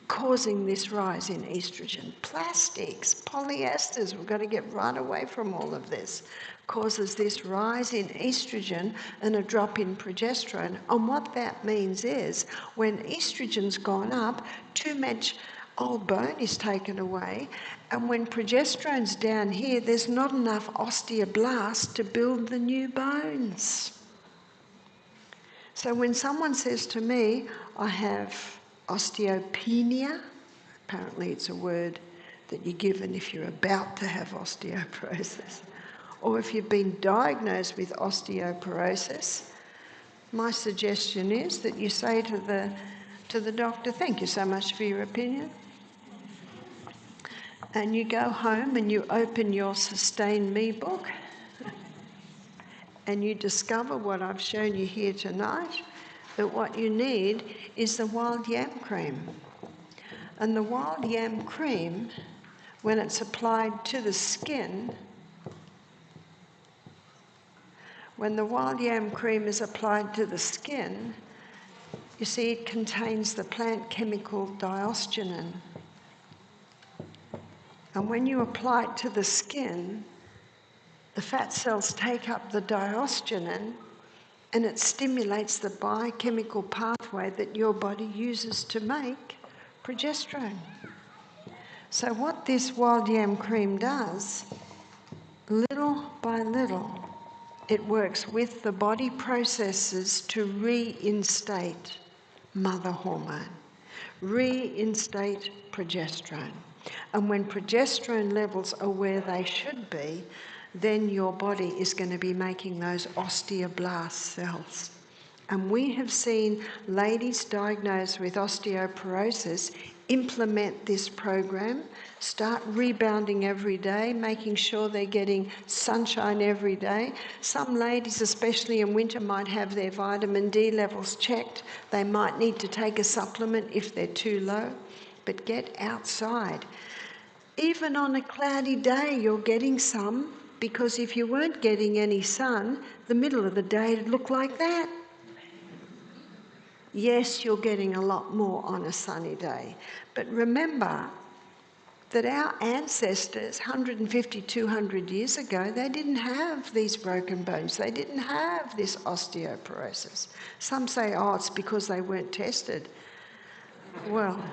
causing this rise in estrogen. Plastics, polyesters, we've got to get right away from all of this, causes this rise in estrogen and a drop in progesterone. And what that means is when estrogen's gone up, too much old bone is taken away, and when progesterone's down here, there's not enough osteoblast to build the new bones. So when someone says to me, I have osteopenia, apparently it's a word that you're given if you're about to have osteoporosis, or if you've been diagnosed with osteoporosis, my suggestion is that you say to the doctor, thank you so much for your opinion. And you go home and you open your Sustain Me book and you discover what I've shown you here tonight, that what you need is the wild yam cream. And the wild yam cream, when it's applied to the skin, when the wild yam cream is applied to the skin, you see it contains the plant chemical diosgenin. And when you apply it to the skin, the fat cells take up the diosgenin and it stimulates the biochemical pathway that your body uses to make progesterone. So what this wild yam cream does, little by little, it works with the body processes to reinstate mother hormone, reinstate progesterone. And when progesterone levels are where they should be, then your body is going to be making those osteoblast cells. And we have seen ladies diagnosed with osteoporosis implement this program, start rebounding every day, making sure they're getting sunshine every day. Some ladies, especially in winter, might have their vitamin D levels checked. They might need to take a supplement if they're too low, but get outside. Even on a cloudy day, you're getting some, because if you weren't getting any sun, the middle of the day would look like that. Yes, you're getting a lot more on a sunny day. But remember that our ancestors, 150, 200 years ago, they didn't have these broken bones. They didn't have this osteoporosis. Some say, oh, it's because they weren't tested. Well,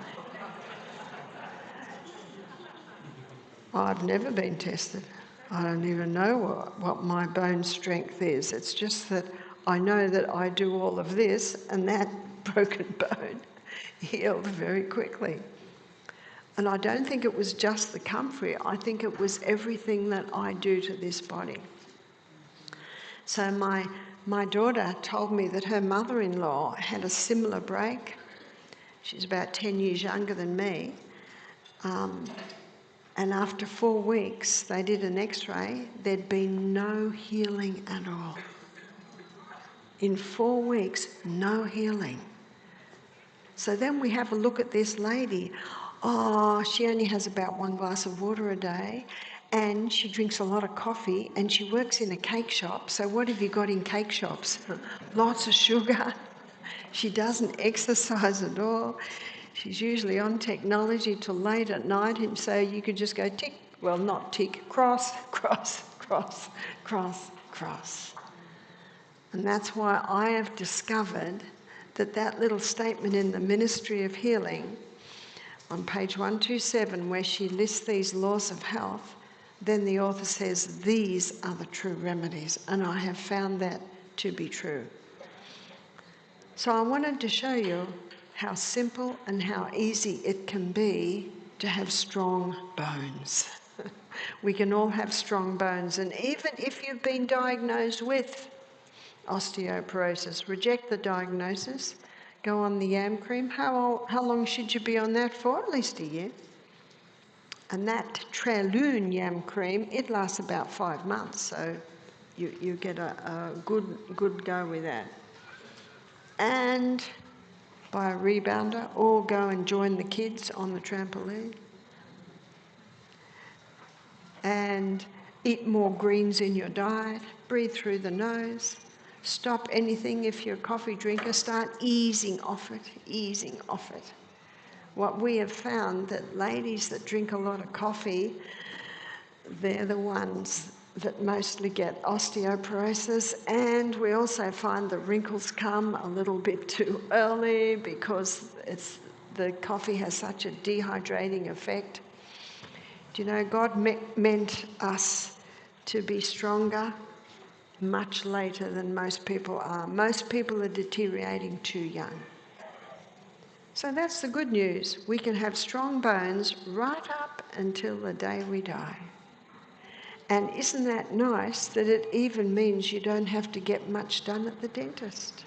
I've never been tested. I don't even know what my bone strength is. It's just that I know that I do all of this and that broken bone healed very quickly. And I don't think it was just the comfrey. I think it was everything that I do to this body. So my daughter told me that her mother-in-law had a similar break. She's about 10 years younger than me. And after 4 weeks, they did an x-ray. There'd been no healing at all. In 4 weeks, no healing. So then we have a look at this lady. Oh, she only has about 1 glass of water a day, and she drinks a lot of coffee, and she works in a cake shop. So what have you got in cake shops? Lots of sugar. She doesn't exercise at all. She's usually on technology till late at night, and so you could just go tick, well, not tick, cross, cross, cross, cross, cross. And that's why I have discovered that little statement in the Ministry of Healing on page 127, where she lists these laws of health, then the author says, these are the true remedies. And I have found that to be true. So I wanted to show you how simple and how easy it can be to have strong bones. We can all have strong bones. And even if you've been diagnosed with osteoporosis, reject the diagnosis, go on the YAM cream. How long should you be on that for? At least a year. And that Trelune YAM cream, it lasts about 5 months, so you get a good go with that. And buy a rebounder or go and join the kids on the trampoline. And eat more greens in your diet, breathe through the nose. Stop anything if you're a coffee drinker, start easing off it, easing off it. What we have found that ladies that drink a lot of coffee, they're the ones that mostly get osteoporosis, and we also find the wrinkles come a little bit too early because the coffee has such a dehydrating effect. Do you know, God meant us to be stronger much later than most people are. Most people are deteriorating too young. So that's the good news. We can have strong bones right up until the day we die. And isn't that nice that it even means you don't have to get much done at the dentist?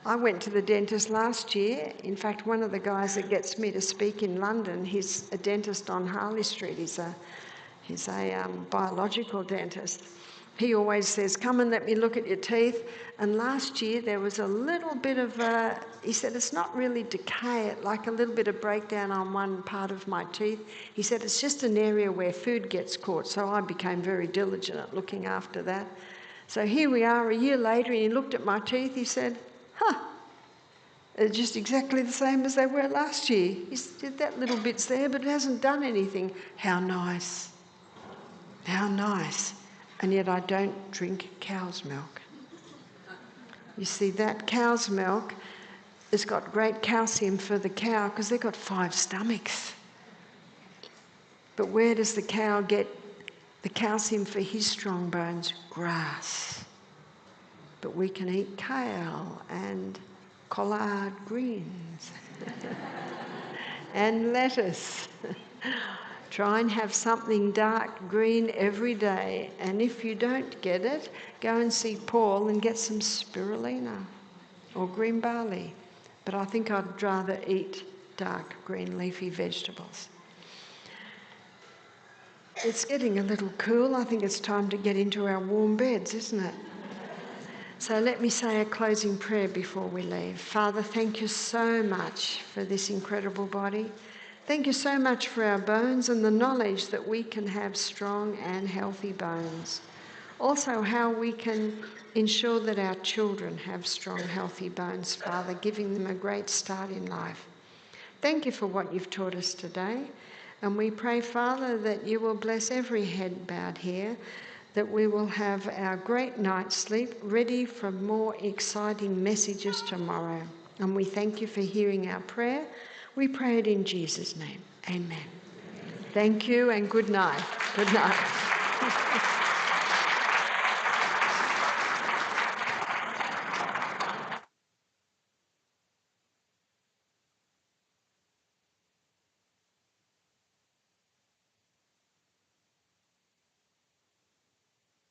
I went to the dentist last year. In fact, one of the guys that gets me to speak in London, he's a dentist on Harley Street. He's a biological dentist. He always says, come and let me look at your teeth. And last year there was a little bit of he said, it's not really decay, like a little bit of breakdown on one part of my teeth. He said, it's just an area where food gets caught. So I became very diligent at looking after that. So here we are a year later, and he looked at my teeth. He said, they're just exactly the same as they were last year. He said, that little bit's there, but it hasn't done anything. How nice. How nice. And yet I don't drink cow's milk. You see, that cow's milk has got great calcium for the cow because they've got 5 stomachs. But where does the cow get the calcium for his strong bones? Grass. But we can eat kale and collard greens and lettuce. Try and have something dark green every day. And if you don't get it, go and see Paul and get some spirulina or green barley. But I think I'd rather eat dark green leafy vegetables. It's getting a little cool. I think it's time to get into our warm beds, isn't it? So let me say a closing prayer before we leave. Father, thank you so much for this incredible body. Thank you so much for our bones and the knowledge that we can have strong and healthy bones. Also, how we can ensure that our children have strong, healthy bones, Father, giving them a great start in life. Thank you for what you've taught us today. And we pray, Father, that you will bless every head bowed here, that we will have our great night's sleep ready for more exciting messages tomorrow. And we thank you for hearing our prayer. We pray it in Jesus' name. Amen. Thank you and good night. Good night.